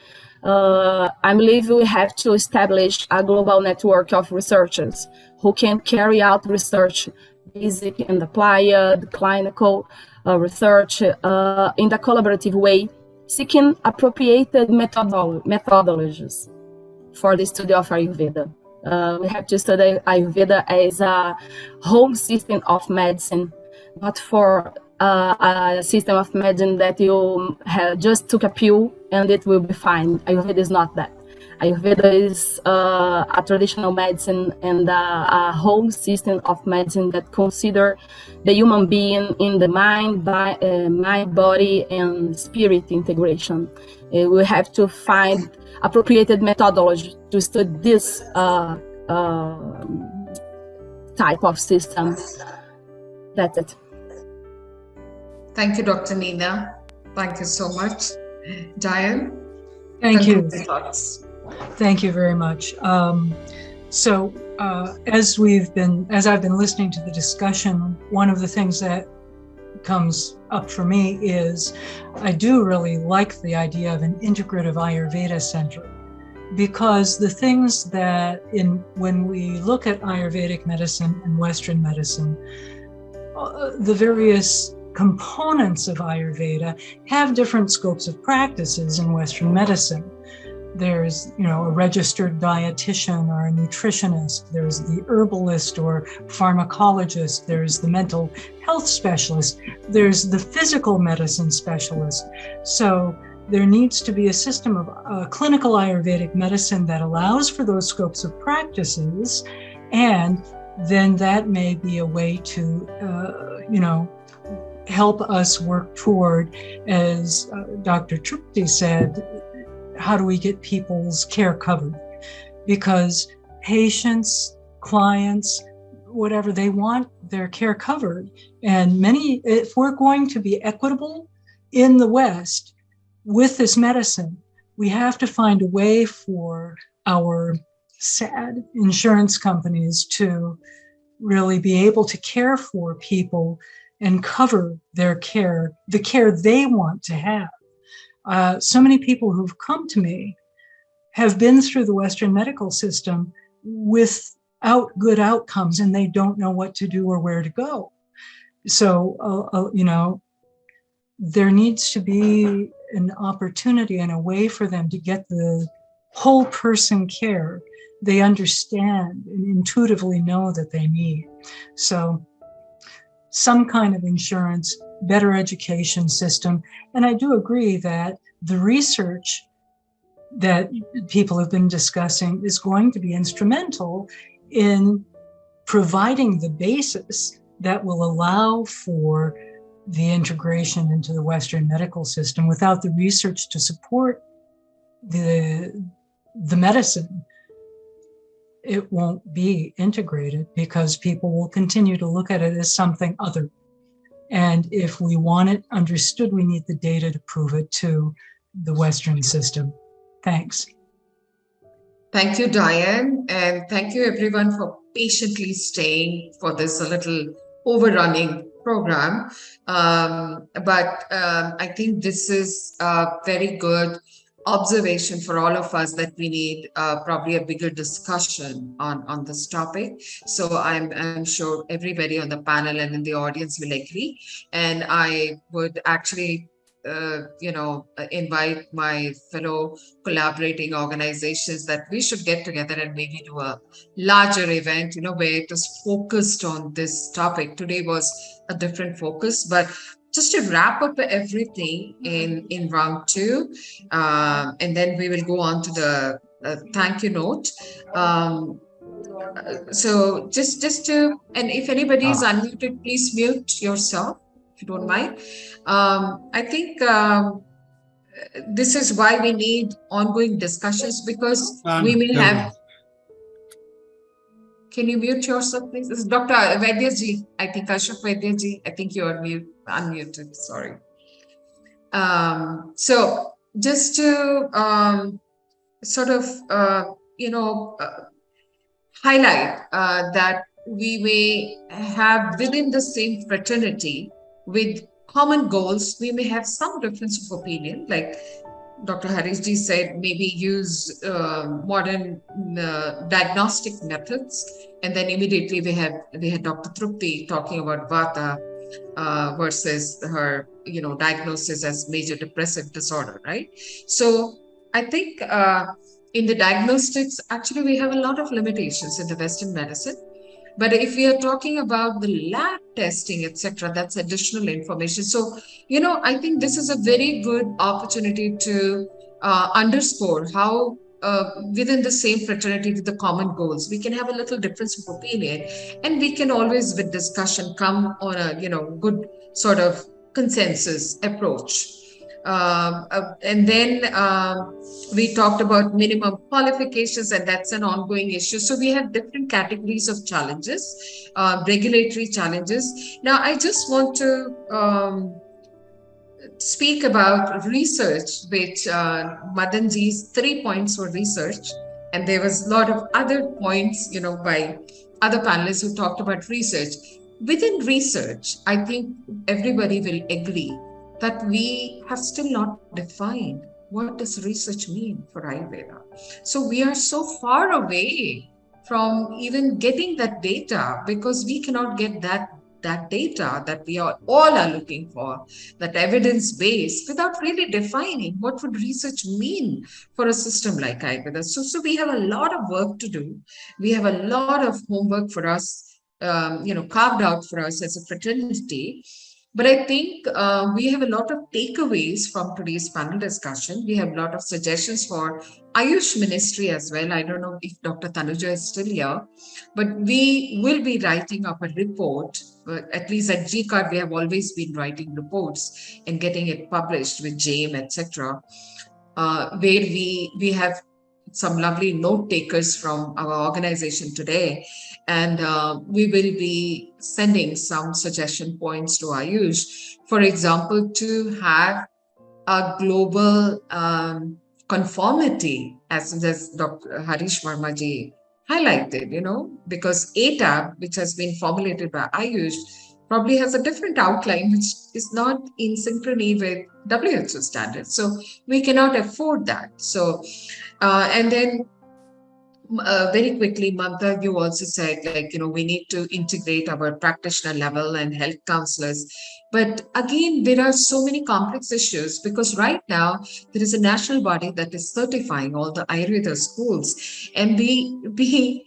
I believe we have to establish a global network of researchers who can carry out research, basic and applied, clinical research in the collaborative way, seeking appropriate methodologies for the study of Ayurveda. We have to study Ayurveda as a whole system of medicine, not for a system of medicine that you just took a pill and it will be fine. Ayurveda is not that. Ayurveda is a traditional medicine and a whole system of medicine that consider the human being in the mind, body, and spirit integration. We have to find appropriate methodology to study this type of system. That's it. Thank you, Dr. Nina. Thank you so much. Diane? Thank you. Thoughts. Thank you very much. As I've been listening to the discussion, one of the things that comes up for me is I do really like the idea of an integrative Ayurveda center, because the things that when we look at Ayurvedic medicine and Western medicine, the various components of Ayurveda have different scopes of practices in Western medicine. There's, a registered dietitian or a nutritionist. There's the herbalist or pharmacologist. There's the mental health specialist. There's the physical medicine specialist. So there needs to be a system of clinical Ayurvedic medicine that allows for those scopes of practices. And then that may be a way to, help us work toward, as Dr. Trupti said, how do we get people's care covered? Because patients, clients, whatever, they want their care covered. And if we're going to be equitable in the West with this medicine, we have to find a way for our sad insurance companies to really be able to care for people and cover their care, the care they want to have. So many people who've come to me have been through the Western medical system without good outcomes, and they don't know what to do or where to go. So, there needs to be an opportunity and a way for them to get the whole person care they understand and intuitively know that they need. So some kind of insurance, better education system. And I do agree that the research that people have been discussing is going to be instrumental in providing the basis that will allow for the integration into the Western medical system. Without the research to support the medicine, it won't be integrated, because people will continue to look at it as something other. And if we want it understood, we need the data to prove it to the Western system. Thanks. Thank you, Diane. And thank you everyone for patiently staying for this a little overrunning program. But I think this is a very good observation for all of us that we need probably a bigger discussion on this topic. So I'm sure everybody on the panel and in the audience will agree. And I would actually invite my fellow collaborating organizations that we should get together and maybe do a larger event, where it is focused on this topic. Today was a different focus, but just to wrap up everything in round two, and then we will go on to the thank you note. So just to, and if anybody is unmuted, please mute yourself, if you don't mind. I think this is why we need ongoing discussions, because we may have. Can you mute yourself, please? This is Dr. Vaidyaji. I think Ashok Vaidyaji. I think you are unmuted. Sorry. So just to highlight that we may have within the same fraternity with common goals, we may have some difference of opinion, like Dr. Harishji said, maybe use modern diagnostic methods. And then immediately we had Dr. Trupti talking about Vata versus her, diagnosis as major depressive disorder, right? So I think in the diagnostics, actually, we have a lot of limitations in the Western medicine. But if we are talking about the lab testing, etc., that's additional information. So, I think this is a very good opportunity to underscore how within the same fraternity with the common goals, we can have a little difference of opinion, and we can always, with discussion, come on a good sort of consensus approach. And then we talked about minimum qualifications, and that's an ongoing issue. So we have different categories of challenges, regulatory challenges. Now, I just want to speak about research, which Madanji's 3 points were research, and there was a lot of other points, by other panelists who talked about research. Within research, I think everybody will agree that we have still not defined what does research mean for Ayurveda. So we are so far away from even getting that data, because we cannot get that data that we all are looking for, that evidence base, without really defining what would research mean for a system like Ayurveda. So we have a lot of work to do. We have a lot of homework for us, carved out for us as a fraternity. But I think we have a lot of takeaways from today's panel discussion. We have a lot of suggestions for AYUSH ministry as well. I don't know if Dr. Tanuja is still here, but we will be writing up a report. At least at GCAR, we have always been writing reports and getting it published with JAME, etc., where we have some lovely note takers from our organization today. And we will be sending some suggestion points to AYUSH. For example, to have a global conformity, as Dr. Harish Verma ji highlighted, because ATAB, which has been formulated by AYUSH, probably has a different outline, which is not in synchrony with WHO standards. So we cannot afford that. So, and then very quickly, Mamta, you also said, we need to integrate our practitioner level and health counselors. But again, there are so many complex issues, because right now there is a national body that is certifying all the Ayurveda schools, and the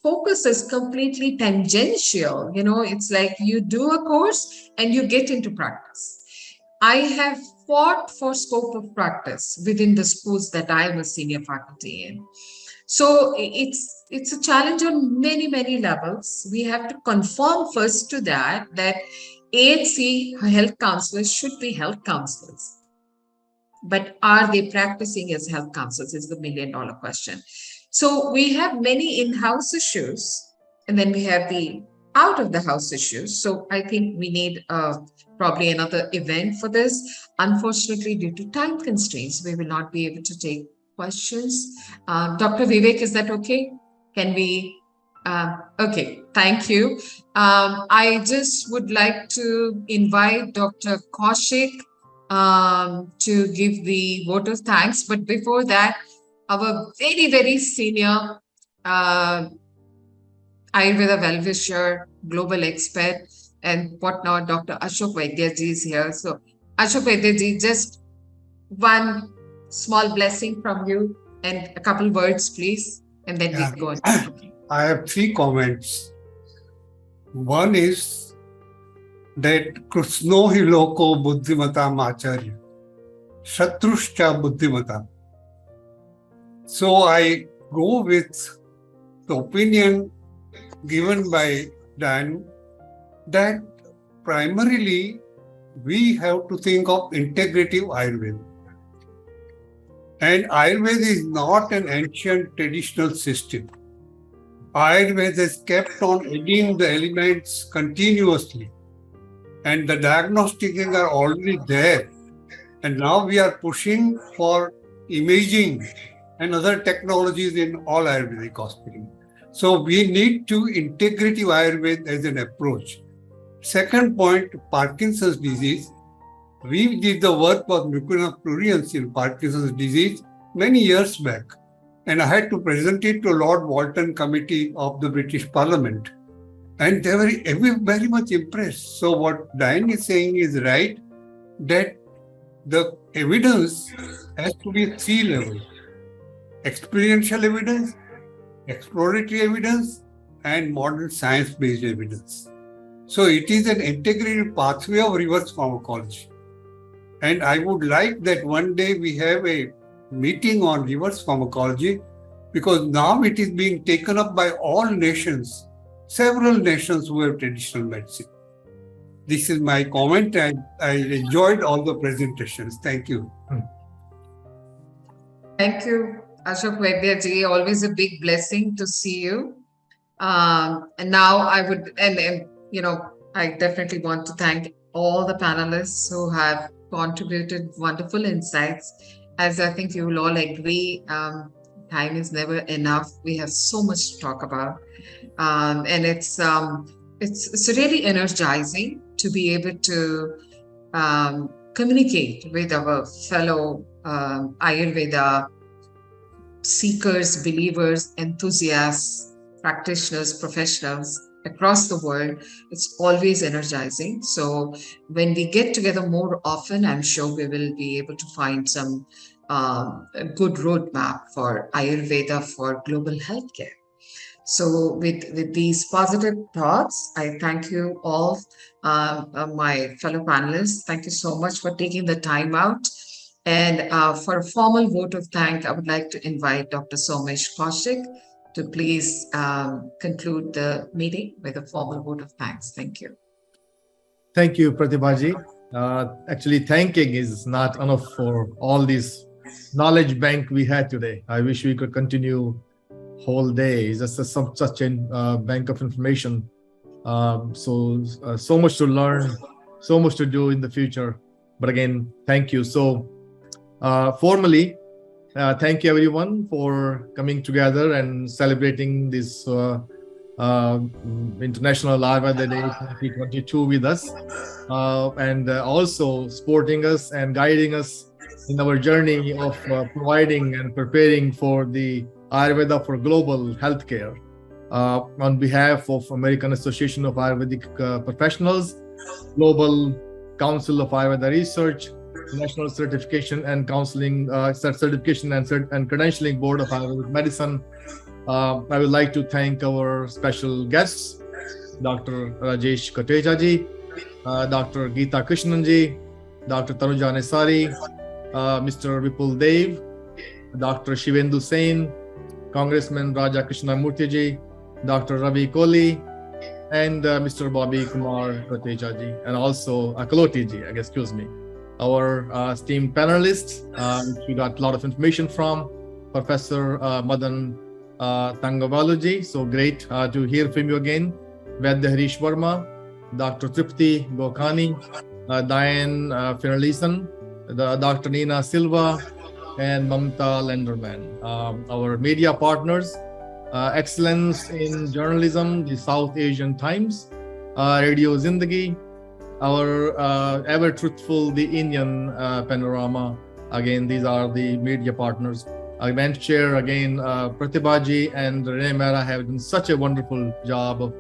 focus is completely tangential. It's like you do a course and you get into practice. I have fought for scope of practice within the schools that I am a senior faculty in. So it's a challenge on many, many levels. We have to conform first to that AHC health counselors should be health counselors. But are they practicing as health counselors is the $1 million question. So we have many in-house issues, and then we have the out-of-the-house issues. So I think we need probably another event for this. Unfortunately, due to time constraints, we will not be able to take questions. Dr. Vivek, is that okay? Can we? Okay, thank you. I just would like to invite Dr. Kaushik to give the vote of thanks. But before that, our very, very senior Ayurveda well-wisher, global expert, and whatnot, Dr. Ashok Vaidyaji is here. So, Ashok Vaidyaji, just one small blessing from you and a couple words, please, and then we go on. I have 3 comments. One is that Krishno hi loko buddhimatam acharya, shatruscha buddhimatam. So I go with the opinion given by Dan that primarily we have to think of integrative Ayurveda. And Ayurveda is not an ancient traditional system. Ayurveda has kept on adding the elements continuously. And the diagnostics are already there. And now we are pushing for imaging and other technologies in all Ayurvedic hospitals. So we need to integrative Ayurveda as an approach. Second point, Parkinson's disease. We did the work of mucuna pruriens in Parkinson's disease many years back. And I had to present it to Lord Walton Committee of the British Parliament. And they were very much impressed. So what Diane is saying is right, that the evidence has to be 3 levels. Experiential evidence, exploratory evidence, and modern science-based evidence. So it is an integrated pathway of reverse pharmacology. And I would like that one day we have a meeting on reverse pharmacology, because now it is being taken up by all nations, several nations who have traditional medicine. This is my comment, and I enjoyed all the presentations. Thank you. Thank you, Ashok Vaidyaji. Always a big blessing to see you. And now I would, I definitely want to thank all the panelists who have contributed wonderful insights. As I think you will all agree, time is never enough. We have so much to talk about, and it's really energizing to be able to communicate with our fellow Ayurveda seekers, believers, enthusiasts, practitioners, professionals across the world. It's always energizing. So when we get together more often, I'm sure we will be able to find some good roadmap for Ayurveda for global healthcare. So with these positive thoughts, I thank you all, my fellow panelists. Thank you so much for taking the time out. And for a formal vote of thanks, I would like to invite Dr. Somesh Kaushik to please conclude the meeting with a formal vote of thanks. Thank you. Thank you, Pratibhaji. Actually, thanking is not enough for all this knowledge bank we had today. I wish we could continue whole day. It's just such a bank of information. So much to learn, so much to do in the future. But again, thank you. So formally, thank you everyone for coming together and celebrating this International Ayurveda Day 2022 with us, and also supporting us and guiding us in our journey of providing and preparing for the Ayurveda for global healthcare. On behalf of American Association of Ayurvedic Professionals, Global Council of Ayurveda Research, National Certification and Counseling Certification and Credentialing Board of Ayurvedic Medicine, I would like to thank our special guests, Dr. Rajesh Kotecha ji, Dr. Geetha Krishnan ji, Dr. Tanuja Nesari, Mr. Vipul Dev, Dr. Shuvendu Sen, Congressman Raja Krishnamoorthi ji, Dr. Ravi Kolli, and Mr. Bobby Kumar Kotecha ji, and also Kolli ji, excuse me. Our esteemed panelists, which we got a lot of information from, Professor Madan Tangavalu ji, so great to hear from you again, Vaidya Harish Verma, Dr. Tripti Gokhani, Diane Finalison, Dr. Nina Silva, and Mamta Lenderman. Our media partners, Excellence in Journalism, the South Asian Times, Radio Zindagi, our ever truthful, the Indian Panorama. Again, these are the media partners. Event chair, again, Pratibhaji and Renee Mehra have done such a wonderful job of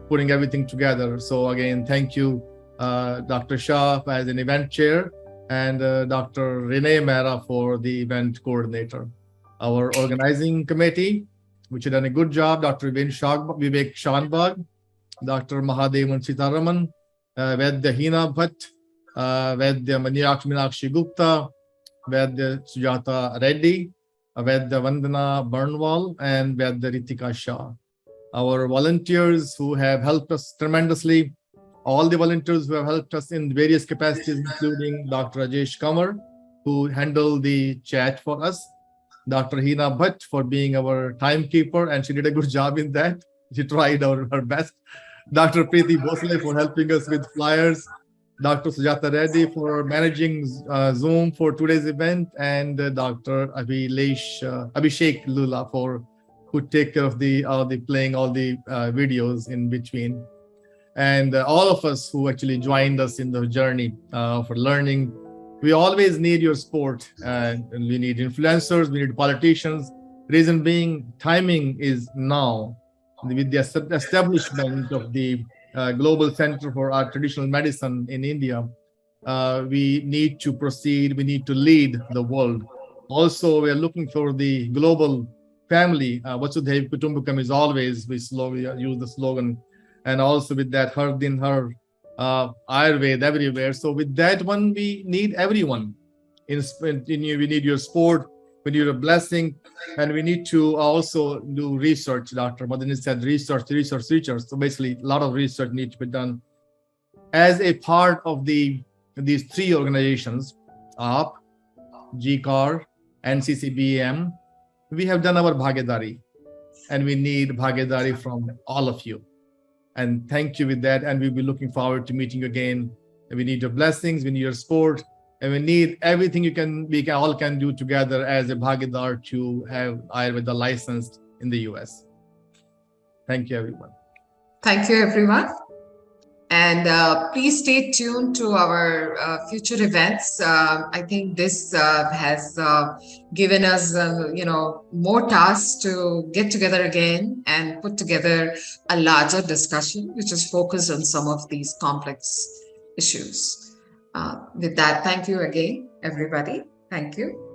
putting everything together. So again, thank you, Dr. Shah as an event chair, and Dr. Renee Mehra for the event coordinator. Our organizing committee, which have done a good job, Dr. Vivek Shanbag, Dr. Mahadevan Sitaraman, Vaidya Hina Bhatt, Vaidya Meenakshi Gupta, Vaidya Sujata Reddy, Vaidya Vandana Burnwal, and Vaidya Ritika Shah. Our volunteers who have helped us tremendously, all the volunteers who have helped us in various capacities, including Dr. Rajesh Kamar, who handled the chat for us, Dr. Hina Bhatt for being our timekeeper, and she did a good job in that. She tried her best. Dr. Preeti Bhosle for helping us with flyers, Dr. Sujata Reddy for managing Zoom for today's event, and Dr. Abhishek Lula who take care of the playing all the videos in between. And all of us who actually joined us in the journey for learning. We always need your support, and we need influencers, we need politicians. Reason being, timing is now. With the establishment of the Global Center for our Traditional Medicine in India, we need to proceed, we need to lead the world. Also, we are looking for the global family. Vasudhaiva Kutumbakam is always, we slowly use the slogan, and also with that, Har Din Har, Ayurveda everywhere. So with that one, we need everyone. We need your support, we need a blessing, and we need to also do research. Dr. Madani said research. So basically, a lot of research needs to be done. As a part of these three organizations, AAAP, GCAR, NCCBAM, we have done our bhagidari, and we need bhagidari from all of you. And thank you with that, and we'll be looking forward to meeting you again. We need your blessings, we need your support, And we need everything we all can do together as a Bhagidar to have Ayurveda licensed in the US. Thank you, everyone. Thank you, everyone. And please stay tuned to our future events. I think this has given us, more tasks to get together again and put together a larger discussion, which is focused on some of these complex issues. With that, thank you again, everybody. Thank you.